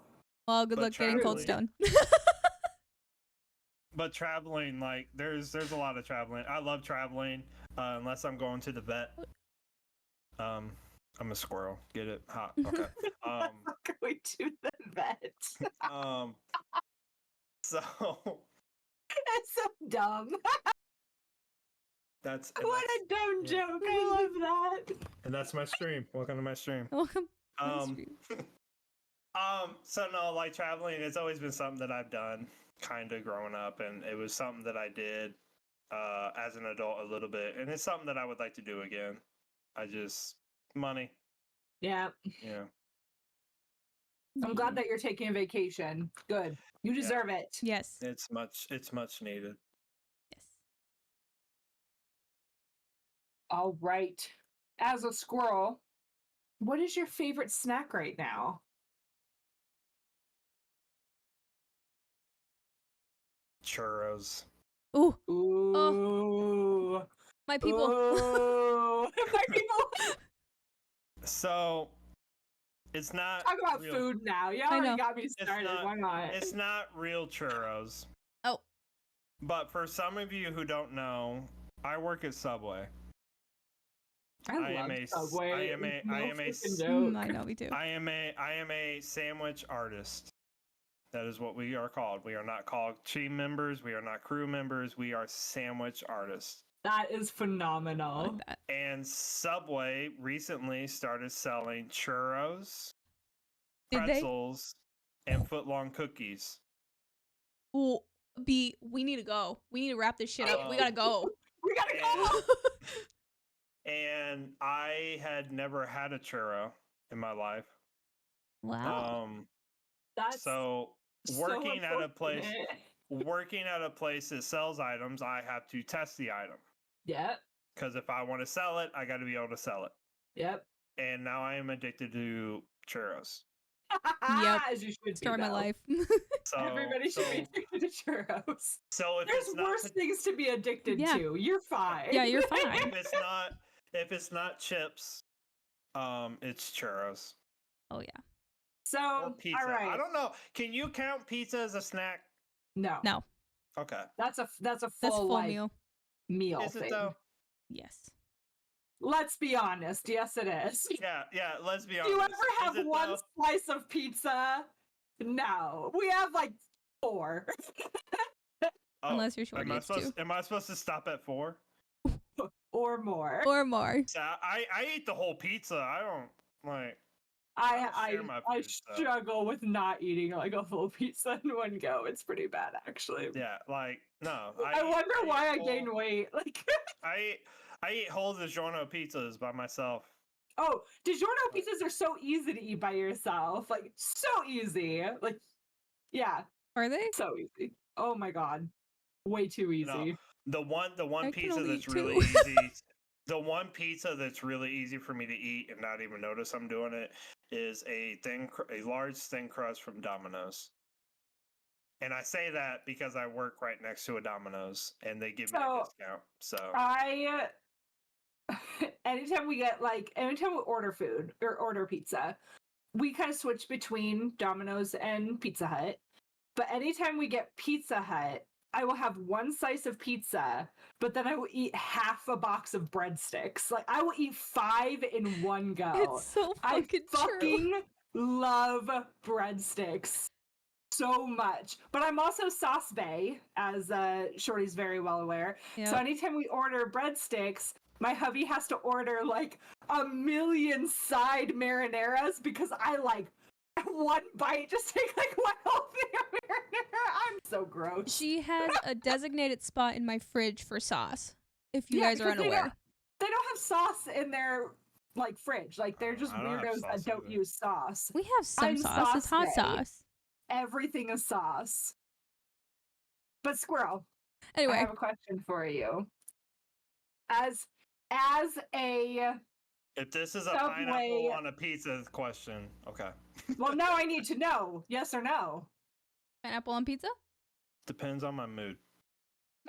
Well, good But luck getting Cold Stone. But traveling, like, there's a lot of traveling. I love traveling, unless I'm going to the vet. I'm a squirrel. Get it? Hot. Okay. Going to the vet. So That's so dumb. that's What a dumb joke. I love that. and that's my stream. Welcome to my stream. Welcome. Um, so no, like traveling, it's always been something that I've done kind of growing up, and it was something that I did as an adult a little bit, and it's something that I would like to do again. Money, Yeah. yeah. I'm glad that you're taking a vacation. Good. You deserve it. Yes. It's much needed. Yes. All right. As a squirrel, what is your favorite snack right now? Churros. Ooh, Ooh. my people. Ooh. My people. So it's not Talk about real- food now. You I already know. got me started. not- Why not? It's not real churros. Oh. But for some of you who don't know, I work at Subway. I am love a- Subway. I am a- No I am a freaking s- joke. I know, me too. I am a sandwich artist. That is what we are called. We are not called team members. We are not crew members. We are sandwich artists. That is I phenomenal. like that. And Subway recently started selling churros, Did they? pretzels, and footlong cookies. Ooh, we need to go. We need to wrap this shit up. We Oh. gotta go. We gotta go. And I had never had a churro in my life. Wow. That's So so working at a place unfortunate. that sells items, I have to test the item. Yep. Because if I want to sell it, I got to be able to sell it. Yep. And now I am addicted to churros. Yep. As you should be. Story of my though. life. So Everybody should so, be addicted to churros. so if There's it's not worse things to be addicted Yeah. to. You're fine. Yeah, you're fine. if it's not chips, it's churros Oh yeah. So, or pizza. all right. I don't know. Can you count pizza as a snack? No. No. Okay. That's a That's full, full like, meal. meal Is thing. it though? Yes. Let's be honest. Yes, it is. Yeah. Let's be Do honest. you ever Is have it one though? slice of pizza? No. We have like 4. Oh, Unless you're short age too. Am I supposed to stop at 4? Or more. Or more. Yeah, I eat the whole pizza. I don't like. don't share my I food, so. struggle with not eating like a full pizza in one go. It's pretty bad, actually. Yeah, like no. I wonder why I eat gained whole- weight. Like, I eat whole DiGiorno pizzas by myself. Oh, DiGiorno pizzas are so easy to eat by yourself. Like, so easy. Like, yeah, Are they? so easy. Oh my God. Way too No, easy. the one I can pizza only that's eat really two. easy. The one pizza that's really easy for me to eat and not even notice I'm doing it is a large thin crust from Domino's. And I say that because I work right next to a Domino's and they give me a So discount. So I, anytime we order food or order pizza, we kind of switch between Domino's and Pizza Hut. But anytime we get Pizza Hut, I will have one slice of pizza, but then I will eat half a box of breadsticks. Like, I will eat 5 in one go. It's so I fucking true. fucking love breadsticks so much. But I'm also sauce bae, as Shorty's very well aware. Yep. So anytime we order breadsticks, my hubby has to order like a million side marineras because I like one bite, just take like one whole thing of marinara. I'm so gross. She has a designated spot in my fridge for sauce. If you Yeah, guys are because unaware. They don't have sauce in their like fridge. Like, they're just I don't have weirdos that sauce don't either. use sauce. We have some I'm sauce. It's hot sauce bae. sauce. Everything is sauce. But Squirrel, I Anyway, have a question for you. As a if this is a Subway- pineapple on a pizza question, okay. well, now I need to know, yes or no. pineapple on pizza? Depends on my mood.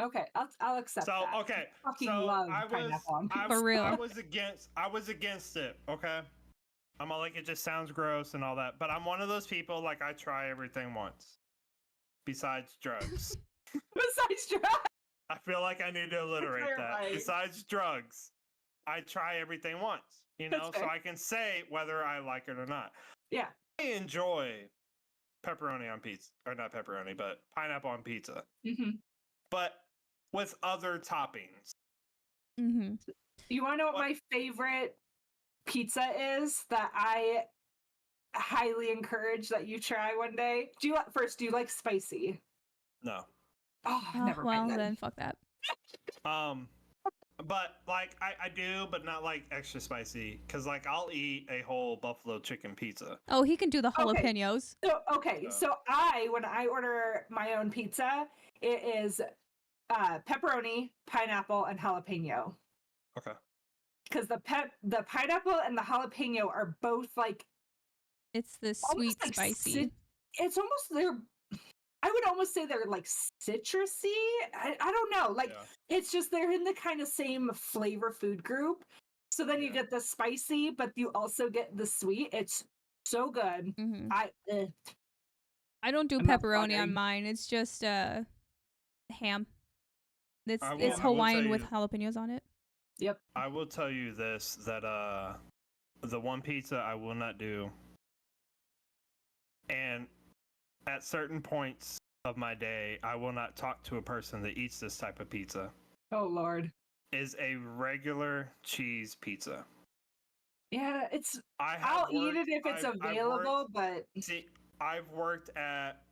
Okay, I'll accept So that. okay, I fucking so love I was pineapple on pizza. For real. I was against it. Okay, I'm all like, it just sounds gross and all that, but I'm one of those people, like, I try everything once, besides drugs. Besides drugs. I feel like I need to alliterate fair, that. right. Besides drugs, I try everything once, you know, That's so fair. I can say whether I like it or not. Yeah. I enjoy pepperoni on pizza, or not pepperoni, but pineapple on pizza, Mm-hmm. but with other toppings. Mm-hmm. You want to know what my favorite pizza is that I highly encourage that you try one day? Do you like spicy? No. Oh, never well, mind then. then fuck that. But like I do, but not like extra spicy, because like I'll eat a whole buffalo chicken pizza. Oh, he can do the Okay. jalapenos. So when I order my own pizza, it is pepperoni, pineapple, and jalapeno. Okay. Because the pineapple and the jalapeno are both like It's the almost sweet like spicy. it's almost I would almost say they're like citrusy. I don't know. Like, Yeah. it's just they're in the kind of same flavor food group. So then you Yeah. get the spicy, but you also get the sweet. It's so good. Mm-hmm. I I don't do I'm not pepperoni on wondering. mine. It's just ham. It's I will Hawaiian tell with you- jalapenos on it. Yep. I will tell you this, that the one pizza I will not do, and at certain points of my day, I will not talk to a person that eats this type of pizza, Oh Lord. is a regular cheese pizza. Yeah, I'll eat it if it's available, but See, I've worked at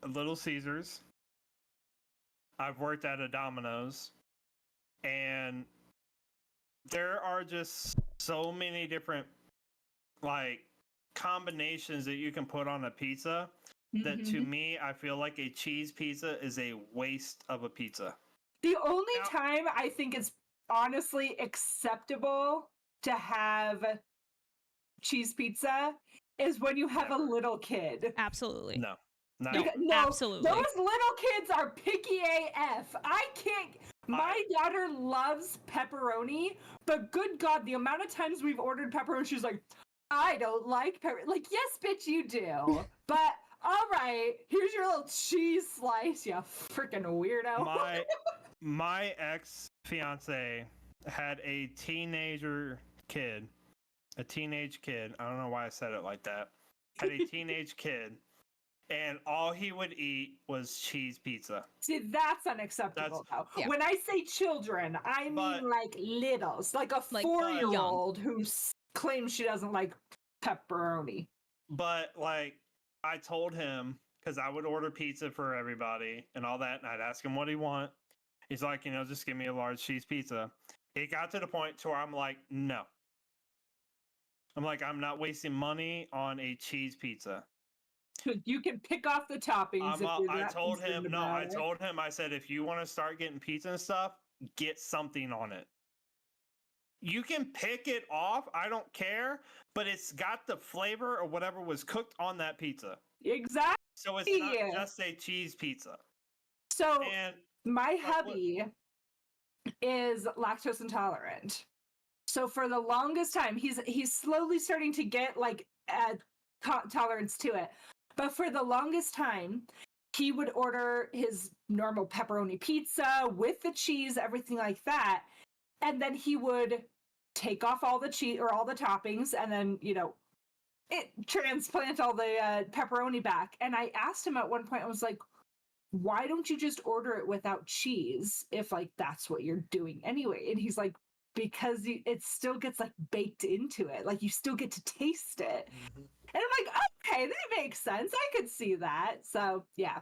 Little Caesars. I've worked at a Domino's, and there are just so many different like combinations that you can put on a pizza that to Mhm. me, I feel like a cheese pizza is a waste of a pizza. The only Now- time I think it's honestly acceptable to have cheese pizza is when you have Never. a little kid. Absolutely. No, not No. even. No, absolutely. Those little kids are picky AF. I can't. My daughter loves pepperoni, but good God, the amount of times we've ordered pepperoni, she's like, I don't like pepperoni. Like, yes, bitch, you do. But all right, here's your little cheese slice, you freaking weirdo. My ex fiance had a teenage kid. I don't know why I said it like that. Had a teenage kid, and all he would eat was cheese pizza. See, that's unacceptable. yeah. When I say children, I mean But- like littles, like a Like, 4-year-old who claims she doesn't like pepperoni. But like, I told him, because I would order pizza for everybody and all that, and I'd ask him what he want. He's like, just give me a large cheese pizza. It got to the point to where I'm like, no. I'm like, I'm not wasting money on a cheese pizza. You can pick off the toppings if you're I that told concerned him, no, about I it. told him, I said, if you want to start getting pizza and stuff, get something on it. You can pick it off, I don't care, but it's got the flavor or whatever was cooked on that pizza. Exactly. So it's not just a cheese pizza. So And my hubby is lactose intolerant. So for the longest time, he's slowly starting to get like tolerance to it. But for the longest time, he would order his normal pepperoni pizza with the cheese, everything like that. And then he would take off all the cheese or all the toppings and then, transplant all the pepperoni back. And I asked him at one point, I was like, why don't you just order it without cheese if like that's what you're doing anyway? And he's like, because it still gets like baked into it. Like you still get to taste it. Mhm. And I'm like, okay, that makes sense. I could see that. So yeah.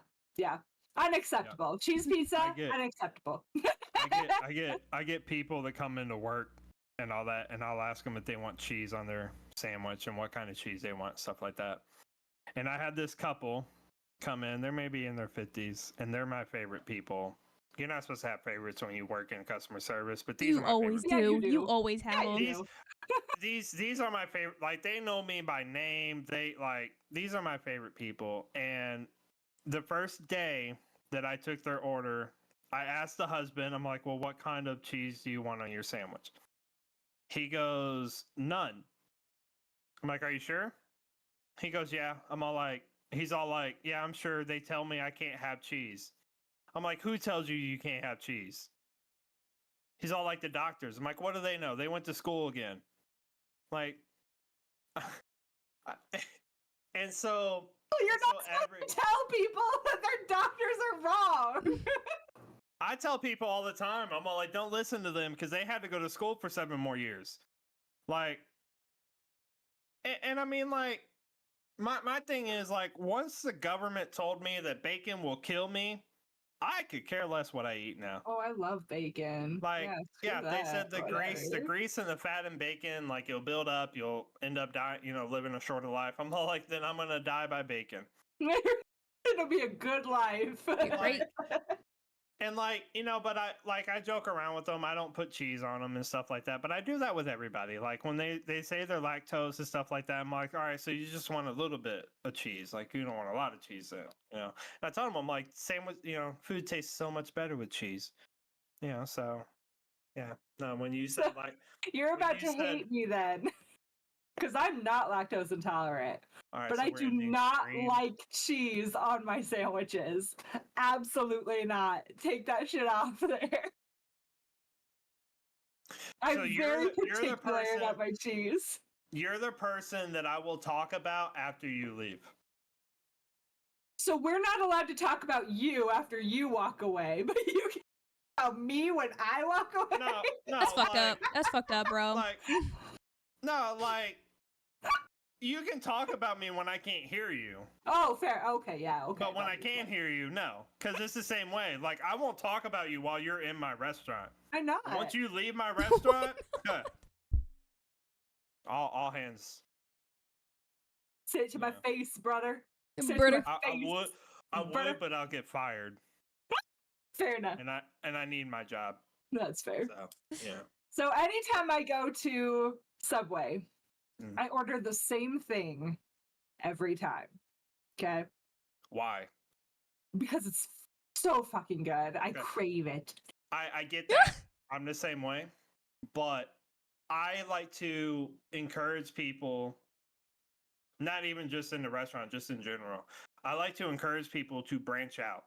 Unacceptable. Cheese pizza, unacceptable. I get people that come into work and all that, and I'll ask them if they want cheese on their sandwich and what kind of cheese they want, stuff like that. And I had this couple come in, they're maybe in their 50s, and they're my favorite people. You're not supposed to have favorites when you work in customer service, but these You are my always favorite. do. Yeah, you do. You always have Yeah, them. you do. These are my favorite. Like they know me by name. These are my favorite people. And the first day that I took their order, I asked the husband, I'm like, well, what kind of cheese do you want on your sandwich? He goes, none. I'm like, are you sure? He goes, yeah. He's all like, yeah, I'm sure. They tell me I can't have cheese. I'm like, who tells you can't have cheese? He's all like the doctors. I'm like, what do they know? They went to school again. Like, and so You're not supposed to tell people that their doctors are wrong. I tell people all the time, I'm all like, don't listen to them because they had to go to school for 7 more years. Like, and I mean, like, my thing is, like, once the government told me that bacon will kill me, I could care less what I eat now. Oh, I love bacon. Like, yeah, they said the whatever. grease and the fat in bacon, like, you'll build up, you'll end up dying, living a shorter life. I'm all like, then I'm going to die by bacon. It'll be a good life. Right. And like, but I joke around with them. I don't put cheese on them and stuff like that, but I do that with everybody. Like when they say they're lactose and stuff like that, I'm like, all right, so you just want a little bit of cheese. Like you don't want a lot of cheese there, And I tell them, I'm like, same with, food tastes so much better with cheese, so yeah. No, when you said like, you're about to hate me then. Because I'm not lactose intolerant. right, But so I we're do in the not extreme. like cheese on my sandwiches. Absolutely not. Take that shit off there. I'm very particular about my cheese. You're the person that I will talk about after you leave. So we're not allowed to talk about you after you walk away, but you can talk about me when I walk away? No, That's fucked up. That's fucked up, bro. Like, you can talk about me when I can't hear you. Oh, fair. Okay, yeah, okay. But when I can hear you, no. Because it's the same way. Like, I won't talk about you while you're in my restaurant. I'm not. Once you leave my restaurant, good. All hands. Say it to my face, brother. Say it to Brother. my face. I Brother. would, but I'll get fired. Fair enough. And I need my job. That's fair. So, yeah. So anytime I go to Subway, Mm. I order the same thing every time. Okay? Why? Because it's so fucking good. I Okay. crave it. I get that. I'm the same way. But I like to encourage people, not even just in the restaurant, just in general. I like to encourage people to branch out.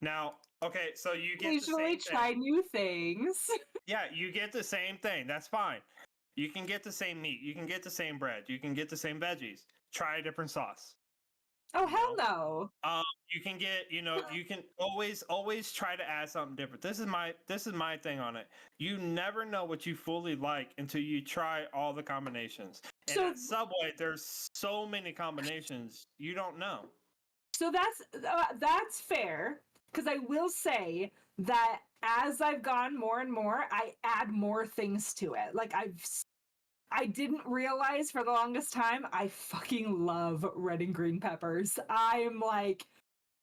Now, okay, so you get Occasionally the same try thing. new things. Yeah, you get the same thing. That's fine. You can get the same meat. You can get the same bread. You can get the same veggies. Try a different sauce. Oh, hell no. You can get, you can always try to add something different. This is my thing on it. You never know what you fully like until you try all the combinations. And So- at Subway, there's so many combinations you don't know. So that's fair, because I will say that as I've gone more and more, I add more things to it. Like I didn't realize for the longest time, I fucking love red and green peppers. I'm like,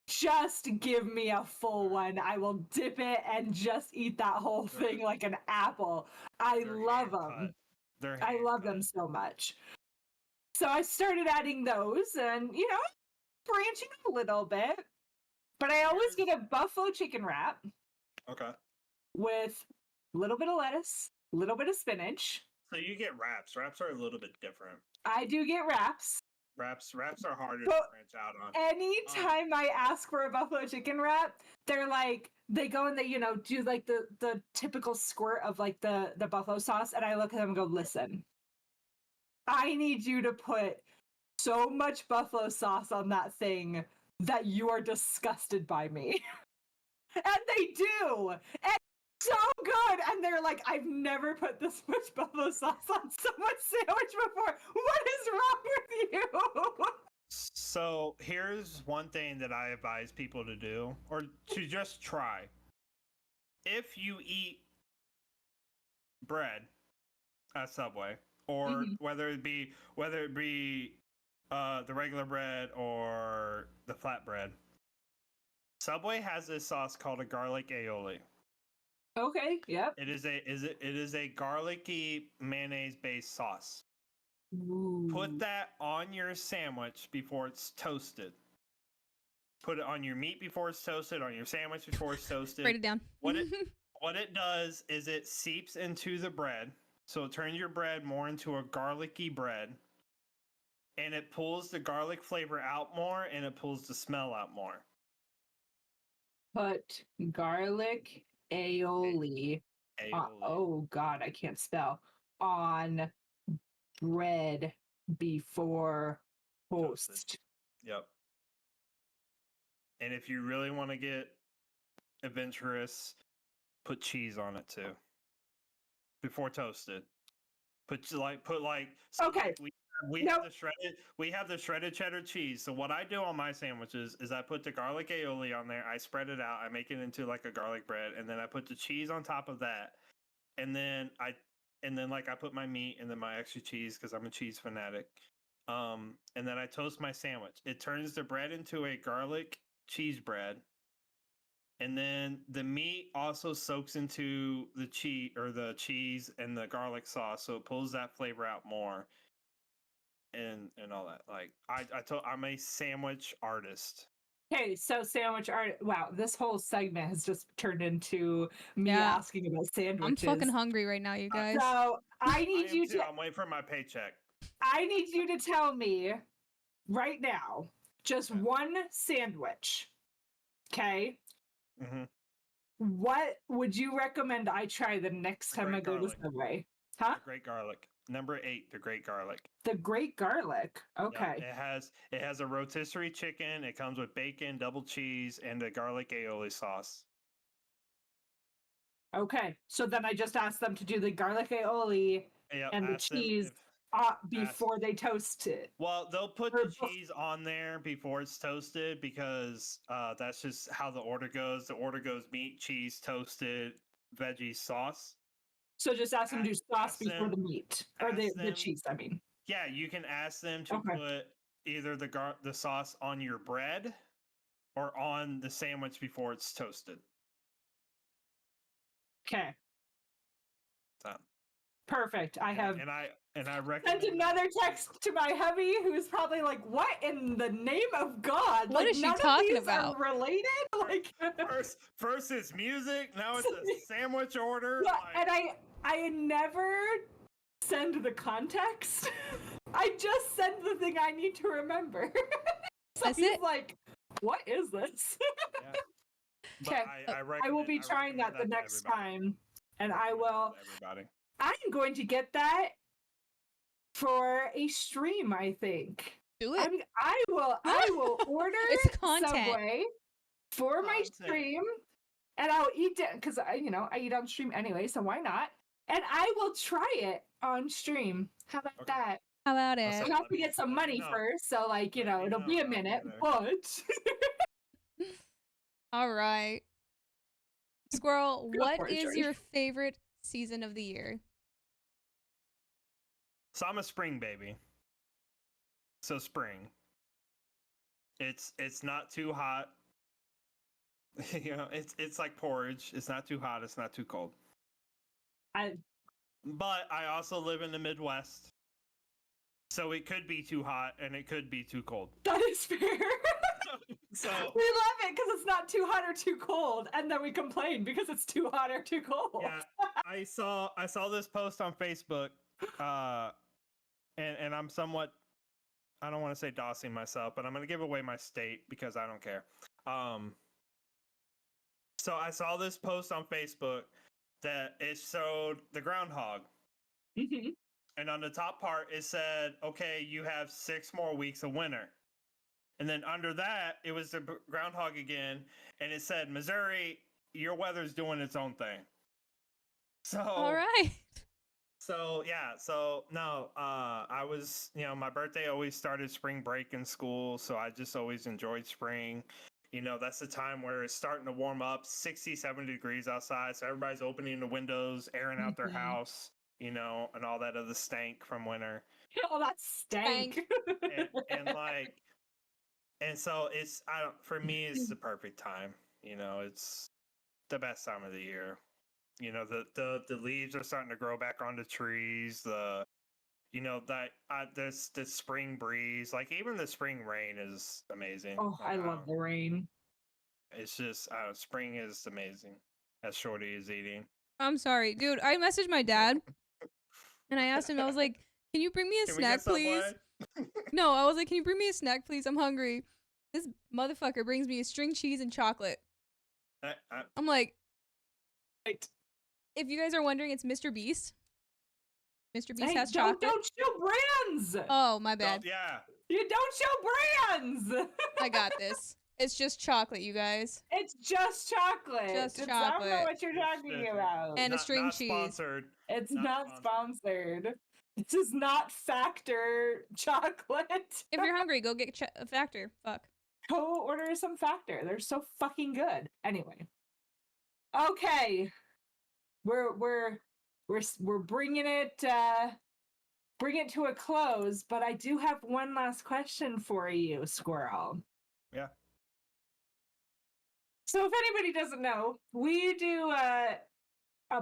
just give me a full one. I will dip it and just eat that whole thing like an apple. I love them. I love them so much. So I started adding those and, branching a little bit. But I always get a buffalo chicken wrap. Okay. With a little bit of lettuce, a little bit of spinach. So you get wraps. Wraps are a little bit different. I do get wraps. Wraps are harder to branch out on. Anytime I ask for a buffalo chicken wrap, they're like, they go and they, do like the typical squirt of like the buffalo sauce. And I look at them and go, listen, I need you to put so much buffalo sauce on that thing that you are disgusted by me. And they do. And so good. And they're like, I've never put this much buffalo sauce on someone's sandwich before. What is wrong with you? So here's one thing that I advise people to do, or to just try. If you eat bread at Subway, or whether it be the regular bread or the flatbread, Subway has this sauce called a garlic aioli. Okay, yep. It is a garlicky mayonnaise based sauce. Ooh. Put that on your sandwich before it's toasted. Put it on your meat before it's toasted, on your sandwich before it's toasted. Write it down. What it does is it seeps into the bread, so it turns your bread more into a garlicky bread, and it pulls the garlic flavor out more, and it pulls the smell out more. Put garlic aioli. Oh God, I can't spell. On bread before toast. Yep. And if you really want to get adventurous, put cheese on it too. Before toasted. Put Okay. We have the shredded cheddar cheese. So what I do on my sandwiches is I put the garlic aioli on there, I spread it out, I make it into like a garlic bread, and then I put the cheese on top of that. And then I put my meat and then my extra cheese because I'm a cheese fanatic. And then I toast my sandwich. It turns the bread into a garlic cheese bread. And then the meat also soaks into the cheese and the garlic sauce, so it pulls that flavor out more. And all that. Like I'm a sandwich artist. Okay, so sandwich art. Wow, this whole segment has just turned into me asking about sandwiches. I'm fucking hungry right now, you guys. So I need you to. I'm waiting for my paycheck. I need you to tell me right now, just one sandwich. Okay. Mm-hmm. What would you recommend I try the next time I go to Subway? Huh? The Great Garlic. Number 8, the Great Garlic. The Great Garlic. Okay. Yeah, it has a rotisserie chicken. It comes with bacon, double cheese, and a garlic aioli sauce. Okay. So then I just asked them to do the garlic aioli and the cheese before they toast it. Well, they'll put the cheese on there before it's toasted because that's just how the order goes. The order goes meat, cheese, toasted, veggie, sauce. So just ask them to do sauce before the meat or the cheese. I mean, yeah, you can ask them to put either the sauce on your bread or on the sandwich before it's toasted. Okay. So. Perfect. I have and I recommend sent another text to my hubby who's probably like, "What in the name of God? What is she talking about? Are related?" Like first it's music, now it's a sandwich order. Yeah, and I never send the context. I just send the thing I need to remember. So That's he's it. like, "What is this?" Okay, I will be trying that the next time, and I will. Everybody. I'm going to get that for a stream. I think. Do it. I will order It's content. Subway for my stream, and I'll eat it because I eat on stream anyway. So why not? And I will try it on stream. How about that? How about it? I have to get some money first, so it'll be a minute, but. All right. Squirrel, what is your favorite season of the year? So I'm a spring baby. So spring. It's not too hot. You know, it's like porridge. It's not too hot. It's not too cold. I But I also live in the Midwest, so it could be too hot and it could be too cold. that is fair. So We love it because it's not too hot or too cold, and then we complain because it's too hot or too cold. yeah, I saw this post on Facebook, and I'm somewhat, I don't want to say dossing myself, but I'm gonna give away my state because I don't care. So I saw this post on Facebook that it showed the groundhog. Mhm. And on the top part, it said, okay, you have 6 more weeks of winter. And then under that, it was the groundhog again. And it said, Missouri, your weather's doing its own thing. So, All right. so yeah. So, no, I was, you know, my birthday always started spring break in school. So I just always enjoyed spring. You know, that's the time where it's starting to warm up, 67 degrees outside. So everybody's opening the windows, airing out their Mhm. house, you know, and all that other stank from winter. Oh, that stank. And like, and so it's, I don't, for me, it's the perfect time. You know, it's the best time of the year. You know, the leaves are starting to grow back on the trees. You know, that this spring breeze, like even the spring rain is amazing. Oh, Like, I love the rain. It's just, spring is amazing. As Shorty is eating. I'm sorry, dude. I messaged my dad and I asked him, I was like, can you bring me a Can we get snack, please? Subway? No, I was like, can you bring me a snack, please? I'm hungry. This motherfucker brings me a string cheese and chocolate. I'm like, Right. if you guys are wondering, it's Mr. Beast. Mr. Beast Hey, has don't chocolate. show brands. Oh, my bad. Yeah. You don't show brands. I got this. It's just chocolate, you guys. It's just chocolate. Just I don't know chocolate. what you're talking about. And a string not cheese. Sponsored. It's not not sponsored. This is not Factor chocolate. If you're hungry, go get a Factor. Fuck. Go order some Factor. They're so fucking good. Anyway. Okay. We're bringing it to a close, but I do have one last question for you, Squirrel. Yeah. So if anybody doesn't know, we do a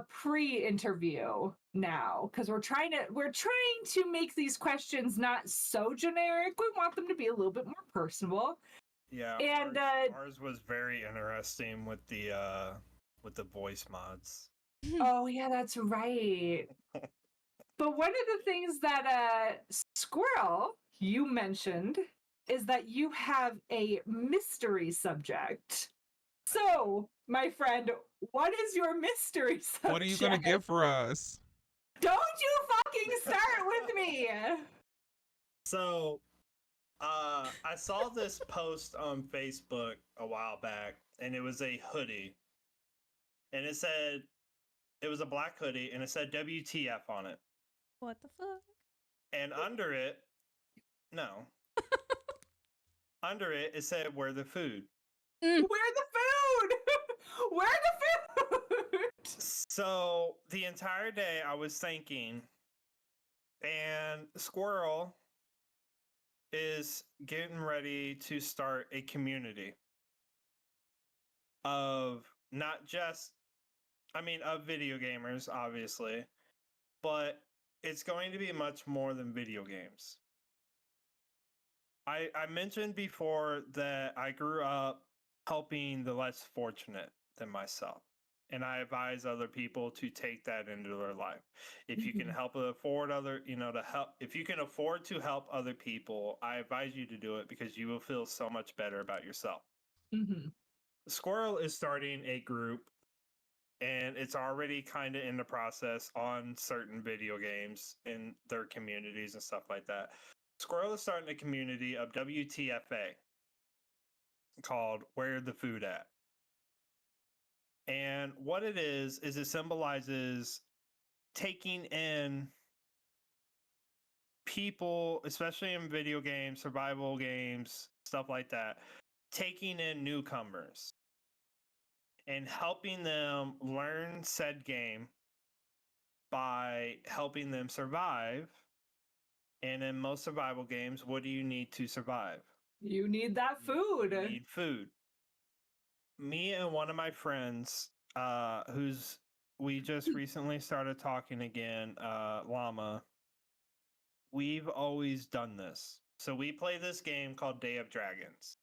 pre-interview now because we're trying to make these questions not so generic. We want them to be a little bit more personable. Yeah. And ours was very interesting with the voice mods. oh yeah, that's right. But one of the things that Squirrel, you mentioned is that you have a mystery subject. So, my friend, what is your mystery subject? What are you gonna give for us? Don't you fucking start with me! So, I saw this post on Facebook a while back, and it was a hoodie, and it said, it was a black hoodie, and it said WTF on it. What the fuck? And under it, no. Under it, it said, "Where the food?" Where the food? Where the food? So the entire day I was thinking, and Squirrel is getting ready to start a community of not just, of video gamers, obviously, but it's going to be much more than video games. I mentioned before that I grew up helping the less fortunate than myself. And I advise other people to take that into their life. If you can if you can afford to help other people, I advise you to do it because you will feel so much better about yourself. Mm-hmm. Squirrel is starting a group, and it's already kind of in the process on certain video games in their communities and stuff like that. Squirrel is starting a community of WTFA called Where the Food At. And what it is it symbolizes taking in people, especially in video games, survival games, stuff like that, taking in newcomers and helping them learn said game by helping them survive And in most survival games, what do you need to survive? You need that You food. need food. Me and one of my friends, who's we just recently started talking again, Llama, we've always done this. So we play this game called Day of Dragons.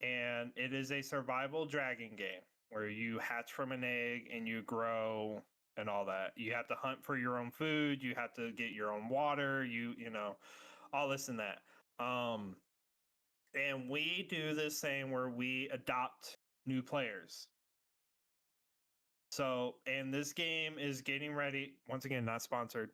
And it is a survival dragon game where you hatch from an egg and you grow and all that. You have to hunt for your own food, you have to get your own water, you know, all this and that. And we do this thing where we adopt new players. So, and this game is getting ready, once again, not sponsored.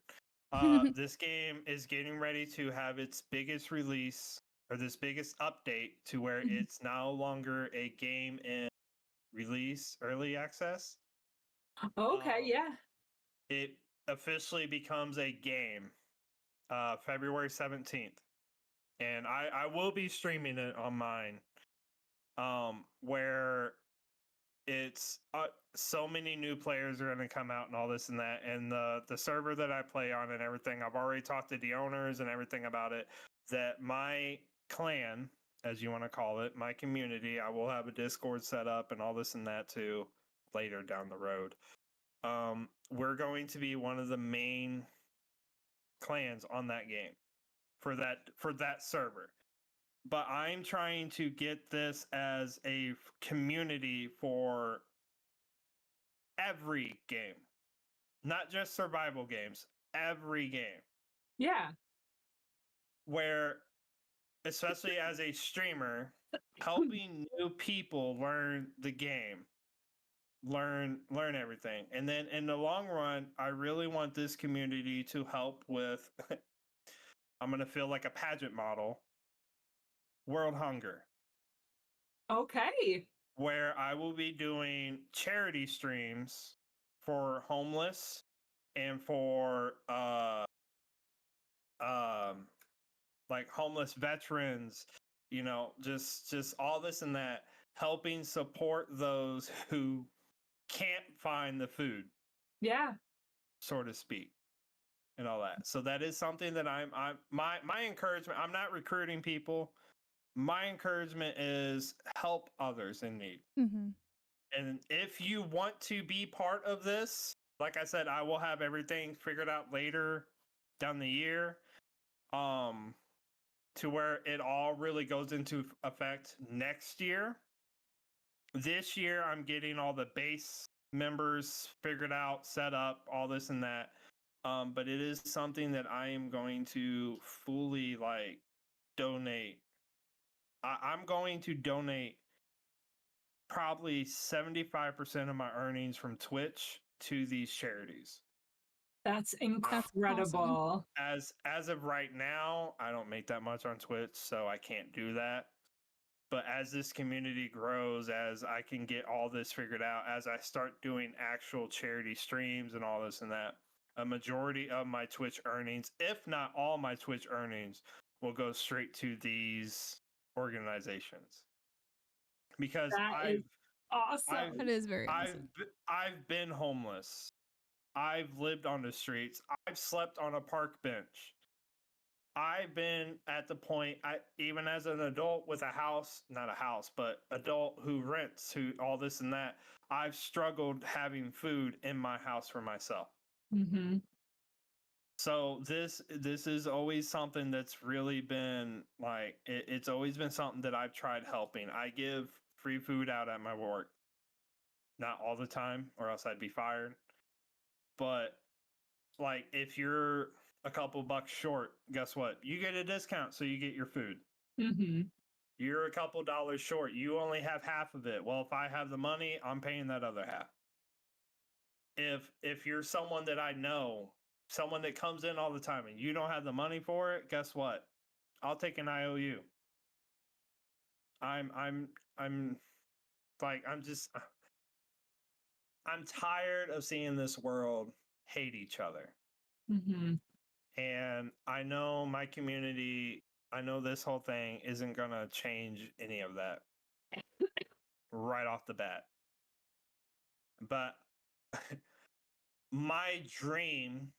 This game is getting ready to have its biggest release or this biggest update to where it's no longer a game in release early access. Okay, yeah. It officially becomes a game February 17th. And I will be streaming it on mine, where it's so many new players are going to come out and all this and that. And the server that I play on and everything, I've already talked to the owners and everything about it, that my clan, as you want to call it, my community, I will have a Discord set up and all this and that too later down the road. We're going to be one of the main clans on that game for that server. But I'm trying to get this as a community for every game, not just survival games, every game. Yeah. Where, especially as a streamer, helping new people learn the game, learn everything. And then in the long run, I really want this community to help with I'm going to feel like a pageant model, World Hunger. Okay. Where I will be doing charity streams for homeless and for like homeless veterans, you know, just all this and that, helping support those who can't find the food, Yeah. so to speak, and all that. So that is something that my encouragement, I'm not recruiting people. My encouragement is help others in need. Mm-hmm. And if you want to be part of this, like I said, I will have everything figured out later down the year, to where it all really goes into effect next year. This year, I'm getting all the base members figured out, set up, all this and that. But it is something that I am going to fully like donate. I'm going to donate probably 75% of my earnings from Twitch to these charities. That's incredible. As of right now, I don't make that much on Twitch, so I can't do that. But as this community grows, as I can get all this figured out, as I start doing actual charity streams and all this and that, a majority of my Twitch earnings, if not all my Twitch earnings, will go straight to these organizations. Because That is awesome. That is very awesome. I've been homeless. I've lived on the streets. I've slept on a park bench. I've been at the point, even as an adult with a house, not a house, but adult who rents, who all this and that, I've struggled having food in my house for myself. Mm-hmm. So this is always something that's really been like, it's always been something that I've tried helping. I give free food out at my work. Not all the time, or else I'd be fired. But like, if you're a couple bucks short, guess what? You get a discount, so you get your food. Mm-hmm. You're a couple dollars short. You only have half of it. Well, if I have the money, I'm paying that other half. If you're someone that I know, someone that comes in all the time, and you don't have the money for it, guess what? I'll take an IOU. I'm like, I'm tired of seeing this world hate each other. Mm-hmm. And I know my community, I know this whole thing isn't going to change any of that right off the bat. But my dream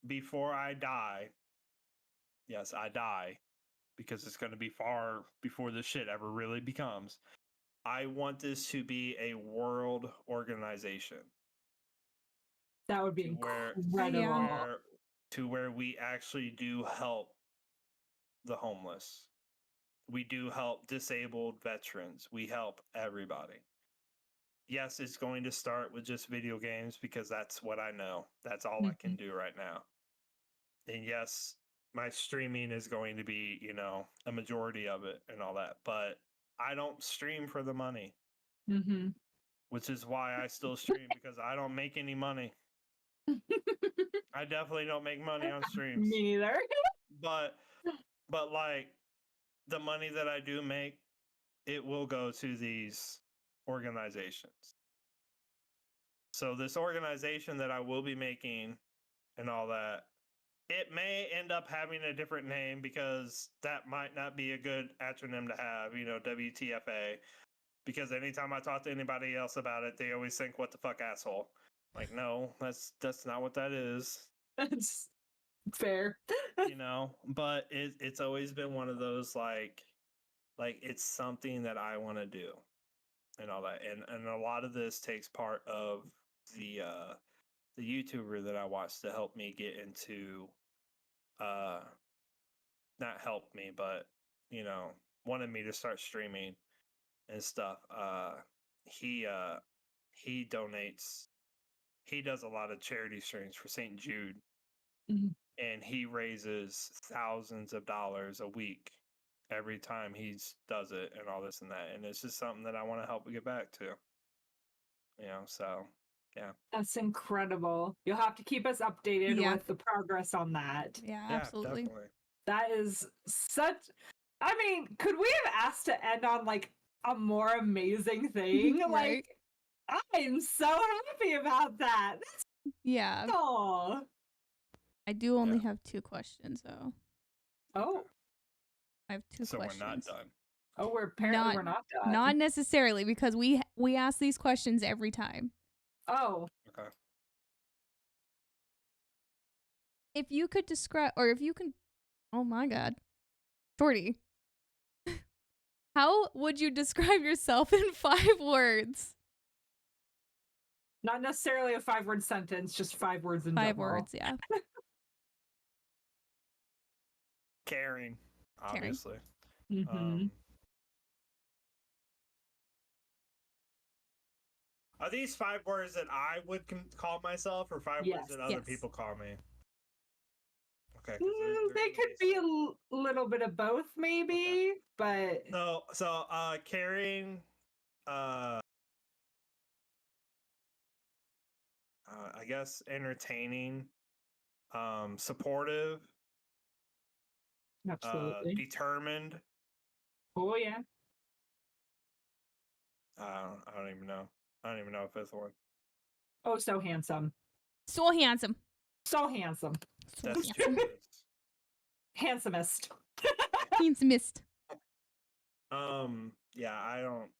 before I die yes, I die, because it's going to be far before this shit ever really becomes. I want this to be a world organization. That would be incredible. To where we actually do help the homeless. We do help disabled veterans. We help everybody. Yes, it's going to start with just video games because that's what I know. That's all I can do right now. And yes, my streaming is going to be, a majority of it and all that. But I don't stream for the money, which is why I still stream, because I don't make any money. I definitely don't make money on streams. Me neither. But like, the money that I do make, it will go to these organizations. So this organization that I will be making and all that, it may end up having a different name, because that might not be a good acronym to have, WTFA. Because anytime I talk to anybody else about it, they always think, "What the fuck, asshole?" Like, no, that's not what that is. That's fair. But it's always been one of those, like it's something that I want to do and all that. And a lot of this takes part of the YouTuber that I watched to help me get into, not help me, but wanted me to start streaming and stuff. He donates. He does a lot of charity streams for St. Jude, and he raises thousands of dollars a week every time he does it, and all this and that. And it's just something that I want to help get back to. So yeah. That's incredible. You'll have to keep us updated with the progress on that. Yeah, absolutely. Definitely. That is such. I mean, could we have asked to end on like a more amazing thing? Right. Like, I'm so happy about that. Yeah. Oh. I do only have 2 questions, though. Oh. I have 2 questions. So we're not done. Oh, we're apparently we're not done. Not necessarily, because we ask these questions every time. Oh. Okay. If you could describe, or if you can, oh my God, Shorty, how would you describe yourself in 5 words? Not necessarily a 5-word sentence, just 5 words in 5 general. words, yeah. Caring, obviously. Are these 5 words that I would call myself, or 5 words that other people call me? Okay. They could be a little bit of both, maybe, but so caring, I guess entertaining, supportive, absolutely determined. Oh yeah. I don't even know. I don't even know a 5th one. Oh, so handsome. So handsome. So handsome. That's 2 words. Handsomest. Handsomest. Yeah, I don't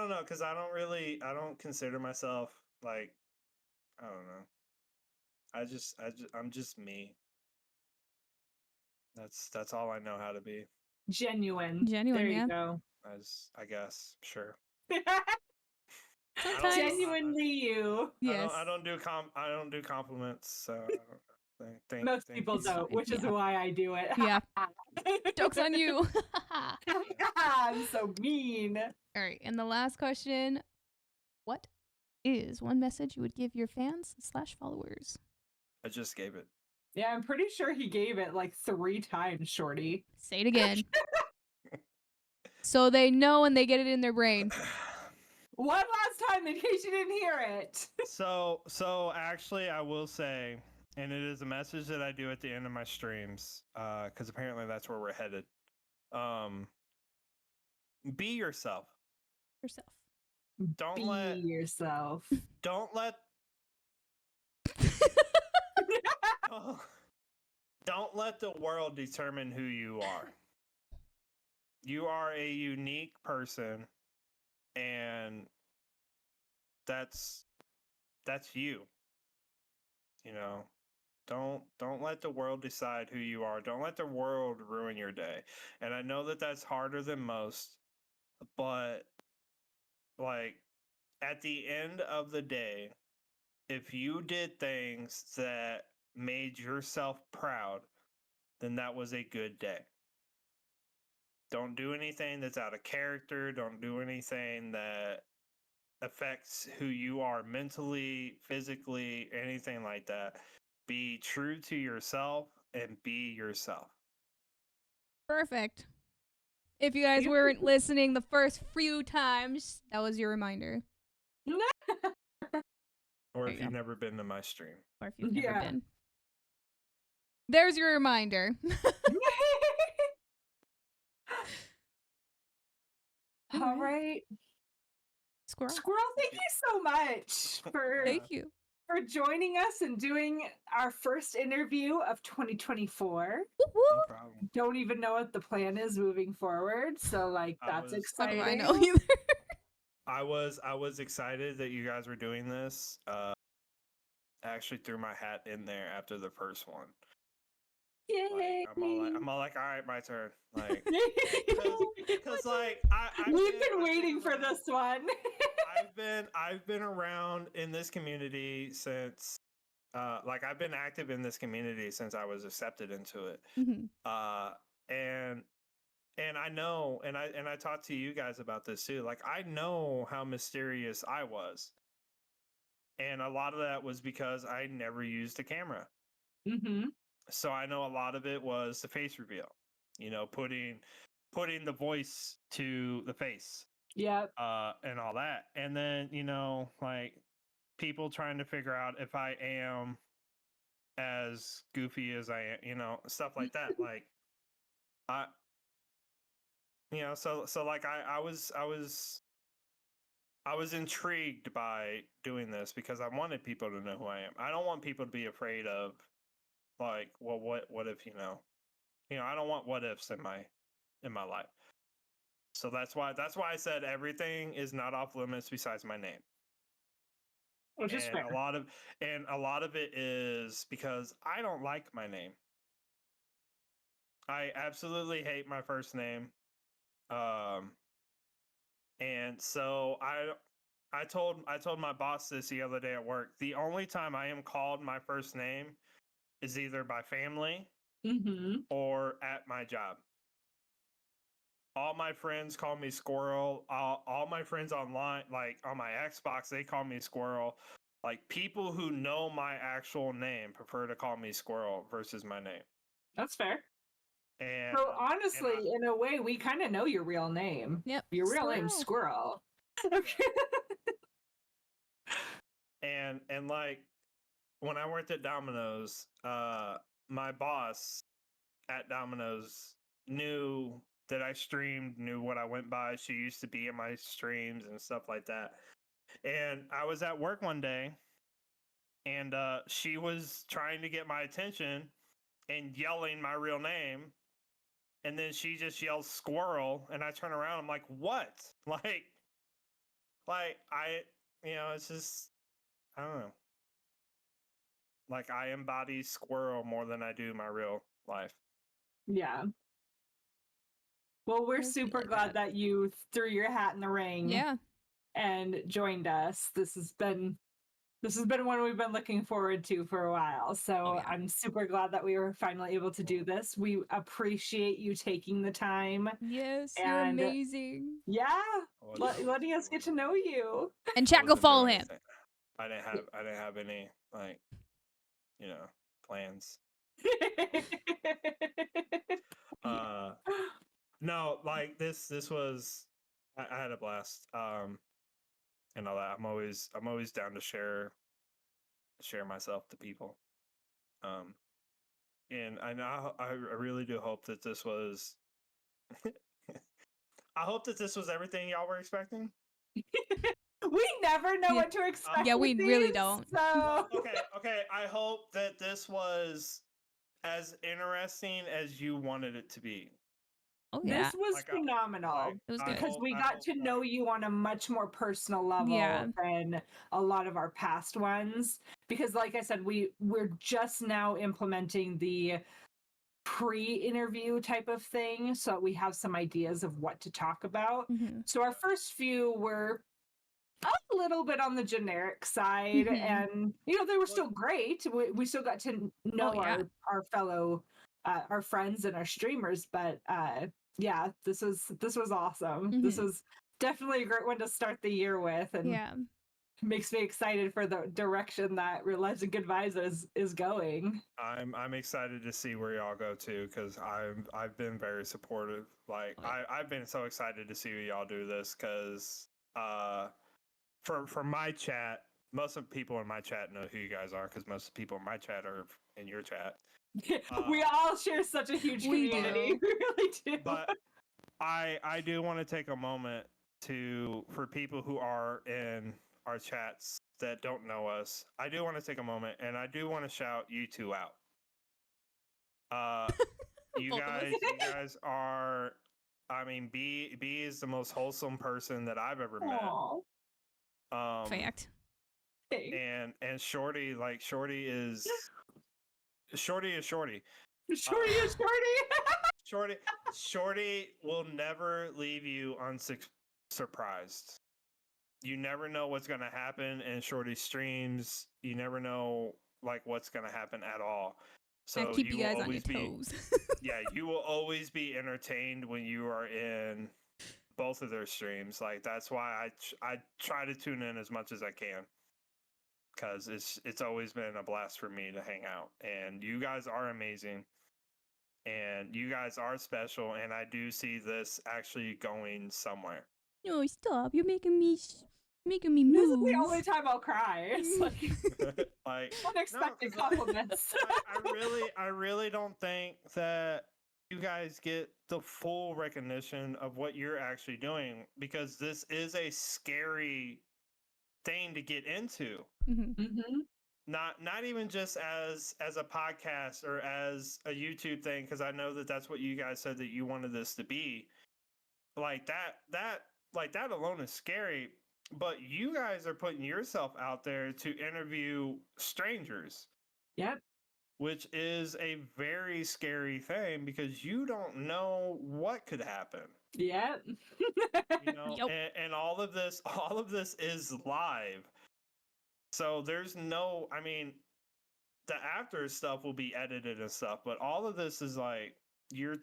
know, because I don't consider myself, like, I don't know. I'm just me. That's all I know how to be. Genuine. There you go. I guess, sure. Sometimes Genuinely you. Yes. I don't do compliments, so most people don't, which is why I do it. Yeah. Joke's on you. I'm so mean. All right, and the last question: what is one message you would give your fans/followers? I just gave it. Yeah, I'm pretty sure he gave it like 3 times, Shorty. Say it again. So they know and they get it in their brain. One last time in case you didn't hear it. So actually, I will say, and it is a message that I do at the end of my streams, because apparently that's where we're headed. Be yourself. Don't let yourself. Don't let don't let the world determine who you are. You are a unique person, and that's you. Don't let the world decide who you are. Don't let the world ruin your day. And I know that that's harder than most, but like at the end of the day, if you did things that made yourself proud, then that was a good day. Don't do anything that's out of character. Don't do anything that affects who you are mentally, physically, anything like that. Be true to yourself and be yourself. Perfect. If you guys weren't listening the first few times, that was your reminder. Or There if you you've go. never been to my stream. Or if you've never Yeah. been. There's your reminder. All right. Squirrel. Squirrel, thank you so much for Thank you. joining us and doing our first interview of 2024. Woo woo. No problem. Don't even know what the plan is moving forward, so like that's How exciting. do I know either? I was excited that you guys were doing this. I actually threw my hat in there after the first one. Yay! Like, I'm all like, all right, my turn. Like, because like We've been waiting for this one. I've been around in this community since like I've been active in this community since I was accepted into it. Mhm. And I know, and I talked to you guys about this too. Like I know how mysterious I was, and a lot of that was because I never used a camera. Mm-hmm. So I know a lot of it was the face reveal. You know, putting the voice to the face. Yep. And all that. And then, you know, like people trying to figure out if I am as goofy as I am, you know, stuff like that. Like I you know, so like I was intrigued by doing this because I wanted people to know who I am. I don't want people to be afraid of like, well, what if, you know, I don't want what ifs in my life. So that's why I said everything is not off limits besides my name. Which is fair. A lot of it is because I don't like my name. I absolutely hate my first name. And so I told my boss this the other day at work. The only time I am called my first name is either by family or at my job. All my friends call me Squirrel. All my friends online, like on my Xbox, they call me Squirrel. Like people who know my actual name prefer to call me Squirrel versus my name. That's fair. And so honestly, in a way, we kind of know your real name. Yep. Your real name's Squirrel. and like when I worked at Domino's, my boss at Domino's knew that I streamed, knew what I went by. She used to be in my streams and stuff like that. And I was at work one day and she was trying to get my attention and yelling my real name. And then she just yells Squirrel. And I turn around. I'm like, what? Like I, you know, it's just, I don't know. Like I embody Squirrel more than I do my real life. Yeah. Well, we're I feel super like glad that you threw your hat in the ring. Yeah. And joined us. This has been one we've been looking forward to for a while. So yeah. I'm super glad that we were finally able to do this. We appreciate you taking the time. Yes, you're amazing. Yeah, letting us get to know you. And chat, go follow him. I didn't have any like, you know, plans. No, like this was I had a blast. And all that. I'm always down to share myself to people. And I really do hope that this was I hope that this was everything y'all were expecting. We never know what to expect. Yeah, we really don't. So Okay. I hope that this was as interesting as you wanted it to be. Oh yeah. This was phenomenal. It was good. Because we got to know you on a much more personal level Yeah. than a lot of our past ones. because like I said, we're just now implementing the pre-interview type of thing, so we have some ideas of what to talk about. Mhm. So our first few were a little bit on the generic side, Mhm. and they were still great. We still got to know Oh, yeah. our fellow our friends and our streamers, but yeah, this was awesome. This Mhm. was definitely a great one to start the year with, and Yeah. makes me excited for the direction that Real Legend Goodbyes is going. I'm excited to see where y'all go to because I've been very supportive. Like I've been so excited to see y'all do this because for my chat, most of the people in my chat know who you guys are because most of the people in my chat are in your chat. We all share such a huge We community. do. We really do. But I do want to take a moment for people who are in our chats that don't know us. I do want to take a moment and I do want to shout you two out. You Both of us. guys are. I mean, B is the most wholesome person that I've ever met. Aw, Fact. thanks. And Shorty, like Shorty is Shorty. Shorty is Shorty. Shorty will never leave you unsurprised. You never know what's going to happen in Shorty's streams. You never know like what's going to happen at all. So I keep you will guys on your always be toes. yeah, you will always be entertained when you are in both of their streams. Like that's why I try to tune in as much as I can. Because it's always been a blast for me to hang out, and you guys are amazing, and you guys are special, and I do see this actually going somewhere. No, stop! You're making me move. This is the only time I'll cry. It's like Like unexpected 'cause compliments. I really don't think that you guys get the full recognition of what you're actually doing because this is a scary thing to get into. Mhm. Mm-hmm. Not even just as a podcast or as a YouTube thing because I know that that's what you guys said that you wanted this to be. Like that alone is scary, but you guys are putting yourself out there to interview strangers. Yep. Which is a very scary thing because you don't know what could happen. Yep. You know, Yep. and all of this is live. So there's no, I mean, the after stuff will be edited and stuff, but all of this is like you're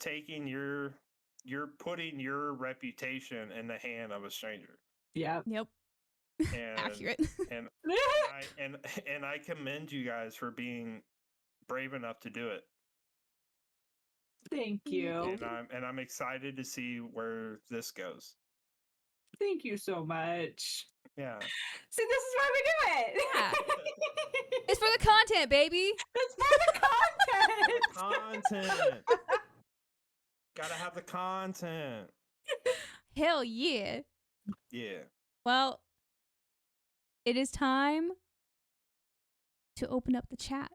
putting your reputation in the hand of a stranger. Yep. Yep. And Accurate. and and I commend you guys for being brave enough to do it. Thank you. And I'm excited to see where this goes. Thank you so much. Yeah. See, this is why we do it. Yeah. It's for the content, baby. It's for the content. Content. Gotta have the content. Hell yeah. Yeah. Well, it is time to open up the chat.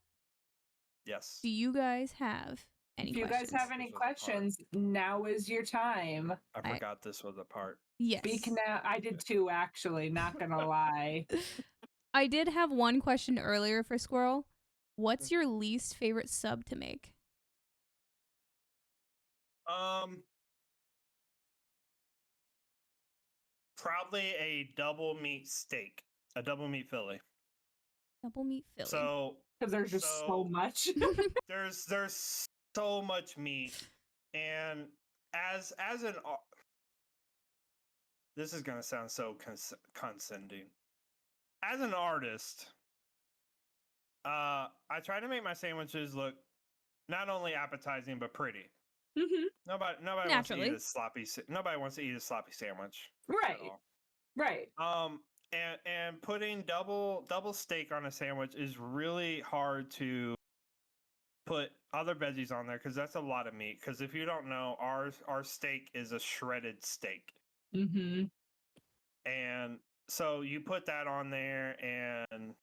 Yes. Do you guys have any If you questions? guys have any This was the part. questions, now is your time. I forgot this was a part. Yes. Speak now. I did too, actually. Not gonna lie. I did have one question earlier for Squirrel. What's your least favorite sub to make? Probably a double meat steak, a double meat Philly. Double meat Philly. So Because there's just so much. there's so much meat, and as an this is gonna sound so condescending. As an artist, I try to make my sandwiches look not only appetizing but pretty. Mhm. Nobody Naturally. Nobody wants to eat a sloppy sandwich. at Right. all. Right. And putting double steak on a sandwich is really hard to put other veggies on there because that's a lot of meat. Because if you don't know, our steak is a shredded steak, Mm-hmm. and so you put that on there, and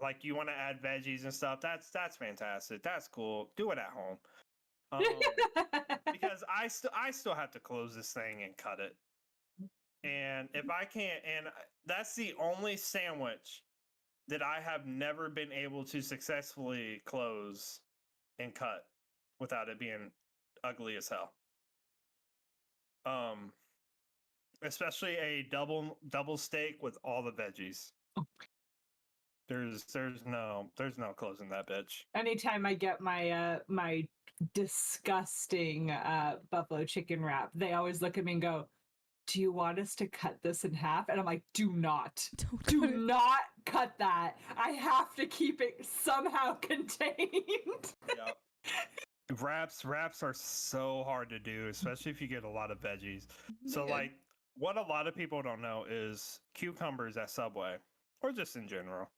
like you want to add veggies and stuff. That's fantastic. That's cool. Do it at home. Because I still have to close this thing and cut it. And if I can't, and that's the only sandwich that I have never been able to successfully close and cut without it being ugly as hell. Especially a double steak with all the veggies. There's no closing that bitch. Anytime I get my my disgusting buffalo chicken wrap, they always look at me and go, "Do you want us to cut this in half?" And I'm like, "Do not. Don't Do cut it. not cut that. I have to keep it somehow contained." Yep. Wraps are so hard to do, especially if you get a lot of veggies. So Yeah. like what a lot of people don't know is cucumbers at Subway or just in general.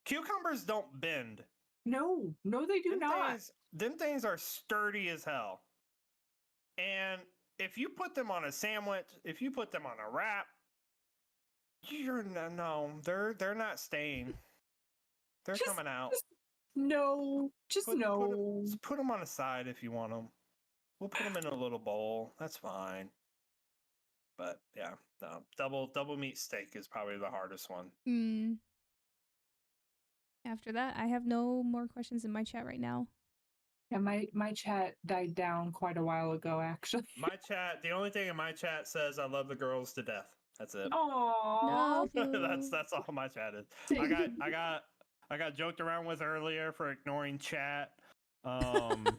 Cucumbers don't bend. No, they do not. Them things are sturdy as hell. And if you put them on a sandwich, if you put them on a wrap, they're not staying. They're Just- coming out. No, just no. Put them on a side if you want them. We'll put them in a little bowl. That's fine. But yeah, no. Double meat steak is probably the hardest one. After that, I have no more questions in my chat right now. Yeah, my chat died down quite a while ago, actually. My chat, the only thing in my chat says I love the girls to death. That's it. Aww. That's all my chat is. I got joked around with earlier for ignoring chat. And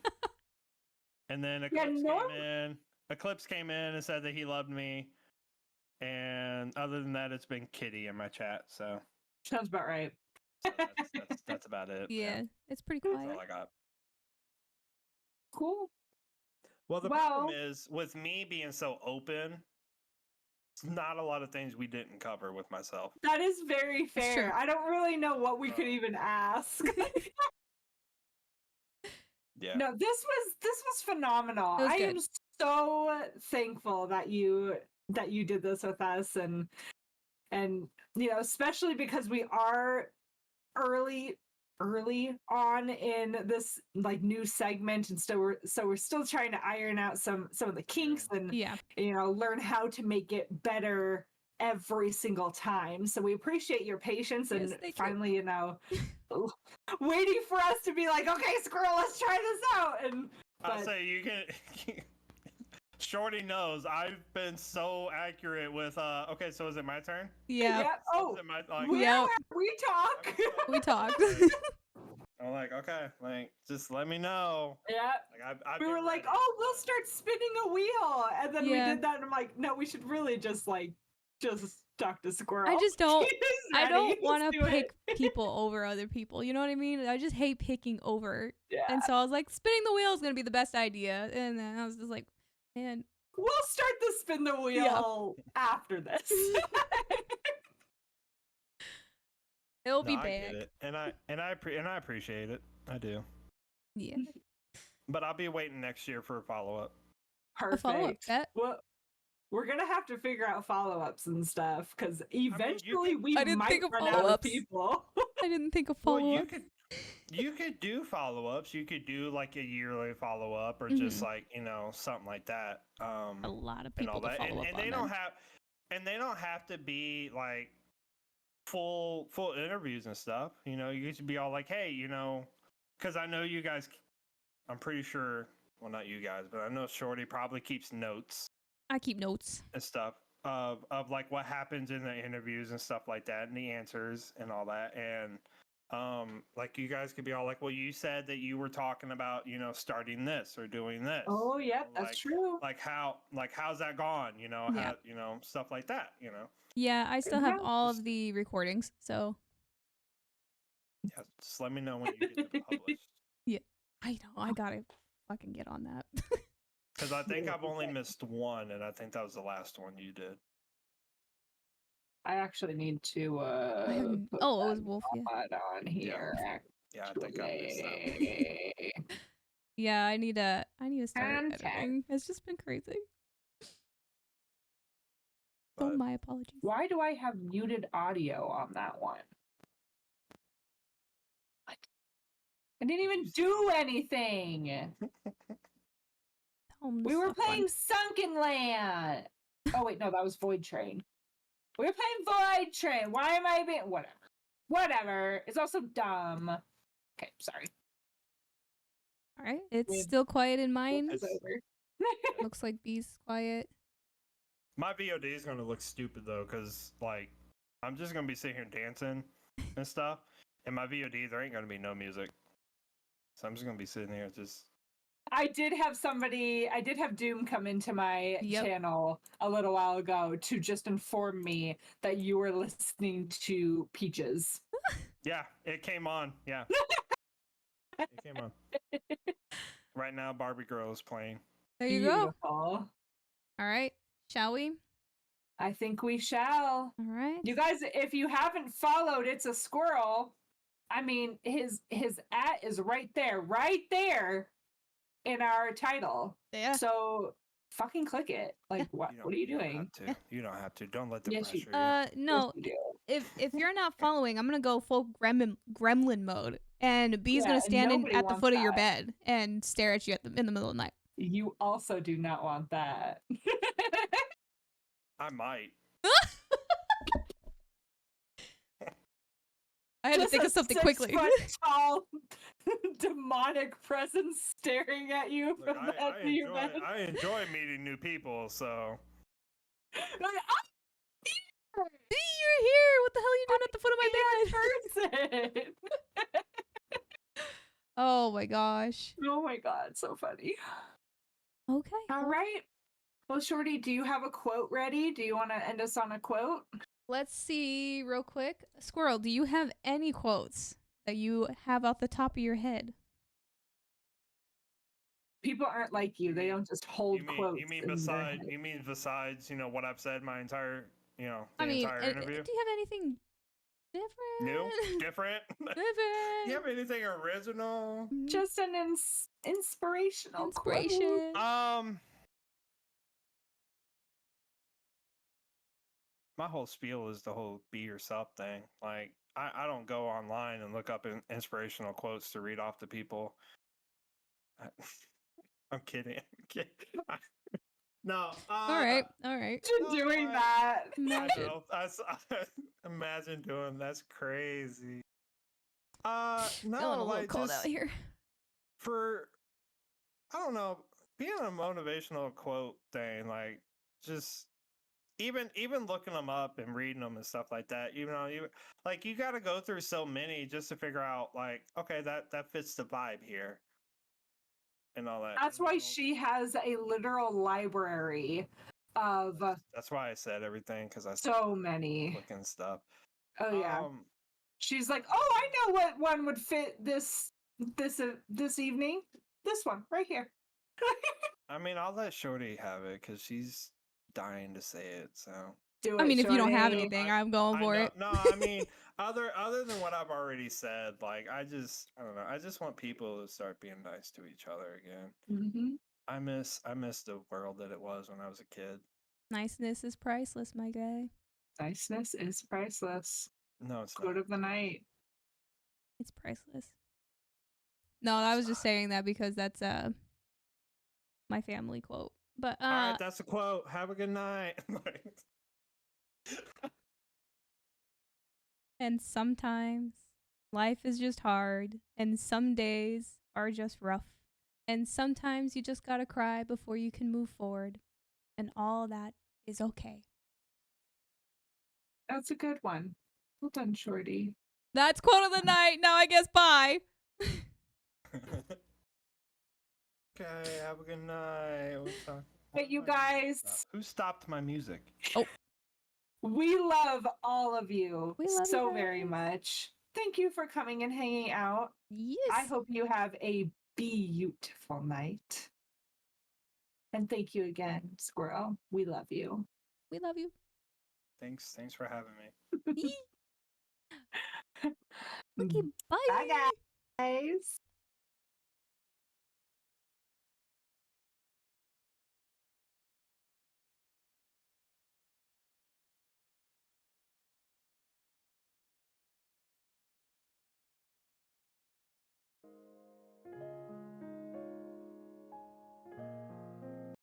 then Eclipse came in and said that he loved me. And other than that, it's been Kitty in my chat. So Sounds about right. so that's about it. Yeah, it's pretty That's quiet. all I got. Cool. Well, the problem is with me being so open, it's not a lot of things we didn't cover with myself. That is very fair. true. I don't really know what we could even ask. Yeah. No, this was phenomenal. It was I good. am so thankful that you did this with us, and especially because we are early on in this like new segment, and so we're still trying to iron out some of the kinks and Yeah. learn how to make it better every single time. So we appreciate your patience and Yes, thank you. finally waiting for us to be like, okay, Squirrel, let's try this out. And I'll say you can. Shorty knows I've been so accurate with. Okay, so is it my turn? Yeah. Oh, Is it my, Yep. we talk. We talked. I'm like, okay, like just let me know. Yeah. Like I've We been were like, ready. oh, we'll start spinning a wheel. And then we Yeah. did that. And I'm like, no, we should really just talk to Squirrel. I just don't. He's I ready. don't want Let's to do it. pick people over other people. You know what I mean? I just hate picking over. Yeah. And so I was like, spinning the wheel is gonna be the best idea. And then I was just like, man, We'll start the spin the wheel after this. it'll be No, I get big. it. And I appreciate it. I do. Yeah. But I'll be waiting next year for a follow up. A follow-up Perfect. bet. Well, we're gonna have to figure out follow-ups and stuff because you eventually could- we I didn't might think of run out of follow-ups. people. I didn't think of Well, follow-up. you could do follow ups. You could do like a yearly follow up or just Mhm. like something like that. A lot of And all people to that. follow up And on. they then. don't have to be like full interviews and stuff. You should be all like, hey, because I know you guys. I'm pretty sure. Well, not you guys, but I know Shorty probably keeps notes I keep notes. and stuff of like what happens in the interviews and stuff like that, and the answers and all that. And like you guys could be all like, well, you said that you were talking about starting this or doing this. Oh, yep, that's true. How's that gone? Yeah. Stuff like that. Yeah, I still have Yeah. all of the recordings. So Yeah, just let me know when you get them published. I know I gotta fucking get on that. Because I think I've only missed one, and I think that was the last one you did. I actually need to haven't- put oh, it was that Wolf. Yeah. mod on here. Yeah, I think I missed that one. Actually. Yeah, I need to start Contact. editing. It's just been crazy. But Oh, my apologies. Why do I have muted audio on that one? What? I didn't even do anything. We were playing Sunken Land. Oh wait, no, that was Void Train. We were playing Void Train. Why am I being whatever? Whatever. It's also dumb. Okay, sorry. All right. It's We've- still quiet in mine. It's over. Looks like B's quiet. My VOD is gonna look stupid though, cause like I'm just gonna be sitting here dancing and stuff. In my VOD, there ain't gonna be no music, so I'm just gonna be sitting here just. I did have Doom come into my Yep. channel a little while ago to just inform me that you were listening to Peaches. Yeah, it came on. Yeah, it came on. Right now, Barbie Girl is playing. There you go. Beautiful. All right. Shall we? I think we shall. All right. You guys, if you haven't followed It's a Squirrel, I mean his @ is right there in our title. Yeah. So fucking click it. Like what are you doing? Don't have to. You don't have to. Don't let the Yes, you- pressure. No. Yes, you do. If you're not following, I'm gonna go full gremlin mode, and B's Yeah, gonna and stand nobody at the wants foot of your that. bed and stare at you in the middle of the night. You also do not want that. I might. I had to Just think a of something 6 quickly. foot tall demonic presence staring at you Look, from the edge of your bed. I enjoy meeting new people. So Like, I'm B, you're here. What the hell are you doing at the foot of my bed? person. Oh my gosh. Oh my god, so funny. Okay. All right. Well, Shorty, do you have a quote ready? Do you want to end us on a quote? Let's see real quick. Squirrel, do you have any quotes that you have off the top of your head? People aren't like you. They don't just hold quotes. you mean in their besides head. what I've said my entire the I mean, entire interview. do you have anything different? New, different. Different. You have anything original? Just an inspirational quote. Inspiration. My whole spiel is the whole be yourself thing. Like I don't go online and look up inspirational quotes to read off to people. I'm kidding. No. All right. Imagine No, doing I- that. I Imagine. know. Imagine doing that's crazy. Feeling a No, little like cold just out here. for I don't know, being a motivational quote thing, like just even looking them up and reading them and stuff like that. You got to go through so many just to figure out like, okay, that fits the vibe here and all that. That's why she has a literal library of That's why I said everything because I so many. looking stuff. Oh yeah. She's like, oh, I know what one would fit this evening. This one right here. I mean, I'll let Shorty have it because she's dying to say it. So Do I it, mean, if you don't have Shorty. anything, I'm going for it. No, I mean, other than what I've already said, like I don't know. I just want people to start being nice to each other again. Mhm. I miss the world that it was when I was a kid. Niceness is priceless, my guy. Niceness is priceless. No, it's Quote not. of the night. It's priceless. No, I was just saying that because that's my family quote. But All right, that's a quote. Have a good night. and sometimes life is just hard, and some days are just rough, and sometimes you just gotta cry before you can move forward, and all that is okay. That's a good one. Well done, Shorty. That's quote of the night. Now I guess bye. Okay, have a good night. But you guys, Who stopped my music? we love all of you We love you so very guys. much. Thank you for coming and hanging out. Yes. I hope you have a beautiful night. And thank you again, Squirrel. We love you. We love you. Thanks for having me. Okay, bye. Bye, guys.